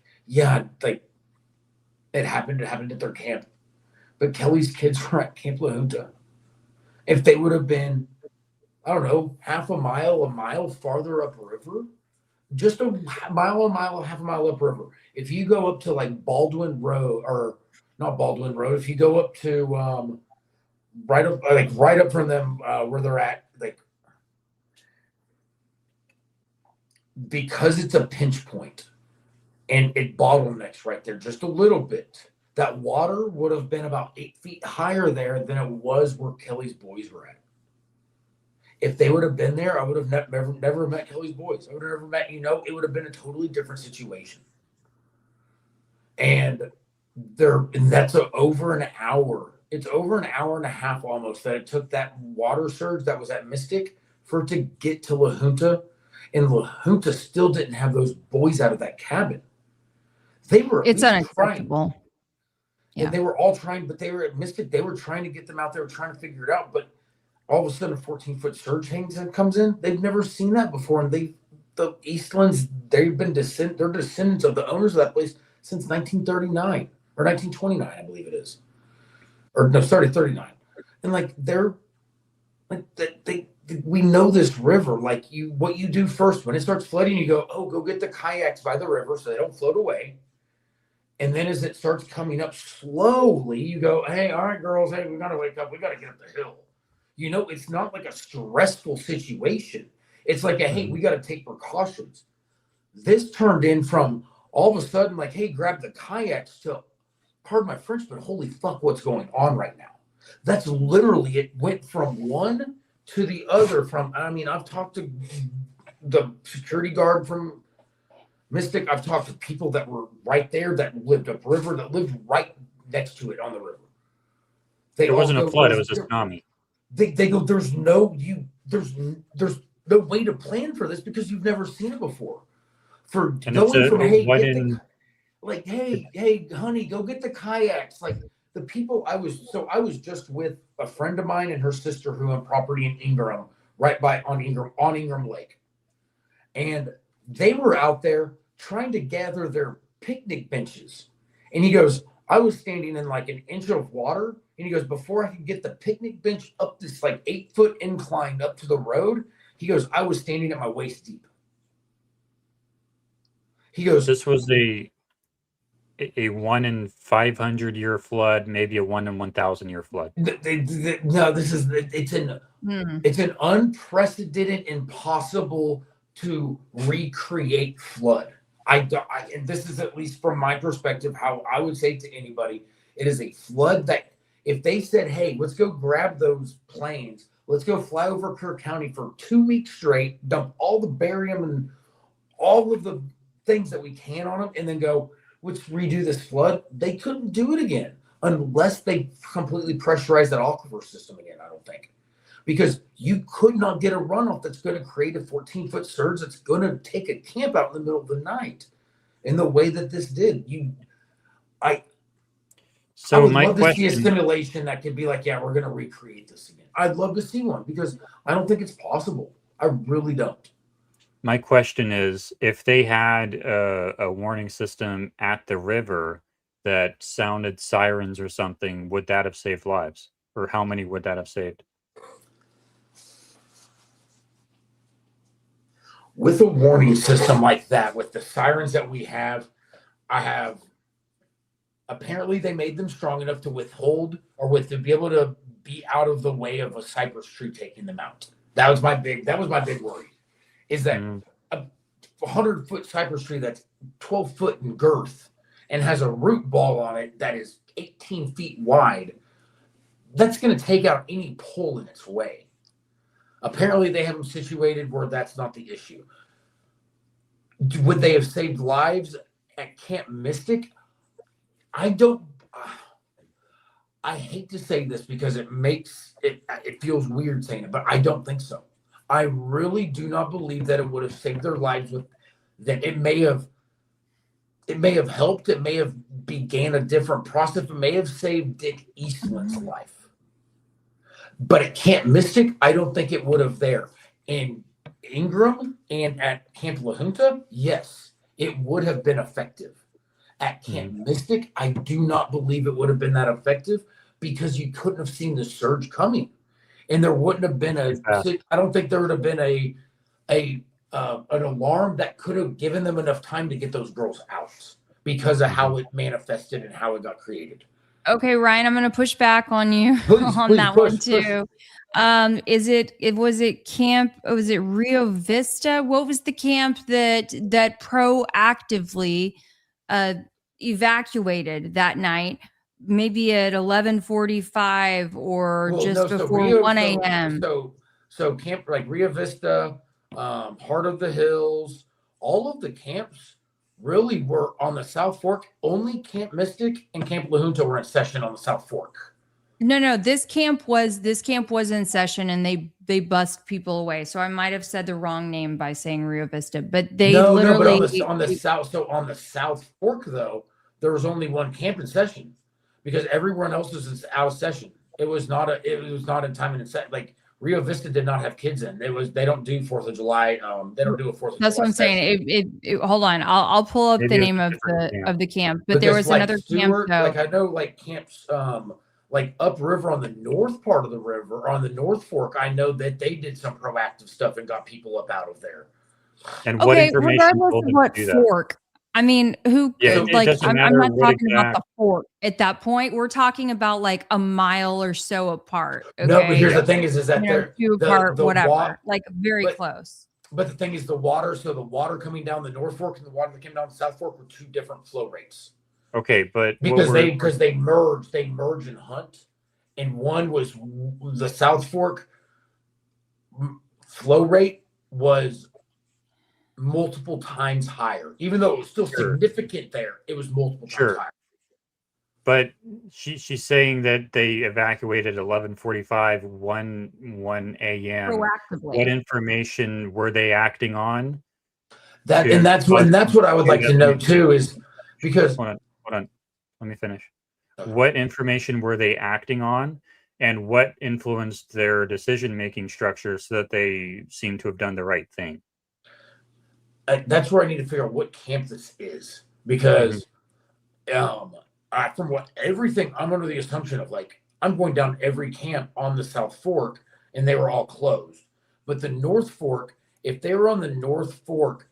happened at their camp. But Kelly's kids were at Camp La Junta. If they would have been, I don't know, half a mile farther upriver, just a mile, half a mile upriver. If you go up to like Baldwin Road, or not Baldwin Road, if you go up to right up from them where they're at, like, because it's a pinch point and it bottlenecks right there just a little bit, that water would have been about 8 feet higher there than it was where Kelly's boys were at. If they would have been there, I would have never met Kelly's boys. I would have never met, it would have been a totally different situation. And that's over an hour. It's over an hour and a half almost that it took that water surge that was at Mystic for it to get to La Junta. And La Junta still didn't have those boys out of that cabin. It's unacceptable. Yeah. And they were all trying, but they were at Mystic. They were trying to get them out there, trying to figure it out. But all of a sudden, a 14-foot surge comes in. They've never seen that before. And the Eastlands, they're descendants of the owners of that place since 1939 or 1929, I believe it is. Or no, sorry, 39. And we know this river. Like, what you do first when it starts flooding, you go, oh, go get the kayaks by the river so they don't float away. And then as it starts coming up slowly, you go, hey, all right, girls, hey, we got to wake up. We got to get up the hill. It's not like a stressful situation. It's like hey, we got to take precautions. This turned in from all of a sudden, like, hey, grab the kayaks to, pardon my French, but holy fuck, what's going on right now? That's literally, it went from one to the other. I've talked to the security guard from Mystic. I've talked to people that were right there that lived upriver, that lived right next to it on the river. It wasn't a flood, it was a tsunami. They go, there's no way to plan for this because you've never seen it before. Hey, honey, go get the kayaks. Like, the people I was just with a friend of mine and her sister who owned property in Ingram, on Ingram Lake. And they were out there trying to gather their picnic benches. And he goes, I was standing in like an inch of water. And he goes, before I could get the picnic bench up this like 8-foot incline up to the road, he goes, I was standing at my waist deep. He goes, this was a 1 in 500 year flood, maybe a 1 in 1,000 year flood. It's an unprecedented, impossible to recreate flood. And this is, at least from my perspective, how I would say to anybody, it is a flood that if they said, hey, let's go grab those planes, let's go fly over Kirk County for 2 weeks straight, dump all the barium and all of the things that we can on them, and then go, let's redo this flood, they couldn't do it again unless they completely pressurize that aquifer system again, I don't think. Because you could not get a runoff that's going to create a 14-foot surge that's going to take a camp out in the middle of the night in the way that this did. I would love to see a simulation that could be like, yeah, we're going to recreate this again. I'd love to see one because I don't think it's possible. I really don't. My question is, if they had a warning system at the river that sounded sirens or something, would that have saved lives? Or how many would that have saved? With a warning system like that, with the sirens that we have, apparently they made them strong enough to withhold to be able to be out of the way of a cypress tree taking them out. That was my big worry. Is that 100-foot cypress tree that's 12 foot in girth and has a root ball on it that is 18 feet wide, that's going to take out any pole in its way. Apparently, they have them situated where that's not the issue. Would they have saved lives at Camp Mystic? I hate to say this because it feels weird saying it, but I don't think so. I really do not believe that it would have saved their lives. That it may have helped. It may have began a different process. It may have saved Dick Eastland's life. But at Camp Mystic, I don't think it would have there. In Ingram and at Camp La Junta, yes, it would have been effective. At Camp Mystic, I do not believe it would have been that effective because you couldn't have seen the surge coming. And there wouldn't have been I don't think there would have been an alarm that could have given them enough time to get those girls out because of how it manifested and how it got created. Okay, Ryan, I'm going to push back on you on that one too. Was it Rio Vista? What was the camp that proactively evacuated that night? Maybe at 11:45 or before 1 a.m. So camp like Rio Vista, Heart of the Hills, all of the camps really were on the South Fork. Only Camp Mystic and Camp La Junta were in session on the South Fork. No. This camp was in session and they bust people away. So I might have said the wrong name by saying Rio Vista, but they literally on the South. So on the South Fork though, there was only one camp in session because everyone else was out of session. It was not in time and set. Like Rio Vista did not have kids in. They don't do 4th of July. They don't do a 4th of July. That's what I'm saying. Hold on. I'll pull up the name of the camp. But there was another camp. Like I know like camps like upriver on the north part of the river, on the North Fork, I know that they did some proactive stuff and got people up out of there. And what information regardless of what fork. I mean, I'm not talking about the fork at that point. We're talking about like a mile or so apart. Okay? No, but here's the thing is that they're two apart, whatever, like very close. But the thing is the water coming down the North Fork and the water that came down the South Fork were two different flow rates. Okay, but because they merge and hunt, and one was the South Fork flow rate was multiple times higher, even though it was still significant there. It was multiple times higher. But she's saying that they evacuated 11:45, 1 a.m. proactively. What information were they acting on? That's what I would like to know too, is because hold on, let me finish. Okay. What information were they acting on, and what influenced their decision-making structure so that they seem to have done the right thing? That's where I need to figure out what camp this is, because from what everything, I'm under the assumption of like I'm going down every camp on the South Fork and they were all closed. But the North Fork, if they were on the North Fork,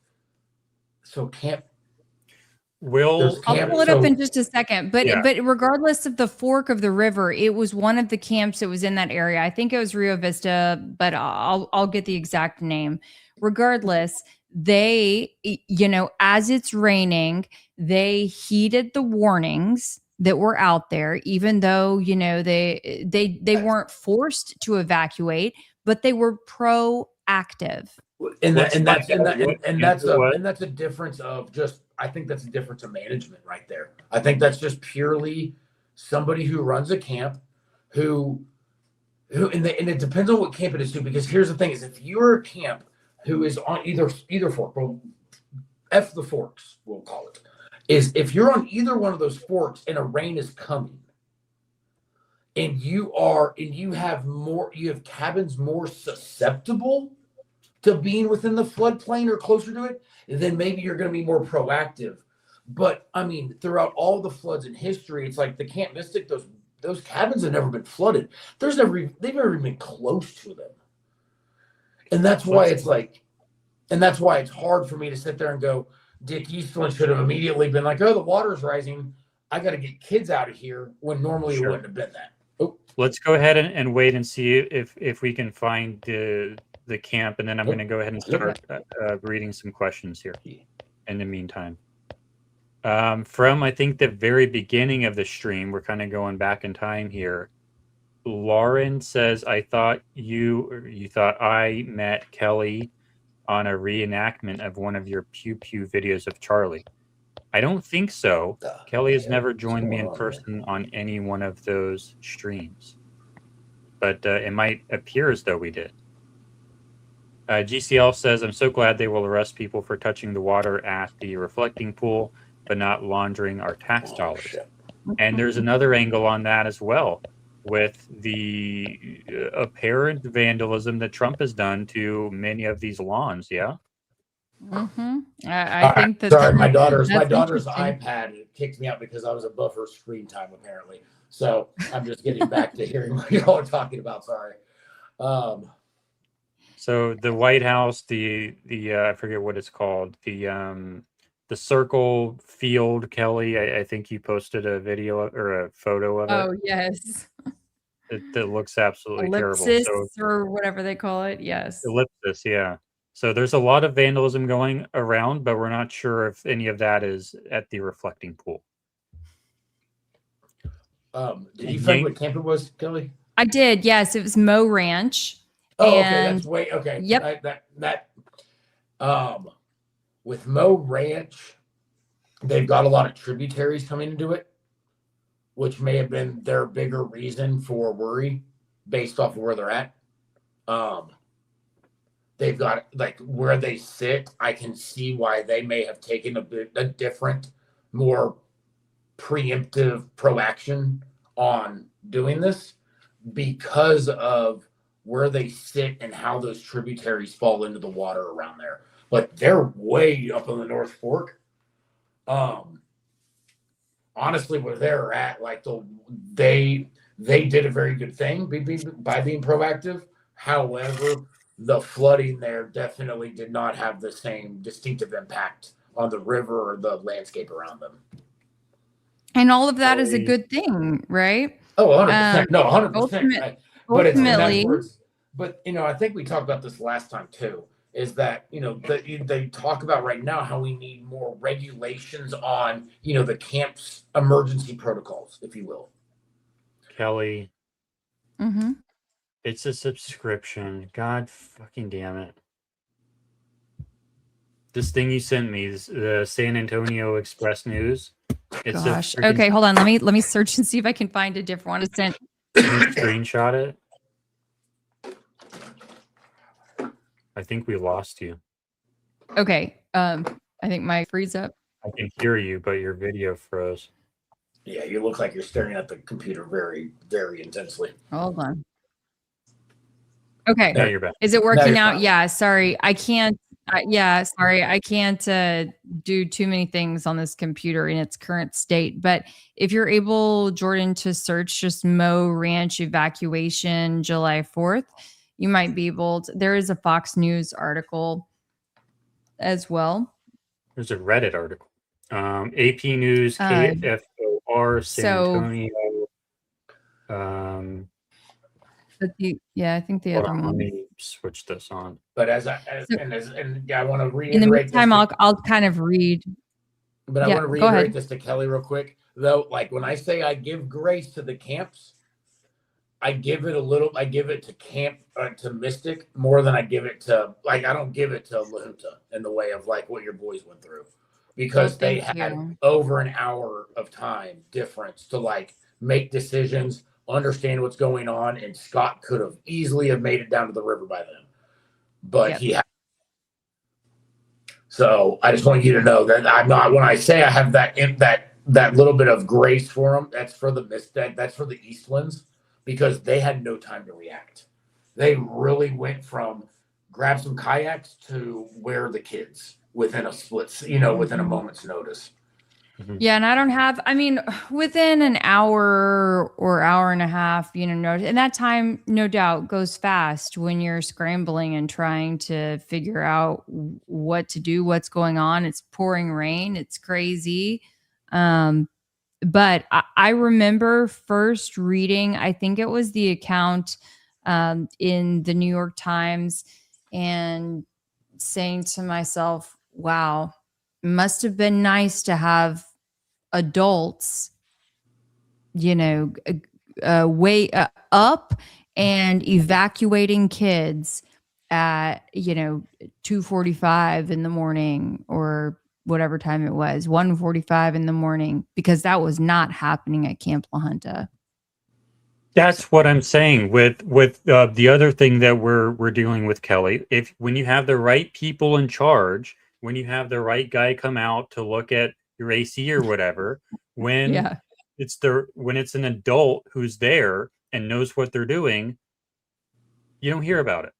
so camp. I'll pull it up in just a second. But regardless of the fork of the river, it was one of the camps that was in that area. I think it was Rio Vista, but I'll get the exact name. Regardless, they, as it's raining, they heeded the warnings that were out there, even though, they weren't forced to evacuate, but they were proactive. And that's a difference of just, I think that's a difference of management right there. I think that's just purely somebody who runs a camp who and it depends on what camp it is too, because here's the thing is if you're a camp who is on either fork, well, F the forks, we'll call it, is if you're on either one of those forks and a rain is coming and you have cabins more susceptible to being within the floodplain or closer to it, then maybe you're going to be more proactive. But I mean, throughout all the floods in history, it's like the Camp Mystic, those cabins have never been flooded. They've never even been close to them. And that's why it's hard for me to sit there and go, Dick Eastland should have immediately been like, oh, the water's rising. I got to get kids out of here, when normally it wouldn't have been that. Oh. Let's go ahead and wait and see if we can find the the camp, and then I'm going to go ahead and start reading some questions here in the meantime. From, I think, the very beginning of the stream, we're kind of going back in time here. Lauren says, I thought you thought I met Keli on a reenactment of one of your Pew Pew videos of Charlie. I don't think so. Keli has never joined me in person on any one of those streams. But it might appear as though we did. GCL says, I'm so glad they will arrest people for touching the water at the reflecting pool, but not laundering our tax dollars. And there's another angle on that as well, with the apparent vandalism that Trump has done to many of these lawns. Yeah. I think that. Sorry, my daughter's iPad kicked me out because I was above her screen time apparently. So I'm just getting back to hearing what y'all are talking about. Sorry. So the White House, the I forget what it's called, the circle field, Keli. I think you posted a video or a photo of it. Oh yes. It looks absolutely ellipsis terrible. or whatever they call it. Yes. Ellipsis, yeah. So there's a lot of vandalism going around, but we're not sure if any of that is at the reflecting pool. Did you find what camp it was, Keli? I did. Yes, it was Mo Ranch. Oh, okay. That's way okay. Yep. With Mo Ranch, they've got a lot of tributaries coming into it, which may have been their bigger reason for worry based off of where they're at. They've got, like, where they sit, I can see why they may have taken a different, more preemptive proaction on doing this because of where they sit and how those tributaries fall into the water around there. But they're way up on the North Fork. Honestly, where they're at, like, they did a very good thing by being proactive. However, the flooding there definitely did not have the same distinctive impact on the river or the landscape around them. And all of that is a good thing, right? Oh, 100%. No, 100%. Ultimately, but I think we talked about this last time too, is that, they talk about right now how we need more regulations on, the camp's emergency protocols, if you will. Keli. It's a subscription. God fucking damn it. This thing you sent me, the San Antonio Express News. It's gosh. Okay, hold on. Let me search and see if I can find a different one to send. Screenshot it. I think we lost you. Okay. I think my freeze up. I can hear you, but your video froze. Yeah, you look like you're staring at the computer very, very intensely. Hold on. Okay. Now you're back. Is it working out? Fine. Yeah. Sorry. I can't. Sorry. I can't do too many things on this computer in its current state. But if you're able, Jordan, to search just Mo Ranch evacuation July 4th, you might be able to. There is a Fox News article as well. There's a Reddit article. AP News, KFOR, San Antonio. I think the other one. Let me switch this on. But I want to reiterate. In the meantime, I'll kind of read. But I want to reiterate this to Keli real quick, though. Like, when I say I give grace to the camps, I give it to camp to Mystic more than I give it to, like, I don't give it to Lahuta in the way of like what your boys went through, because they had over an hour of time difference to like make decisions, understand what's going on, and Scott could have easily have made it down to the river by then, but he had. So I just want you to know that I'm not, when I say I have that little bit of grace for them, that's for the that's for the Eastlands, because they had no time to react. They really went from grab some kayaks to where the kids within a split, within a moment's notice. Yeah, and I don't have, within an hour or hour and a half, notice, and that time, no doubt, goes fast when you're scrambling and trying to figure out what to do, what's going on. It's pouring rain. It's crazy. But I remember first reading, I think it was the account in the New York Times, and saying to myself, wow, it must have been nice to have adults, way up and evacuating kids at 2:45 in the morning, or whatever time it was, 1:45 in the morning, because that was not happening at Camp La Junta. That's what I'm saying with the other thing that we're dealing with, Kelly. If when you have the right people in charge, when you have the right guy come out to look at your AC or whatever, when Yeah. when it's an adult who's there and knows what they're doing, you don't hear about it.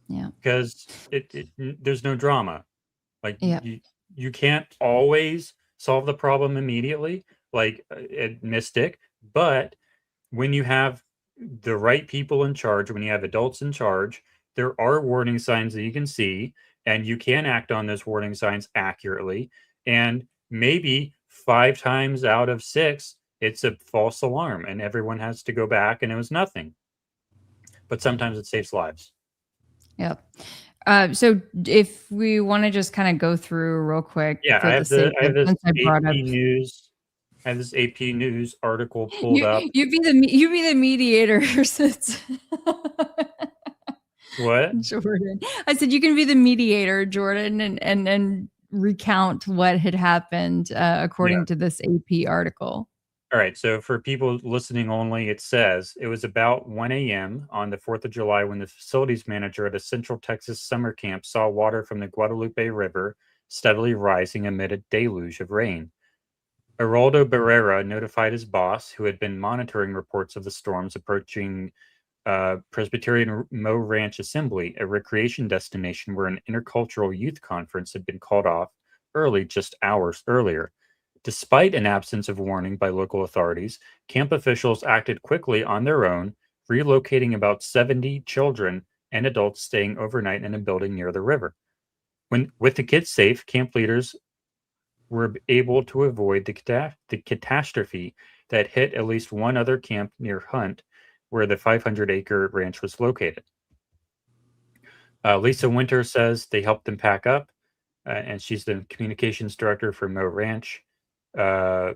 Yeah. Because there's no drama. Like Yeah. you can't always solve the problem immediately, like at Mystic, but when you have the right people in charge, when you have adults in charge, there are warning signs that you can see, and you can act on those warning signs accurately. And maybe 5 times out of 6, it's a false alarm, and everyone has to go back, and it was nothing. But sometimes it saves lives. Yep. So if we want to just kind of go through real quick, Yeah, for the sake of, since I brought up, I have this AP News article pulled up. you be the mediator since What? Jordan. I said you can be the mediator, Jordan, and recount what had happened according to this AP article. All right. So for people listening only, it says it was about 1 a.m. on the 4th of July when the facilities manager at a Central Texas summer camp saw water from the Guadalupe River steadily rising amid a deluge of rain. Geraldo Barrera notified his boss, who had been monitoring reports of the storms approaching Presbyterian Mo Ranch Assembly, a recreation destination where an intercultural youth conference had been called off early, just hours earlier. Despite an absence of warning by local authorities, camp officials acted quickly on their own, relocating about 70 children and adults staying overnight in a building near the river. With the kids safe, camp leaders were able to avoid the catastrophe that hit at least one other camp near Hunt, where the 500-acre ranch was located. Lisa Winter says they helped them pack up, and she's the communications director for Mo Ranch. So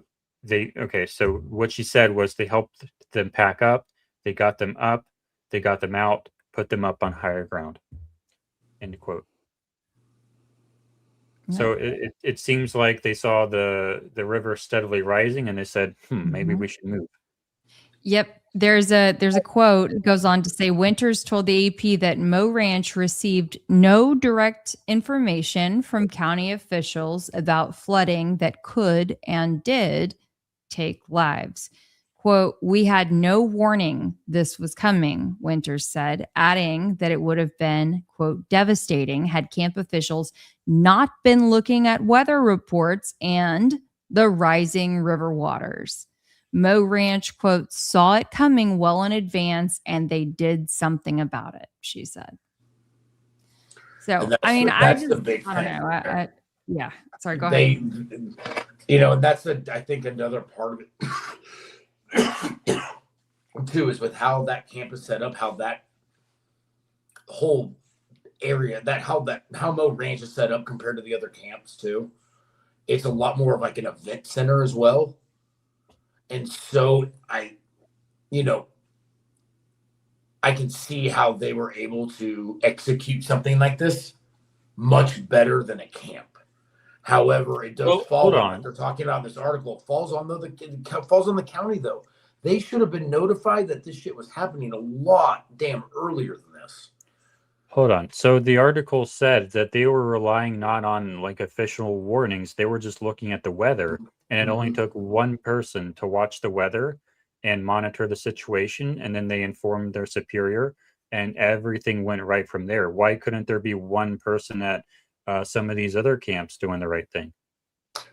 what she said was they helped them pack up, they got them up, they got them out, put them up on higher ground. End quote. So it seems like they saw the river steadily rising, and they said, maybe we should move. Yep. There's a quote. It goes on to say, Winters told the AP that Mo Ranch received no direct information from county officials about flooding that could and did take lives. Quote, we had no warning this was coming, Winters said, adding that it would have been, quote, devastating had camp officials not been looking at weather reports and the rising river waters. Mo Ranch, quote, saw it coming well in advance and they did something about it, she said. So, I mean, that's the big thing. I don't know. Yeah. Sorry, go ahead. And that's I think another part of it too, is with how that camp is set up, how that whole area, how Mo Ranch is set up compared to the other camps too. It's a lot more of like an event center as well. And so I can see how they were able to execute something like this much better than a camp. However, it does fall on what they're talking about in this article. It falls on the county though. They should have been notified that this shit was happening a lot damn earlier than this. Hold on. So the article said that they were relying not on like official warnings. They were just looking at the weather, and it only took one person to watch the weather and monitor the situation, and then they informed their superior, and everything went right from there. Why couldn't there be one person at some of these other camps doing the right thing?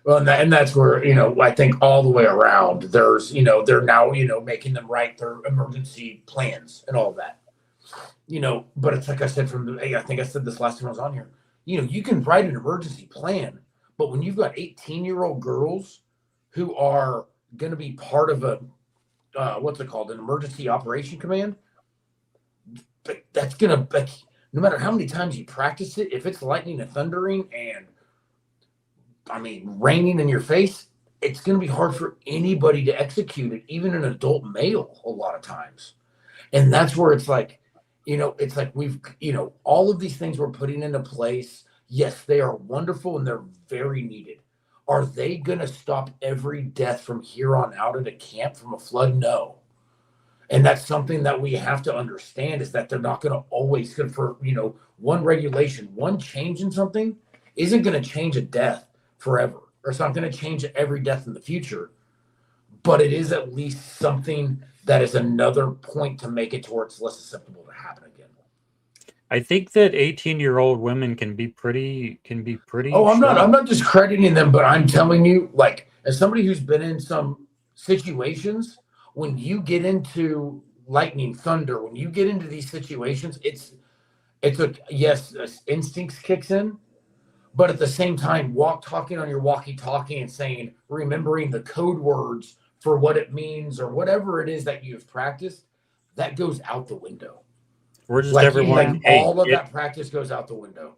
Well, and that's where, I think all the way around, there's, they're now, making them write their emergency plans and all that. But it's like I said I think I said this last time I was on here. You can write an emergency plan, but when you've got 18-year-old girls who are going to be part of a what's it called, an emergency operation command, that's gonna no matter how many times you practice it, if it's lightning and thundering and raining in your face, it's going to be hard for anybody to execute it, even an adult male, a lot of times. And that's where it's like, it's like we've, all of these things we're putting into place. Yes, they are wonderful and they're very needed. Are they going to stop every death from here on out at a camp from a flood? No. And that's something that we have to understand, is that they're not going to always, for, one regulation, one change in something isn't going to change a death forever, or it's not going to change every death in the future, but it is at least something that is another point to make it to where it's less susceptible to happen again. I think that 18-year-old women can be pretty Oh, I'm strong. not discrediting them, but I'm telling you, like, as somebody who's been in some situations, when you get into lightning, thunder, when you get into these situations, it's yes, instincts kicks in, but at the same time, talking on your walkie-talkie and saying, remembering the code words for what it means or whatever it is that you've practiced, that goes out the window. We're just everyone. All of that practice goes out the window.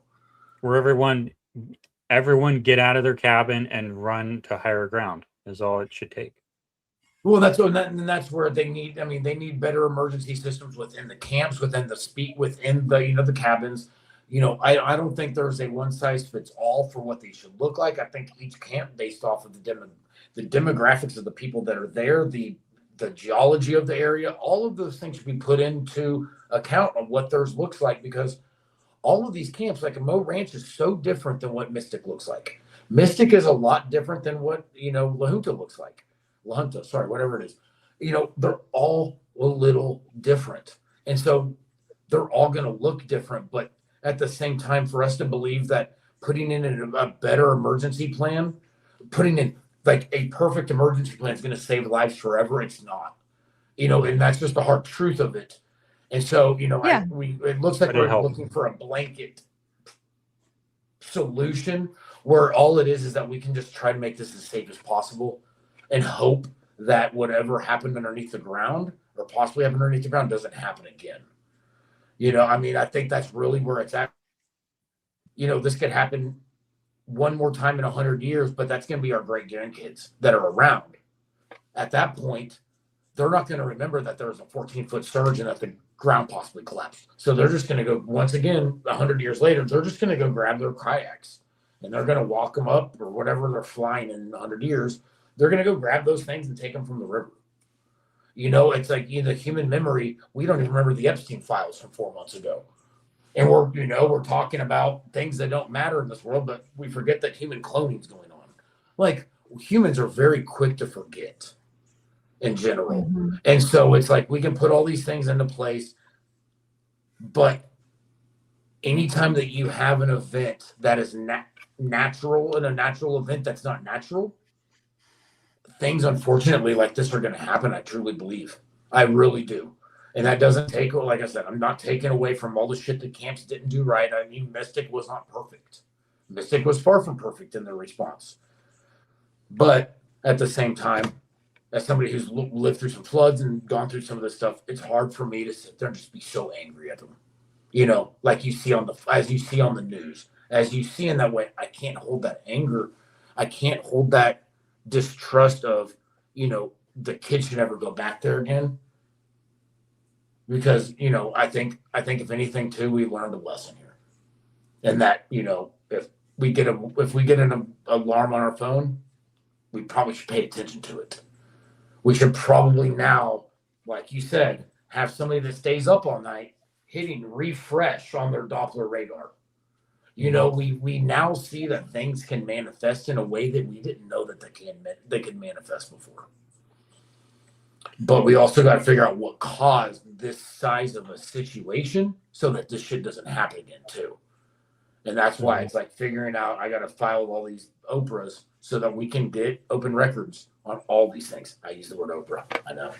Where everyone get out of their cabin and run to higher ground is all it should take. Well, that's where they need. They need better emergency systems within the camps, within the cabins. I don't think there's a one size fits all for what they should look like. I think each camp, based off of the demographics of the people that are there, the geology of the area, all of those things should be put into account of what theirs looks like, because all of these camps, like Mo Ranch, is so different than what Mystic looks like. Mystic is a lot different than what La Junta looks like. La Junta, sorry, whatever it is. They're all a little different, and so they're all going to look different. But at the same time, for us to believe that putting in a better emergency plan, putting in like a perfect emergency plan is going to save lives forever, it's not. And that's just the hard truth of it. And so, Yeah. it looks like we're looking for a blanket solution where all it is that we can just try to make this as safe as possible and hope that whatever happened underneath the ground or possibly happened underneath the ground doesn't happen again. I think that's really where it's at. This could happen one more time in 100 years, but that's going to be our great grandkids that are around. At that point, they're not going to remember that there was a 14-foot surge and that the ground possibly collapsed. So they're just going to go, once again, 100 years later, they're just going to go grab their kayaks and they're going to walk them up, or whatever they're flying in 100 years. They're going to go grab those things and take them from the river. It's like the human memory. We don't even remember the Epstein files from 4 months ago. And we're talking about things that don't matter in this world, but we forget that human cloning is going on. Like, humans are very quick to forget in general. Mm-hmm. And so it's like we can put all these things into place, but anytime that you have an event that is natural and a natural event that's not natural, things unfortunately like this are going to happen. I truly believe. I really do. And that doesn't take, like I said, I'm not taking away from all the shit that camps didn't do right. Mystic was not perfect. Mystic was far from perfect in their response. But at the same time, as somebody who's lived through some floods and gone through some of this stuff, it's hard for me to sit there and just be so angry at them. Like you see as you see on the news, as you see in that way, I can't hold that anger. I can't hold that distrust of, the kids should never go back there again. Because, I think if anything too, we learned a lesson here. And that, if we get an alarm on our phone, we probably should pay attention to it. We should probably now, like you said, have somebody that stays up all night hitting refresh on their Doppler radar. We now see that things can manifest in a way that we didn't know that they could manifest before. But we also got to figure out what caused this size of a situation so that this shit doesn't happen again too. And that's why it's like figuring out, I got to file all these Oprahs so that we can get open records on all these things. I use the word Oprah. I know.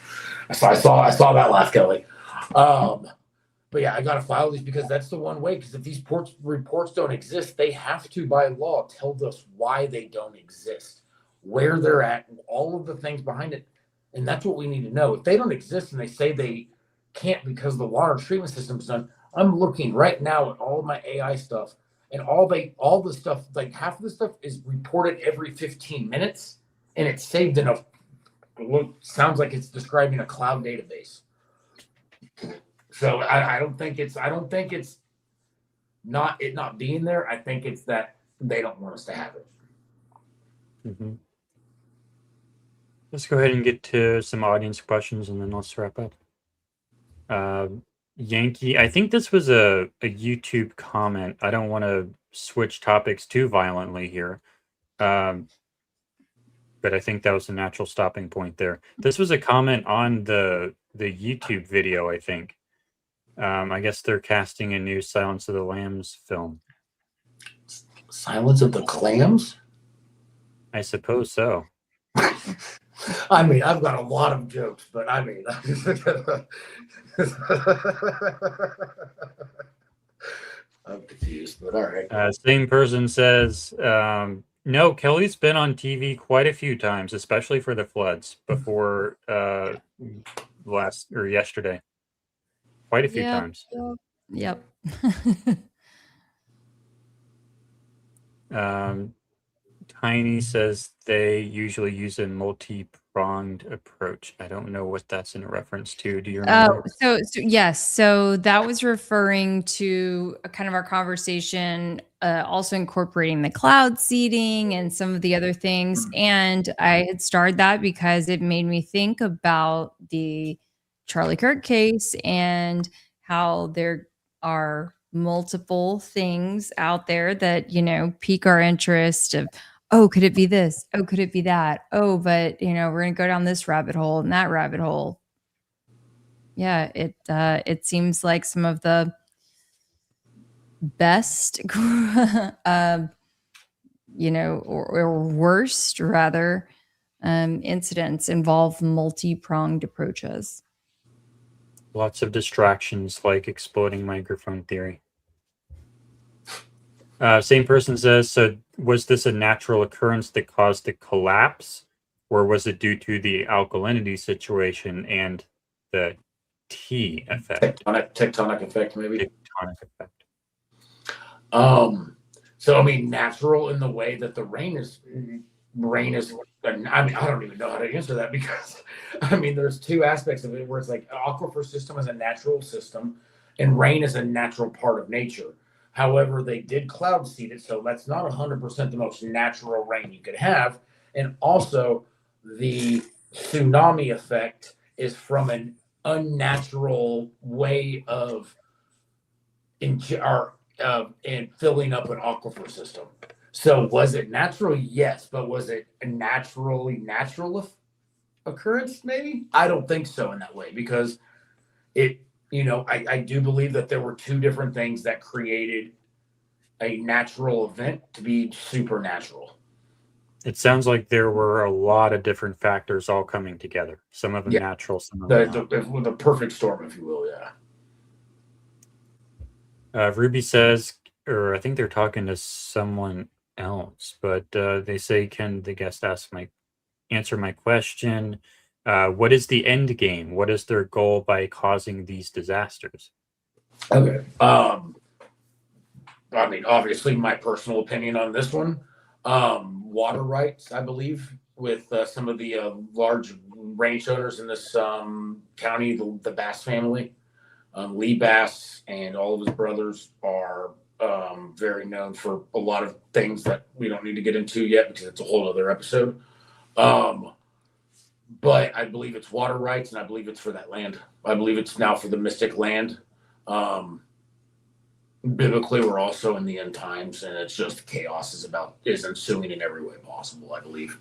I saw that laugh, Kelly. But yeah, I got to file these because that's the one way. Because if these reports don't exist, they have to, by law, tell us why they don't exist, where they're at, all of the things behind it. And that's what we need to know. If they don't exist and they say they can't because the water treatment system is done, I'm looking right now at all my AI stuff, and all the stuff, like half of the stuff is reported every 15 minutes, and it's saved in a sounds like it's describing a cloud database. So I don't think it's not it not being there. I think it's that they don't want us to have it. Mm-hmm. Let's go ahead and get to some audience questions, and then let's wrap up. Yankee, I think this was a YouTube comment. I don't want to switch topics too violently here. But I think that was a natural stopping point there. This was a comment on the YouTube video, I think. I guess they're casting a new Silence of the Lambs film. Silence of the Clams? I suppose so. I mean, I've got a lot of jokes, but I mean, I'm confused, but all right. Same person says, no, Kelly's been on TV quite a few times, especially for the floods before yesterday. Quite a few times. Yep. Tiny says they usually use a multi-pronged approach. I don't know what that's in reference to. Do you remember? So yes. So that was referring to kind of our conversation, also incorporating the cloud seeding and some of the other things. And I had started that because it made me think about the Charlie Kirk case and how there are multiple things out there that, pique our interest of, oh, could it be this? Oh, could it be that? Oh, but we're going to go down this rabbit hole and that rabbit hole. Yeah, it seems like some of the best, or worst rather, incidents involve multi-pronged approaches. Lots of distractions like exploding microphone theory. Same person says, so was this a natural occurrence that caused the collapse, or was it due to the alkalinity situation and the T effect? Tectonic effect, maybe. Tectonic effect. So I mean, natural in the way that the rain is. I mean, I don't even know how to answer that because, I mean, there's two aspects of it where it's like an aquifer system is a natural system, and rain is a natural part of nature. However, they did cloud seed it, so that's not 100% the most natural rain you could have. And also, the tsunami effect is from an unnatural way of in filling up an aquifer system. So was it natural? Yes, but was it a natural occurrence? Maybe I don't think so in that way because I do believe that there were two different things that created a natural event to be supernatural. It sounds like there were a lot of different factors all coming together. Some of them natural, some of them not. The perfect storm, if you will. Yeah. Ruby says, or I think they're talking to someone else, but they say, can the guest answer my question? What is the end game? What is their goal by causing these disasters? Okay. I mean, obviously, my personal opinion on this one, water rights, I believe, with some of the large ranch owners in this county, the Bass family. Lee Bass and all of his brothers are very known for a lot of things that we don't need to get into yet because it's a whole other episode. But I believe it's water rights, and I believe it's for that land. I believe it's now for the mystic land. Biblically, we're also in the end times, and it's just chaos is ensuing in every way possible, I believe.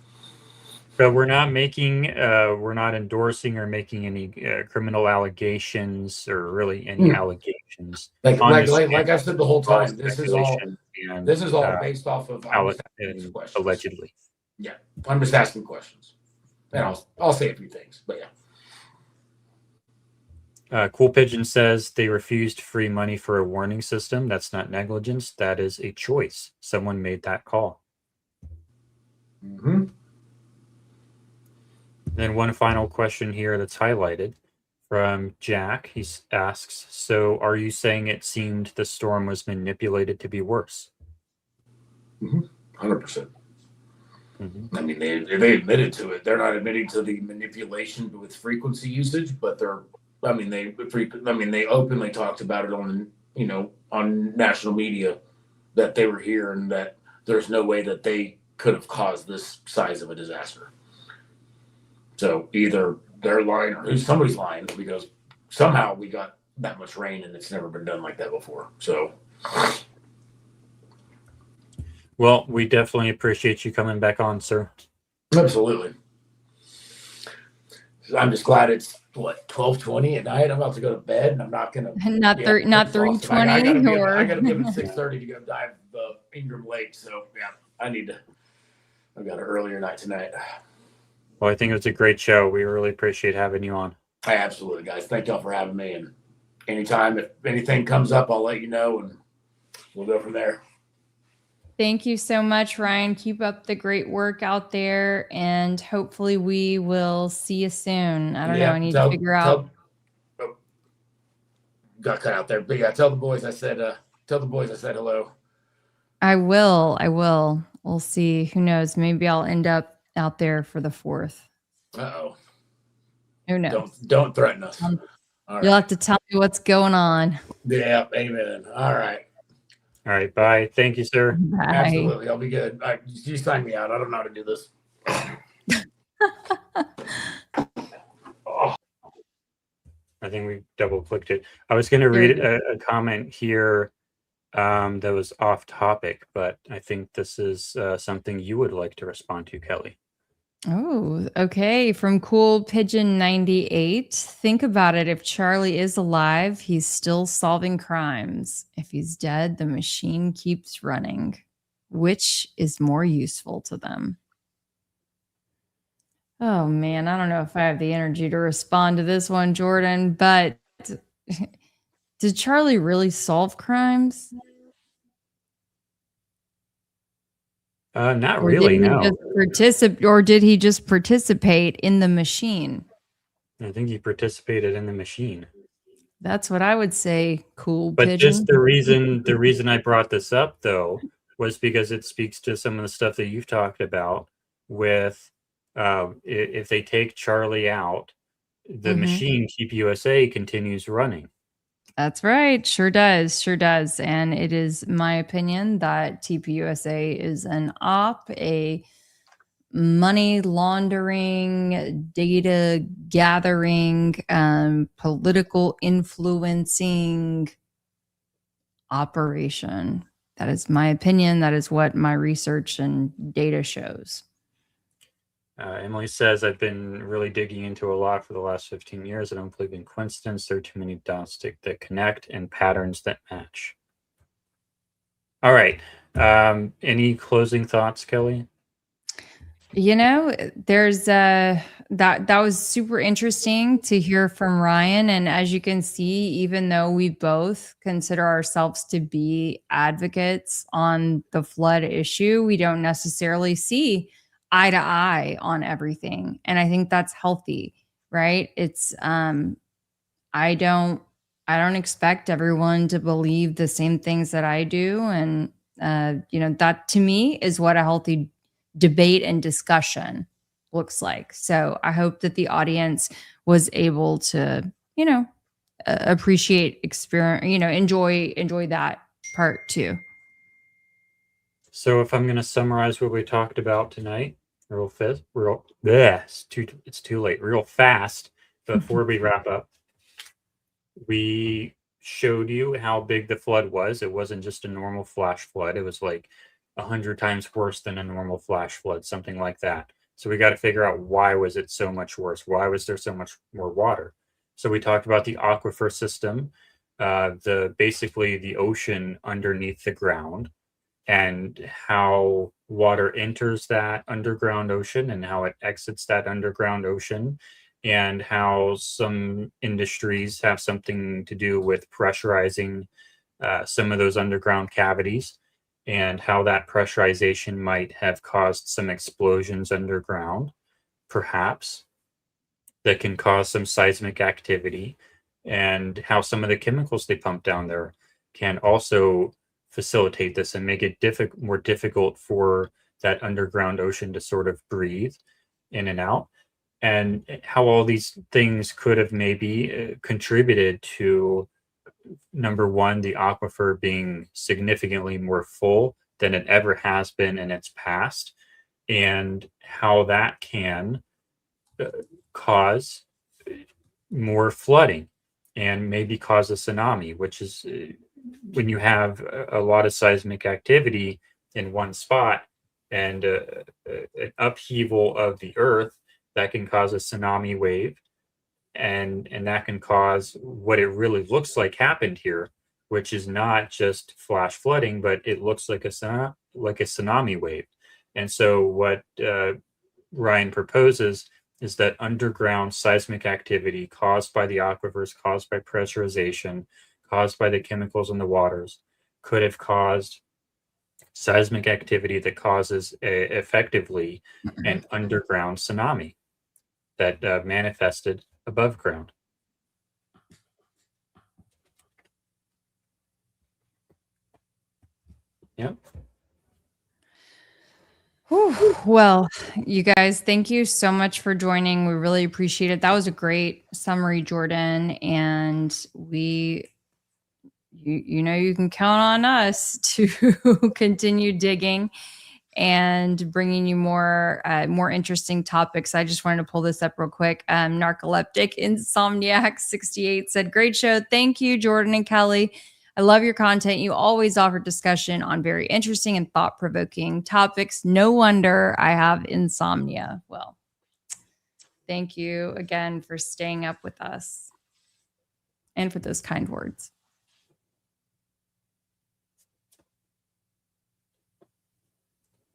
But we're not endorsing or making any criminal allegations or really any allegations. Like I said the whole time, this is all based off of questions. Allegedly. Yeah, I'm just asking questions, and I'll say a few things, but yeah. Cool Pigeon says they refused free money for a warning system. That's not negligence. That is a choice. Someone made that call. Mm-hmm. Then one final question here that's highlighted. From Jack, he asks, so are you saying it seemed the storm was manipulated to be worse? 100%. Mm-hmm. I mean, they admitted to it. They're not admitting to the manipulation with frequency usage, but they openly talked about it on national media that they were here and that there's no way that they could have caused this size of a disaster. So either they're lying or somebody's lying because somehow we got that much rain and it's never been done like that before. So. Well, we definitely appreciate you coming back on, sir. Absolutely. I'm just glad it's 12:20 at night. I'm about to go to bed, and I'm not gonna not 3:20 I gotta or give it 6:30 to go dive the Ingram Lake. So yeah, I've got an earlier night tonight. Well, I think it was a great show. We really appreciate having you on. Absolutely, guys. Thank y'all for having me. And anytime if anything comes up, I'll let you know, and we'll go from there. Thank you so much, Ryan. Keep up the great work out there, and hopefully we will see you soon. I don't know. I need to figure out. Got cut out there, but yeah, tell the boys I said hello. I will. We'll see. Who knows? Maybe I'll end up out there for the 4th. Uh-oh. Who knows? Don't threaten us. You'll have to tell me what's going on. Yeah, amen. All right. All right, bye. Thank you, sir. Bye. Absolutely, I'll be good. You sign me out. I don't know how to do this. Oh. I think we double clicked it. I was going to read a comment here that was off topic, but I think this is something you would like to respond to, Kelly. Oh, okay. From Cool Pigeon 98. Think about it. If Charlie is alive, he's still solving crimes. If he's dead, the machine keeps running. Which is more useful to them? Oh, man. I don't know if I have the energy to respond to this one, Jordan, but did Charlie really solve crimes? Not really, no. Or did he just participate in the machine? I think he participated in the machine. That's what I would say, Cool But Pigeon. just the reason I brought this up, though, was because it speaks to some of the stuff that you've talked about with if they take Charlie out, the machine, Keep USA, continues running. That's right. Sure does. And it is my opinion that TPUSA is an op, a money laundering, data gathering, political influencing operation. That is my opinion. That is what my research and data shows. Emily says, I've been really digging into a lot for the last 15 years. I don't believe in coincidence. There are too many dots that connect and patterns that match. All right. Any closing thoughts, Kelly? You know, there's that was super interesting to hear from Ryan. And as you can see, even though we both consider ourselves to be advocates on the flood issue, we don't necessarily see eye to eye on everything. And I think that's healthy, right? It's I don't expect everyone to believe the same things that I do. And that to me is what a healthy debate and discussion looks like. So I hope that the audience was able to, appreciate, experience, enjoy that part too. So if I'm going to summarize what we talked about tonight, it's too late, real fast before we wrap up. We showed you how big the flood was. It wasn't just a normal flash flood. It was like 100 times worse than a normal flash flood, something like that. So we got to figure out, why was it so much worse? Why was there so much more water? So we talked about the aquifer system, basically the ocean underneath the ground, and how water enters that underground ocean and how it exits that underground ocean, and how some industries have something to do with pressurizing some of those underground cavities, and how that pressurization might have caused some explosions underground, perhaps. that can cause some seismic activity, and how some of the chemicals they pump down there can also facilitate this and make it more difficult for that underground ocean to sort of breathe in and out, and how all these things could have maybe contributed to, number one, the aquifer being significantly more full than it ever has been in its past, and how that can cause more flooding and maybe cause a tsunami, which is when you have a lot of seismic activity in one spot and an upheaval of the earth, that can cause a tsunami wave, and that can cause what it really looks like happened here, which is not just flash flooding, but it looks like a tsunami wave. And so what Ryan proposes is that underground seismic activity caused by the aquifers, caused by pressurization, caused by the chemicals in the waters, could have caused seismic activity that causes effectively an underground tsunami that manifested above ground. Yep. Whew. Well, you guys, thank you so much for joining. We really appreciate it. That was a great summary, Jordan. And you can count on us to continue digging and bringing you more interesting topics. I just wanted to pull this up real quick. Narcoleptic Insomniac 68 said, "Great show. Thank you, Jordan and Keli. I love your content. You always offer discussion on very interesting and thought-provoking topics. No wonder I have insomnia." Well, thank you again for staying up with us and for those kind words.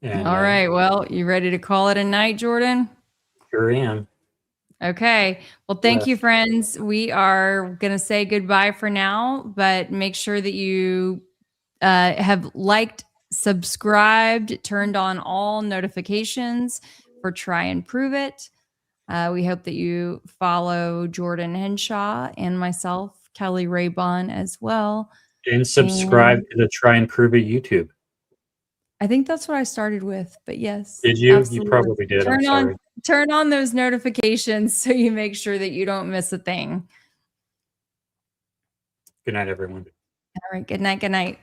And, all right. Well, you ready to call it a night, Jordan? Sure am. Okay. Well, thank you, friends. We are going to say goodbye for now, but make sure that you have liked, subscribed, turned on all notifications for Try and Prove It. We hope that you follow Jordan Henshaw and myself, Keli Rabon, as well. And subscribe to the Try and Prove It YouTube. I think that's what I started with, but yes. Did you? Absolutely. You probably did. I'm sorry. Turn on those notifications so you make sure that you don't miss a thing. Good night, everyone. All right. Good night. Good night.